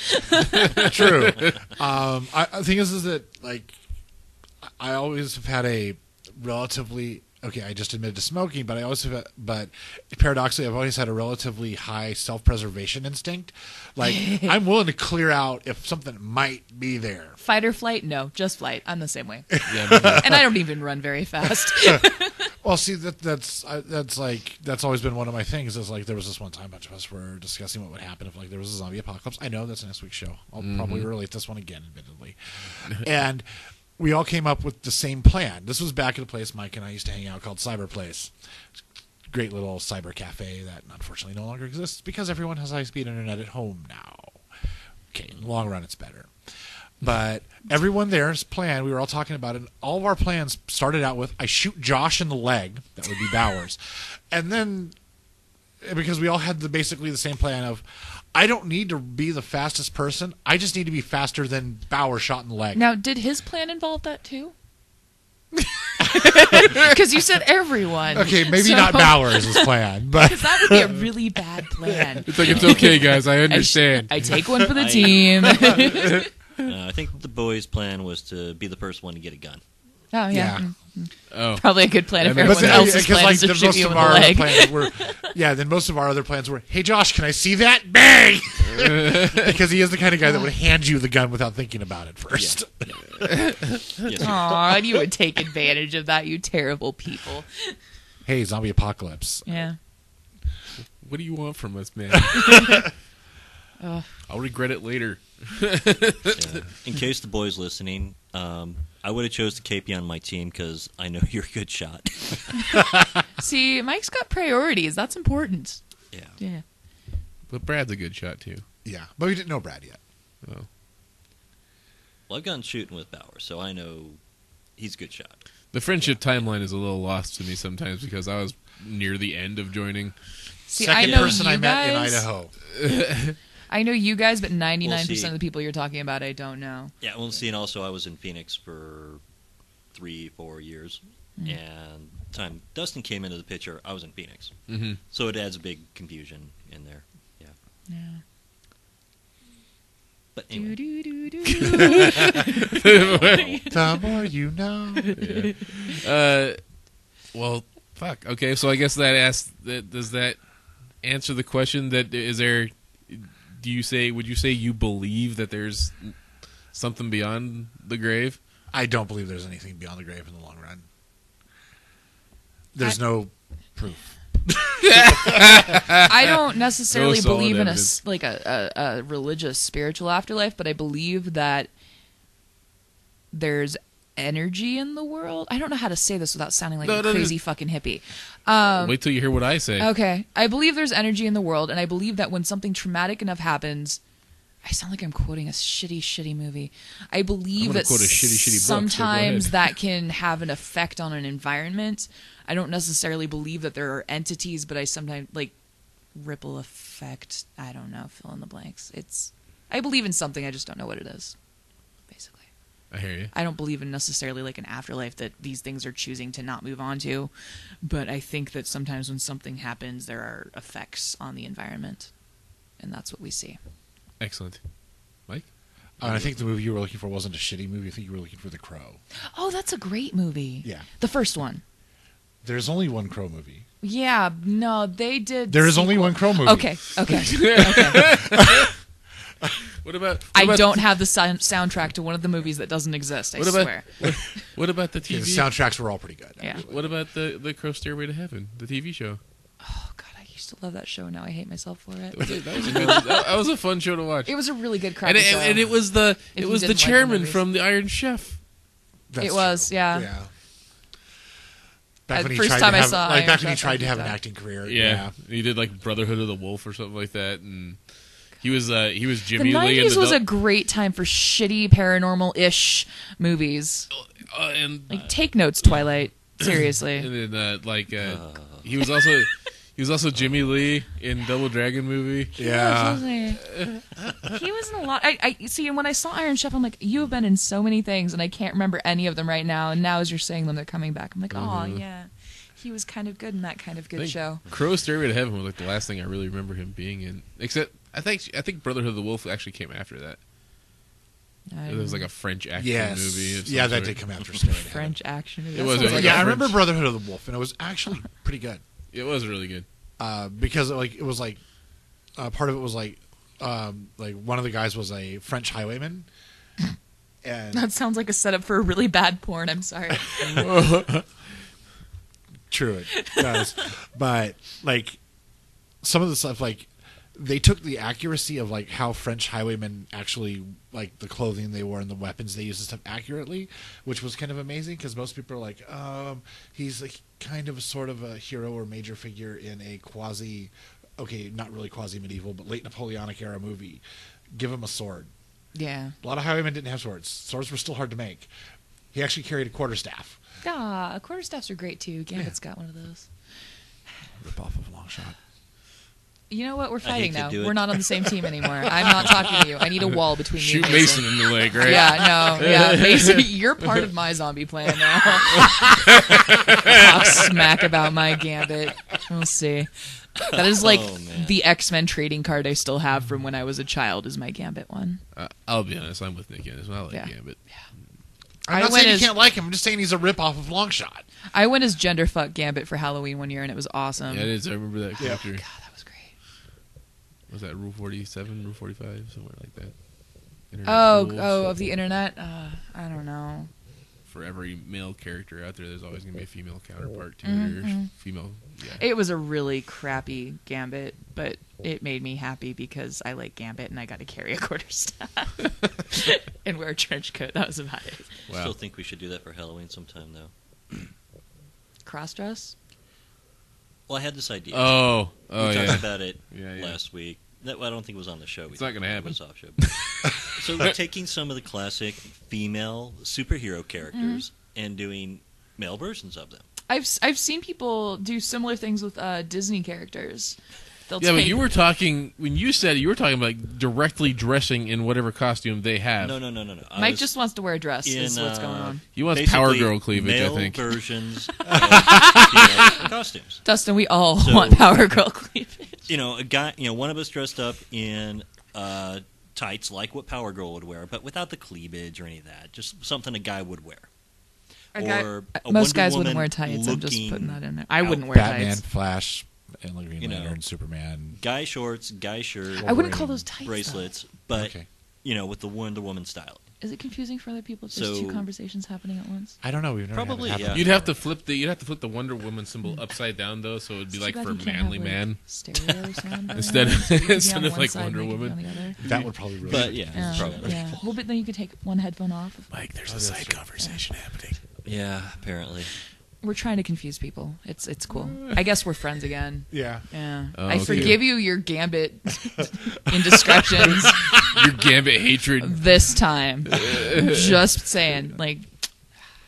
true. The thing is that, like, I always have had a relatively, okay, I just admitted to smoking, but but paradoxically, I've always had a relatively high self-preservation instinct. Like, I'm willing to clear out if something might be there. Fight or flight? No, just flight. I'm the same way. Yeah, And I don't even run very fast. Well, see, that's always been one of my things. Is like, there was this one time a bunch of us were discussing what would happen if, like, there was a zombie apocalypse. I know that's next week's show. I'll probably relate this one again, admittedly. And we all came up with the same plan. This was back at a place Mike and I used to hang out called Cyber Place. Great little cyber cafe that unfortunately no longer exists because everyone has high-speed internet at home now. Okay, in the long run, it's better. But everyone there's plan, we were all talking about it, and all of our plans started out with, I shoot Josh in the leg, that would be Bowers. And then, because we all had basically the same plan of, I don't need to be the fastest person, I just need to be faster than Bowers shot in the leg. Now, did his plan involve that too? Because you said everyone. Okay, maybe not Bowers' plan, but Because that would be a really bad plan. It's like, it's okay, guys, I understand. I take one for the team. I think the boy's plan was to be the first one to get a gun. Oh, yeah. Oh, Probably a good plan if But everyone then- else's plan is to shoot you in the leg. then most of our other plans were, hey Josh, can I see that? Bang! Because he is the kind of guy that would hand you the gun without thinking about it first. Yes, Aw, you would take advantage of that, you terrible people. Hey, zombie apocalypse. Yeah. what do you want from us, man? Ugh. I'll regret it later. yeah. In case the boy's listening, I would have chose to keep you on my team because I know you're a good shot. See, Mike's got priorities. That's important. Yeah. Yeah. But Brad's a good shot, too. Yeah, but we didn't know Brad yet. Oh. Well, I've gone shooting with Bowers, so I know he's a good shot. The friendship timeline is a little lost to me sometimes because I was near the end of joining. See, Second I know person you I met in guys- Idaho. I know you guys, but 99% We'll see. of the people you're talking about, I don't know. Yeah, well, see, and also I was in Phoenix for 3-4 years, and time Dustin came into the picture, I was in Phoenix. Mm-hmm. So it adds a big confusion in there. Yeah. Yeah. But anyway. Do, do, do, do. The more you know. Well, fuck. Okay, so I guess does that answer the question that is there? Would you say you believe that there's something beyond the grave? I don't believe there's anything beyond the grave in the long run. There's no proof. I don't necessarily No solid believe in evidence. a religious, spiritual afterlife, but I believe that there's energy in the world. I don't know how to say this without sounding like No, a no, crazy fucking hippie. Wait till you hear what I say. Okay. I believe there's energy in the world, and I believe that when something traumatic enough happens, I sound like I'm quoting a shitty movie. I believe that quote a shitty book, so go sometimes ahead. that can have an effect on an environment. I don't necessarily believe that there are entities, but I sometimes, like, ripple effect. I don't know. Fill in the blanks. I believe in something. I just don't know what it is, basically. I hear you. I don't believe in necessarily like an afterlife that these things are choosing to not move on to, but I think that sometimes when something happens, there are effects on the environment, and that's what we see. Excellent. Mike? I think the movie you were looking for wasn't a shitty movie. I think you were looking for The Crow. Oh, that's a great movie. Yeah. The first one. There's only one Crow movie. Yeah, no, they did. There is only one Crow movie. Okay. Okay. What about? I don't have the soundtrack to one of the movies that doesn't exist. I swear. What about the Yeah, TV? the soundtracks were all pretty good. Yeah. What about the Crow Stairway to Heaven, the TV show? Oh God, I used to love that show. Now I hate myself for it. That was a fun show to watch. It was a really good and crappy show. it was the If you the didn't like the chairman movies. from the Iron Chef. That's It was, true. yeah. Back when he First tried time to I have, saw like Iron back when he Chef, tried I to have an did that. acting career. Yeah. He did like Brotherhood of the Wolf or something like that, and he was The Jimmy Lee. 90s was a great time for shitty paranormal-ish movies. and Like, take notes, Twilight. Seriously. and then he was also Jimmy Lee in Double Dragon movie. Yeah. He was in a lot. I see, and when I saw Iron Chef, I'm like, you have been in so many things, and I can't remember any of them right now. And now, as you're saying them, they're coming back. I'm like, oh yeah, he was kind of good in that kind of good show. Crow Stairway to Heaven was like the last thing I really remember him being in. Except I think Brotherhood of the Wolf actually came after that. It was like a French action movie. Of some Yeah, that sort. did come after Stairway to Heaven. French action movie. It That was, sounds it was like like Yeah, a I remember French- Brotherhood of the Wolf, and it was actually pretty good. It was really good. Because it was like part of it was like one of the guys was a French highwayman, and that sounds like a setup for a really bad porn. I'm sorry. true it does, but like some of the stuff like they took the accuracy of like how French highwaymen actually like the clothing they wore and the weapons they used and stuff accurately, which was kind of amazing because most people are like, he's like kind of a sort of a hero or major figure in a not really quasi medieval, but late Napoleonic era movie. Give him a sword. Yeah. A lot of highwaymen didn't have swords. Swords were still hard to make. He actually carried a quarterstaff. Ah, quarterstaffs are great too. Gambit's got one of those. Rip off of a long shot. You know what? We're hate fighting to now. do it. We're not on the same team anymore. I'm not talking to you. I need a wall between you Shoot and Mason in the leg, right? Yeah, no, yeah. Mason, you're part of my zombie plan now. Talk smack about my Gambit. We'll see. That is like Oh, man. the X-Men trading card I still have from when I was a child. Is my Gambit one? I'll be honest. I'm with Nikki on this one. I like Yeah. Gambit. I'm not saying you can't like him. I'm just saying he's a rip off of Longshot. I went as genderfuck Gambit for Halloween one year, and it was awesome. Yeah, it is. I remember that character. God, that was great. Was that Rule 47, Rule 45, somewhere like that? Internet rules. Of the internet. I don't know. For every male character out there, there's always going to be a female counterpart to it, Mm-hmm. or female. Yeah. It was a really crappy Gambit, but it made me happy because I like Gambit and I got to carry a quarterstaff and wear a trench coat. That was about it. Wow. Still think we should do that for Halloween sometime, though. Cross dress? Well, I had this idea. Oh, we yeah. talked about it Yeah. last week. I don't think it was on the show. It's not gonna happen. Ubisoft show. So we're taking some of the classic female superhero characters and doing male versions of them. I've seen people do similar things with Disney characters. They'll Yeah, but take- you were talking when you said it, you were talking about like directly dressing in whatever costume they have. No. Mike just wants to wear a dress. Is what's going on. He wants Basically, Power Girl cleavage, male I think. versions of female costumes. Dustin, we all So- want Power Girl cleavage. A guy. One of us dressed up in tights like what Power Girl would wear, but without the cleavage or any of that. Just something a guy would wear. Or a Most Wonder guys wouldn't Woman wear tights. I'm just looking putting that in there. I wouldn't wear Batman, tights. Flash, and Green You know. Lantern, Superman. guy shorts, guy shirt, I wouldn't call those tights. bracelets, but Okay. with the Wonder Woman style. Is it confusing for other people if there's So- two conversations happening at once? I don't know. We've never Probably, had it happen. yeah. You'd have to flip the Wonder Woman symbol upside down though, so it'd be Too like bad for you can't manly have, like, man stereo sound instead going on, so you of could be instead on of one like side Wonder and you could be Woman. on the other. That would probably really. But yeah, Yeah, probably. yeah. Well, but then you could take one headphone off. Mike, there's Oh, a that's side true. conversation happening. Yeah, apparently. We're trying to confuse people. It's cool. I guess we're friends again. Yeah. Yeah. Oh, I okay. forgive you your Gambit indiscretions Your Gambit hatred. this time. Just saying. Like,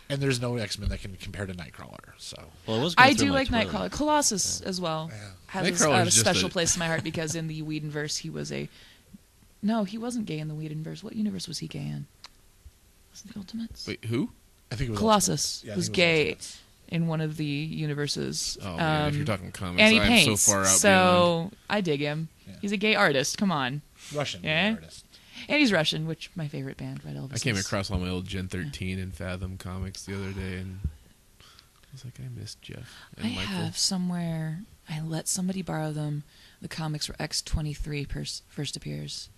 And there's no X-Men that can compare to Nightcrawler. So Well, I was going I through do my like Twitter. Nightcrawler. Colossus as well yeah. has a Nightcrawler's just special a- place in my heart because in the Whedonverse he was a... No, he wasn't gay in the Whedonverse. What universe was he gay in? Was it the Ultimates? Wait, who? I think it was Colossus Ultimates. Yeah, I was think it gay Ultimates. in one of the universes. Oh man, if you're talking comics, and he I'm paints, so far out so beyond. I dig him. Yeah. He's a gay artist. Come on. Russian Yeah? artist. And he's Russian, which my favorite band, Red Elvis. I came is. across all my old Gen 13 and Fathom comics the other day, and I was like, I miss Jeff and I Michael. have somewhere. I let somebody borrow them. The comics where X-23 first appears.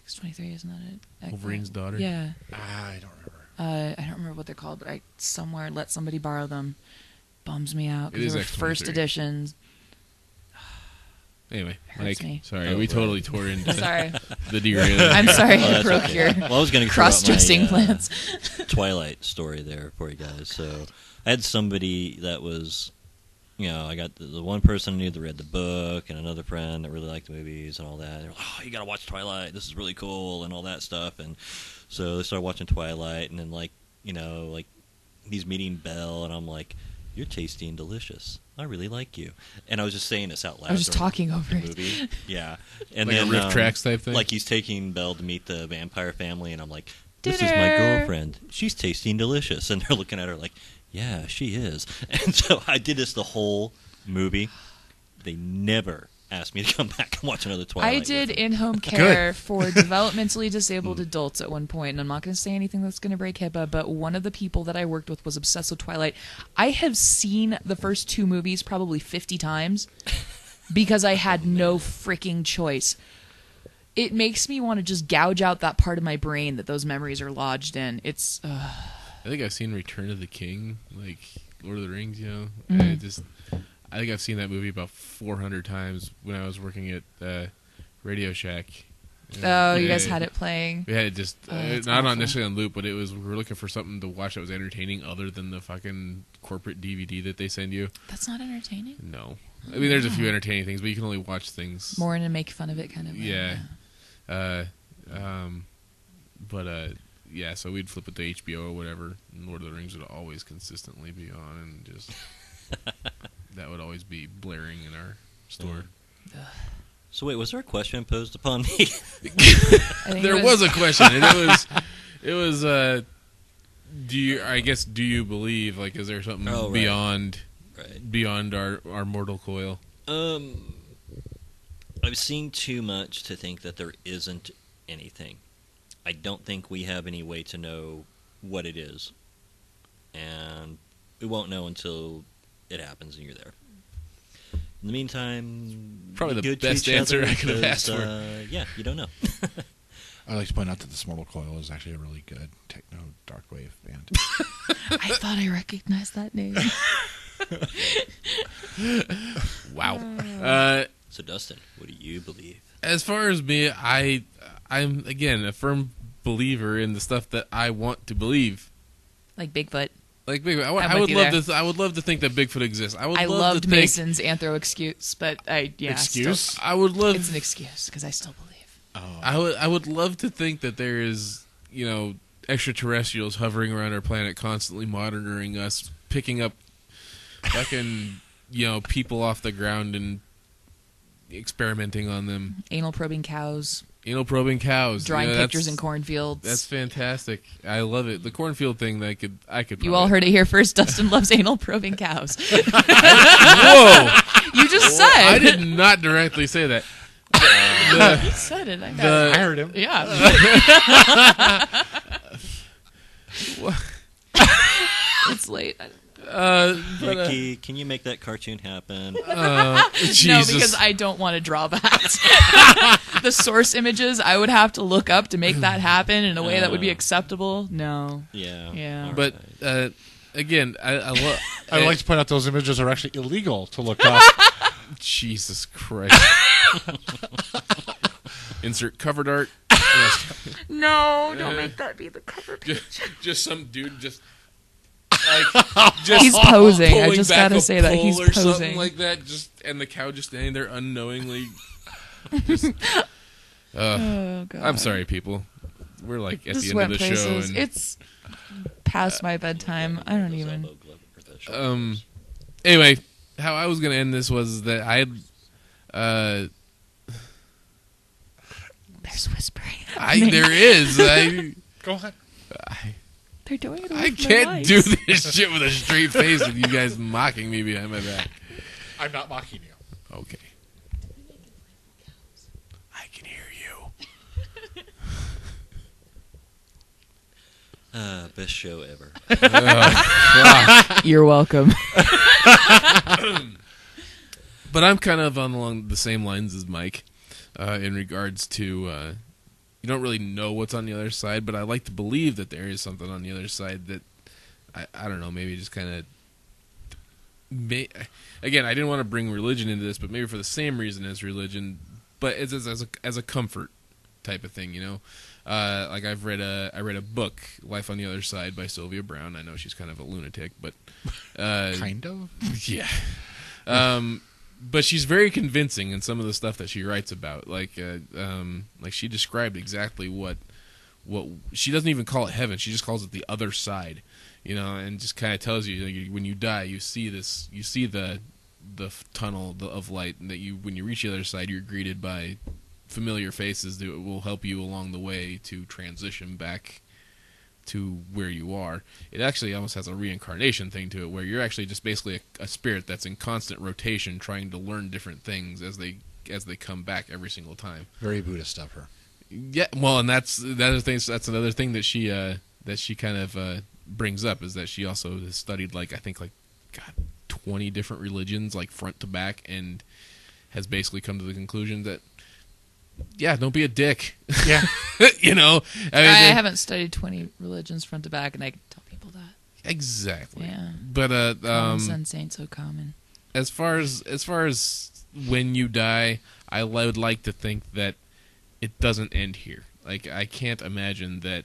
X-23, isn't that it? Wolverine's daughter? Yeah. I don't remember. I don't remember what they're called, but I somewhere let somebody borrow them. Bums me out It because is they were X-23. first editions. Anyway, Hurts Mike, me. sorry, Oh, we right. totally tore into Sorry. the derailment. I'm sorry Oh, I that's broke okay. your Well, I was going to cross-dressing plans. Twilight story there for you guys. So I had somebody that was, I got the one person I knew that read the book, and another friend that really liked the movies and all that. They're like, oh, you got to watch Twilight. This is really cool and all that stuff. And so they started watching Twilight, and then he's meeting Belle, and I'm like, you're tasty and delicious. I really like you. And I was just saying this out loud. I was just during talking over the it. movie. Yeah. And Like a then riff tracks type thing? Like he's taking Belle to meet the vampire family, and I'm like, this is my Dinner. girlfriend. She's tasty and delicious. And they're looking at her like, yeah, she is. And so I did this the whole movie. They never asked me to come back and watch another Twilight. I with did them. in-home care for developmentally disabled adults at one point, and I'm not going to say anything that's going to break HIPAA, but one of the people that I worked with was obsessed with Twilight. I have seen the first two movies probably 50 times because I had no freaking choice. It makes me want to just gouge out that part of my brain that those memories are lodged in. It's... I think I've seen Return of the King, like Lord of the Rings, Mhm. I think I've seen that movie about 400 times when I was working at Radio Shack. Oh, you guys had it playing. We had it just, Oh, that's not awful. necessarily on loop, but we were looking for something to watch that was entertaining other than the fucking corporate DVD that they send you. That's not entertaining. No. I mean, there's a few entertaining things, but you can only watch things. More in a make fun of it kind of way. Yeah. Yeah, so we'd flip it to HBO or whatever, and Lord of the Rings would always consistently be on, and just that would always be blaring in our store. So wait, was there a question posed upon me? I think There it was a question, and it was do you believe, like, is there something Oh, right. beyond our mortal coil? I've seen too much to think that there isn't anything. I don't think we have any way to know what it is. And we won't know until it happens and you're there. In the meantime, Probably be the good to best each answer other I could have because, asked for. Yeah, you don't know. I'd like to point out that the Small Coil is actually a really good techno darkwave band. I thought I recognized that name. Wow. So Dustin, what do you believe? As far as me, I'm again a firm believer in the stuff that I want to believe. Like Bigfoot. Like Bigfoot, I'm I with would you love there. to. I would love to think that Bigfoot exists. I I love loved to think, Mason's anthro excuse, but Excuse? still- I would love. it's an excuse because I still believe. I would love to think that there is, extraterrestrials hovering around our planet, constantly monitoring us, picking up fucking people off the ground and experimenting on them. Anal probing cows, Anal probing cows, drawing that's- pictures in cornfields. That's fantastic. I love it. The cornfield thing that I could. You all heard it here first. Dustin loves anal probing cows. Whoa! You just said. I did not directly say that. You said it. I got it. I heard him. Yeah. It's late. Nikki, can you make that cartoon happen? Jesus. No, because I don't want to draw that. The source images I would have to look up to make that happen in a way that would be acceptable. No. Yeah. Yeah. All But right. again, I love. I would like to point out those images are actually illegal to look up. Jesus Christ. Insert cover art. Yes. No, don't make that be the cover page. Just some dude just just He's posing. I pulling just back gotta a say that he's pole or something posing. like that. Just and the cow just standing there unknowingly. Just, Oh god. I'm sorry, people. We're like at This the end went of the places. show, and It's past my bedtime. I don't even. anyway, how I was gonna end this was that I had. There's whispering. There is. Go ahead. They're doing it. I can't do this shit with a straight face with you guys mocking me behind my back. I'm not mocking you. Okay. I can hear you. Best show ever. You're welcome. But I'm kind of along the same lines as Mike in regards to you don't really know what's on the other side, but I like to believe that there is something on the other side that I don't know, maybe just kind of. Again, I didn't want to bring religion into this, but maybe for the same reason as religion, but it's as a comfort type of thing, you know. Like I read a book, Life on the Other Side by Sylvia Browne. I know she's kind of a lunatic, but Kind of. yeah. But she's very convincing in some of the stuff that she writes about. Like she described exactly what she doesn't even call it heaven. She just calls it the other side, you know, and just kind of tells you, like, when you die, you see the tunnel of light, and that when you reach the other side, you're greeted by familiar faces that will help you along the way to transition back to where you are. It actually almost has a reincarnation thing to it, where you're actually just basically a spirit that's in constant rotation, trying to learn different things as they come back every single time. Very Buddhist of her. Yeah, well, and that's another thing that she kind of brings up, is that she also has studied like 20 different religions, like front to back, and has basically come to the conclusion that, yeah, don't be a dick. Yeah. You know? I haven't studied 20 religions front to back, and I can tell people that. Exactly. Yeah. But Common sense ain't so common. as far as when you die, I would like to think that it doesn't end here. Like, I can't imagine that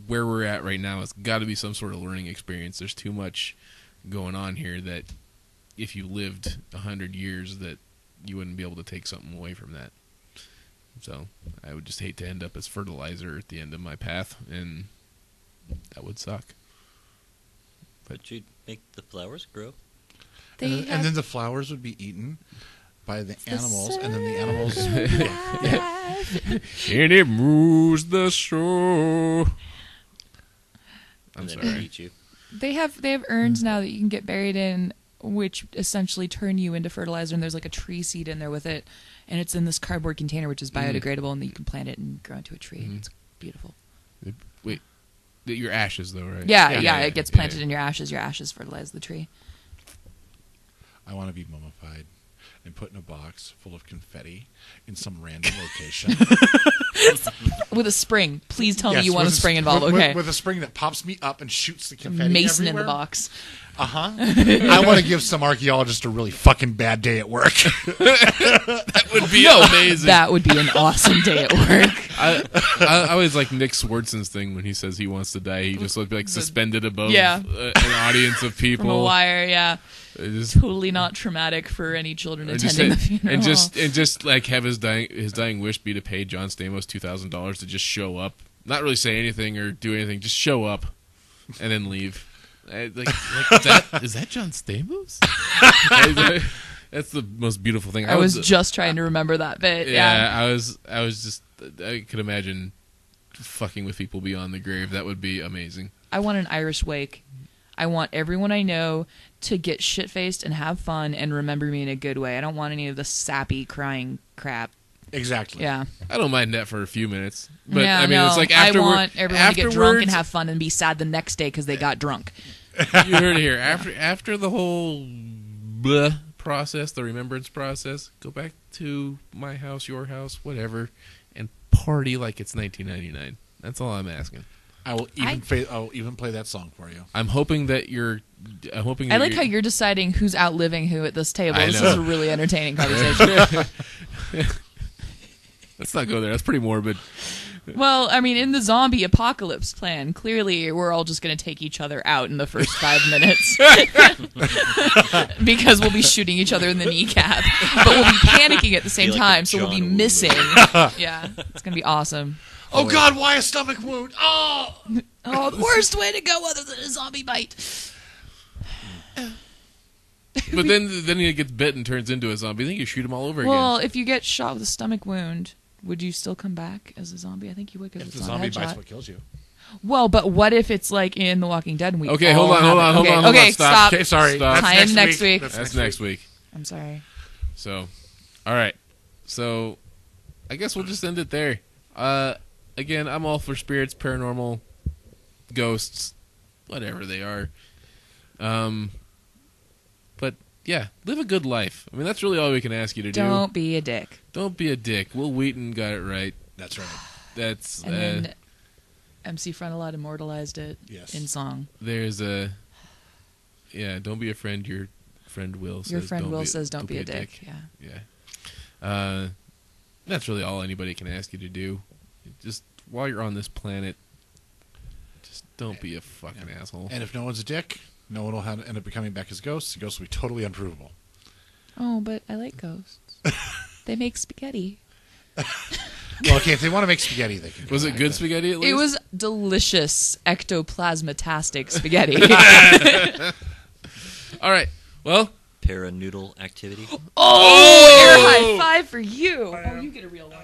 where we're at right now has got to be some sort of learning experience. There's too much going on here that if you lived 100 years, that you wouldn't be able to take something away from that. So I would just hate to end up as fertilizer at the end of my path, and that would suck. But you'd make the flowers grow. And then the flowers would be eaten by the animals, and then the animals. And it moves the shore. I'm And then sorry. eat you. They have urns now that you can get buried in, which essentially turn you into fertilizer, and there's like a tree seed in there with it, and it's in this cardboard container, which is biodegradable, and you can plant it and grow into a tree. It's beautiful. Wait, your ashes though, right? Yeah, it gets planted in your ashes. Your ashes fertilize the tree. I want to be mummified and put in a box full of confetti in some random location. With a spring. Please tell me Yes, you want a with spring involved. Okay. With a spring that pops me up and shoots the confetti Mason everywhere. in the box. Uh-huh. I want to give some archaeologist a really fucking bad day at work. That would be amazing. That would be an awesome day at work. I always like Nick Swartzen's thing when he says he wants to die. He just would be like suspended above an audience of people. From a wire, yeah. Just, Totally not traumatic for any children attending the funeral. and just like have his dying wish be to pay John Stamos $2,000 to just show up, not really say anything or do anything, just show up and then leave. Is that John Stamos? That's the most beautiful thing. I was just trying to remember that bit. Yeah, I was just. I could imagine fucking with people beyond the grave. That would be amazing. I want an Irish wake. I want everyone I know to get shit-faced and have fun and remember me in a good way. I don't want any of the sappy crying crap. Exactly. Yeah. I don't mind that for a few minutes, but Yeah, I mean, no, it's like I want everyone to get drunk and afterwards- have fun and be sad the next day because they got drunk. You heard it here. After the whole process, the remembrance process, go back to my house, your house, whatever, and party like it's 1999. That's all I'm asking. I will even play that song for you. I'm hoping that you're. I like how you're deciding who's outliving who at this table. I This know. is a really entertaining conversation. Let's not go there. That's pretty morbid. Well, I mean, in the zombie apocalypse plan, clearly we're all just going to take each other out in the first 5 minutes. Because we'll be shooting each other in the kneecap. But we'll be panicking at the same Be like time, a so we'll be John Woo missing. Yeah, it's going to be awesome. Oh God, why a stomach wound? Oh, Oh, the worst way to go other than a zombie bite. But then he gets bit and turns into a zombie. Then you shoot him all over Well, again. if you get shot with a stomach wound, would you still come back as a zombie? I think you would, because if it's the not a zombie bites headshot. what kills you. Well, but what if it's like in The Walking Dead and we Okay, all hold on, have hold it? on, hold Okay, on, hold okay, on, stop. Okay, sorry. Stop. That's Time next week. That's next week. I'm sorry. So, all right. So, I guess we'll just end it there. Again, I'm all for spirits, paranormal, ghosts, whatever they are. But yeah, live a good life. I mean, that's really all we can ask you to do. Don't be a dick. Don't be a dick. Will Wheaton got it right. That's right. That's And then MC Frontalot immortalized it Yes. in song. there's a don't be a friend. Your friend Will says. Your friend don't Will be, says, "Don't be a dick." Yeah. Yeah. That's really all anybody can ask you to do. Just while you're on this planet, just don't be a fucking asshole. And if no one's a dick, no one will end up becoming back as ghosts. The ghosts will be totally unprovable. Oh, but I like ghosts. They make spaghetti. Well, okay, if they want to make spaghetti, they can. Was it good spaghetti at least? It was delicious ectoplasmatastic spaghetti. All right. Well, Paranoodle activity. Air high five for you. Oh, you get a real one.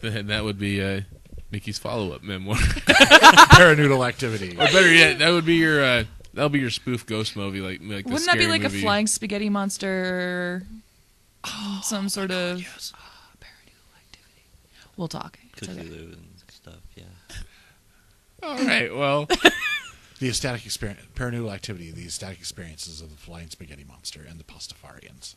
then that would be Mickey's follow-up memoir. Paranoodle activity. Or better yet, that would be your that'll be your spoof ghost movie, like the Wouldn't that scary be like movie. a flying spaghetti monster? Some sort of paranoodle activity. We'll talk. It's okay. Cthulhu and stuff, yeah. All right. Well, The ecstatic experience, paranoodle activity, the ecstatic experiences of the flying spaghetti monster and the Pastafarians.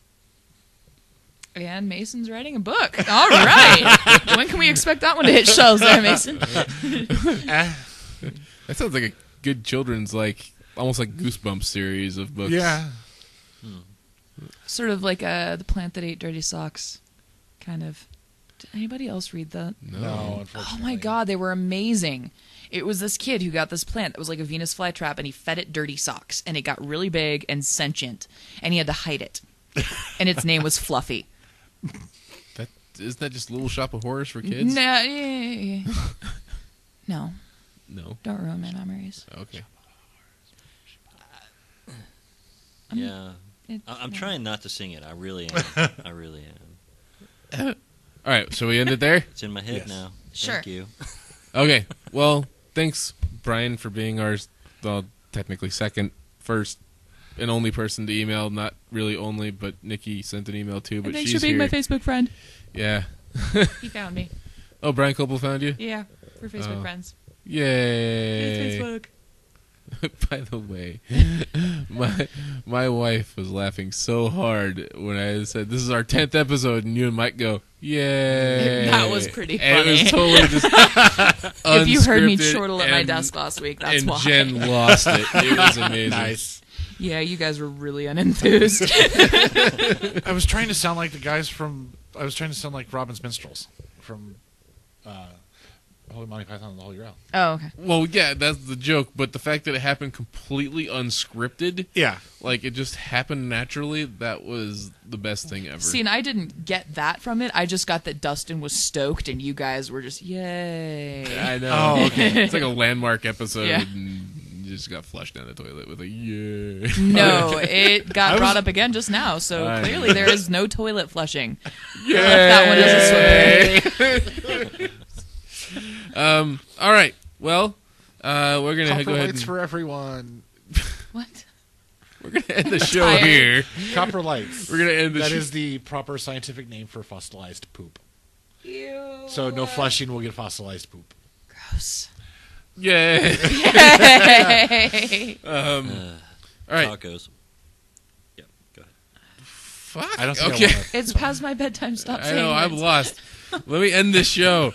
And Mason's writing a book. All right. When can we expect that one to hit shelves there, Mason? that sounds like a good children's almost like Goosebumps series of books. Yeah. Sort of like the plant that ate dirty socks. Kind of. Did anybody else read that? No, unfortunately. Oh my God, they were amazing. It was this kid who got this plant that was like a Venus flytrap, and he fed it dirty socks, and it got really big and sentient, and he had to hide it. And its name was Fluffy. Isn't that just Little Shop of Horrors for kids? No, No. don't ruin my memories. Okay. Yeah. I'm trying not to sing it. I really am. I really am. All right. So we end it there. It's in my head Yes. now. Sure. Thank you. Okay. Well, thanks, Brian, for being our technically first and only person to email. Not really only, but Nikki sent an email too. But And thanks she's for being here. my Facebook friend. Yeah. He found me. Oh, Brian Copel found you? Yeah, we're Facebook Oh. friends. Yay. Facebook. By the way, my wife was laughing so hard when I said this is our 10th episode, and you and Mike go, "Yay!" That was pretty And it was funny. totally just If you heard me unscripted, chortle at my and- desk last week, that's and why. Jen lost it. It was amazing. Nice. Yeah, you guys were really unenthused. I was trying to sound like the guys from. I was trying to sound like Robin's Minstrels from Holy Monty Python and the Holy Grail. Oh, okay. Well, yeah, that's the joke, but the fact that it happened completely unscripted, Yeah. like it just happened naturally, that was the best thing ever. See, and I didn't get that from it. I just got that Dustin was stoked, and you guys were just, yay. I know. Oh, okay. It's like a landmark episode, Yeah. and you just got flushed down the toilet with a yeah. No, it got I was- brought up again just now, so I clearly know. there is no toilet flushing. Yeah. That one as a swimmer. All right. Well, we're gonna Copper go ahead. lights And, for everyone. What? we're gonna end the show tired. here. Copper lights. We're gonna end the That show. is the proper scientific name for fossilized poop. Ew. So no flushing will get fossilized poop. Gross. Yay! Yay! All right. Tacos. Yeah, go ahead. Fuck. I don't think I okay. wanna- It's past my bedtime. Stop I saying know. it. I'm lost. Let me end this show.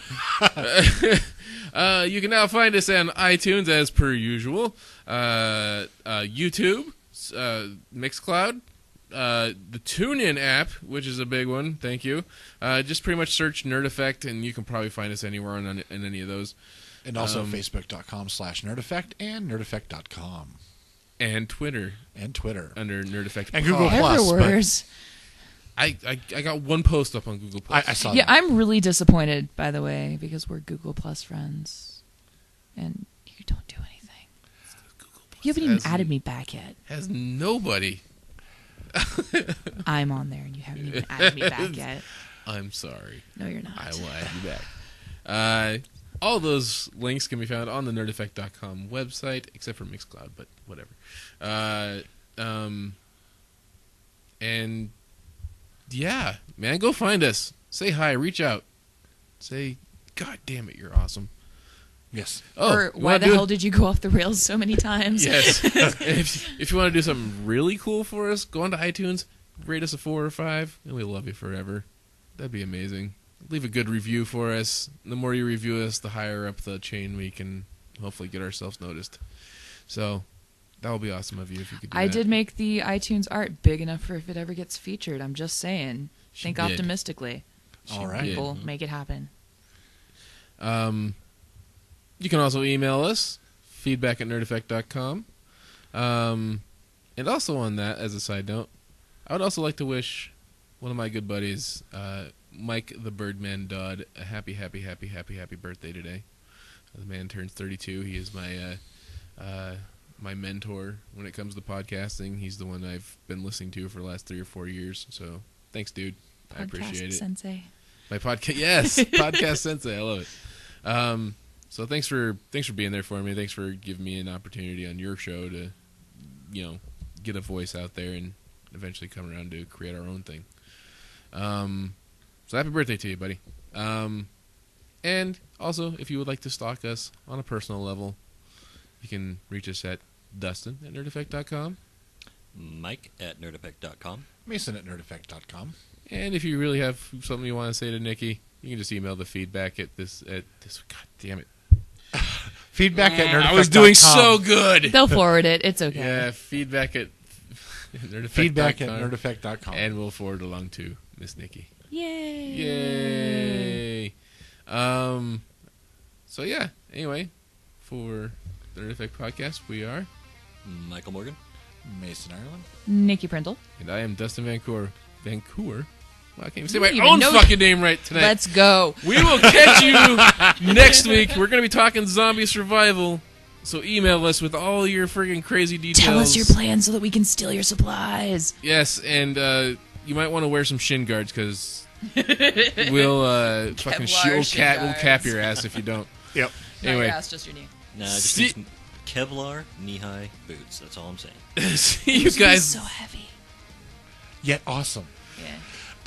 You can now find us on iTunes as per usual, YouTube, Mixcloud, the TuneIn app, which is a big one. Thank you. Just pretty much search Nerd Effect, and you can probably find us anywhere in any of those. And also Facebook.com/NerdEffect and NerdEffect.com. And Twitter And Twitter. under Nerd Effect. And Google Pod. Plus. Everywhere's. I got one post up on Google Plus. I saw Yeah, that. I'm really disappointed, by the way, because we're Google Plus friends, and you don't do anything. Google Plus You haven't even has- added me back yet. Has nobody. I'm on there, and you haven't even added me back yet. I'm sorry. No, you're not. I will add you back. All those links can be found on the nerdeffect.com website, except for Mixcloud, but whatever. And yeah, man, go find us. Say hi, reach out. Say, God damn it, you're awesome. Yes. Oh, Or you why wanna the do- hell did you go off the rails so many times? Yes. if you want to do something really cool for us, go onto iTunes, rate us a 4 or 5, and we'll love you forever. That'd be amazing. Leave a good review for us. The more you review us, the higher up the chain we can hopefully get ourselves noticed. So that would be awesome of you if you could do I that. did make the iTunes art big enough for if it ever gets featured. I'm just saying. She Think did. optimistically. All right. People, make it happen. You can also email us, feedback@nerdeffect.com. And also on that, as a side note, I would also like to wish one of my good buddies, Mike the Birdman Dodd, a happy birthday today. The man turns 32. He is my my mentor when it comes to podcasting. He's the one I've been listening to for the last 3 or 4 years. So thanks, dude. I appreciate it. Sensei. My podcast, yes, podcast sensei. I love it. So thanks for being there for me. Thanks for giving me an opportunity on your show to, get a voice out there and eventually come around to create our own thing. So happy birthday to you, buddy. And also, if you would like to stalk us on a personal level, you can reach us at Dustin@nerdeffect.com. Mike@nerdeffect.com. Mason@nerdeffect.com. And if you really have something you want to say to Nikki, you can just email the feedback at this. God damn it! Feedback@nerdeffect.com. I was doing so good. They'll forward it. It's okay. Yeah, feedback at nerdeffect.com. Feedback@nerdeffect.com. And we'll forward along to Miss Nikki. Yay. Yay! So yeah. Anyway, for the Nerd Effect podcast, we are, Michael Morgan. Mason Ireland. Nikki Prindle. and I am Dustin VanCour. Well, I can't even say You my don't even own know- fucking name right tonight. Let's go. We will catch you next week. We're going to be talking zombie survival. So email us with all your friggin' crazy details. Tell us your plan so that we can steal your supplies. Yes, and you might want to wear some shin guards because we'll fucking Kevlar we'll shin cap guards. your ass if you don't. Yep. Not Anyway. your ass, just your knee. Nah, just See- use Kevlar knee-high boots. That's all I'm saying. See you Those are guys. so heavy. Yet awesome. Yeah.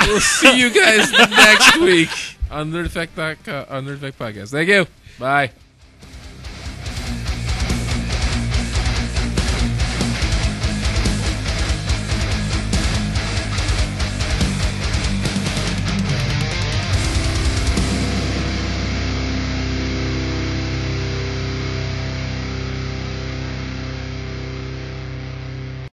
We'll see you guys next week on Nerd Effect Podcast. Thank you. Bye.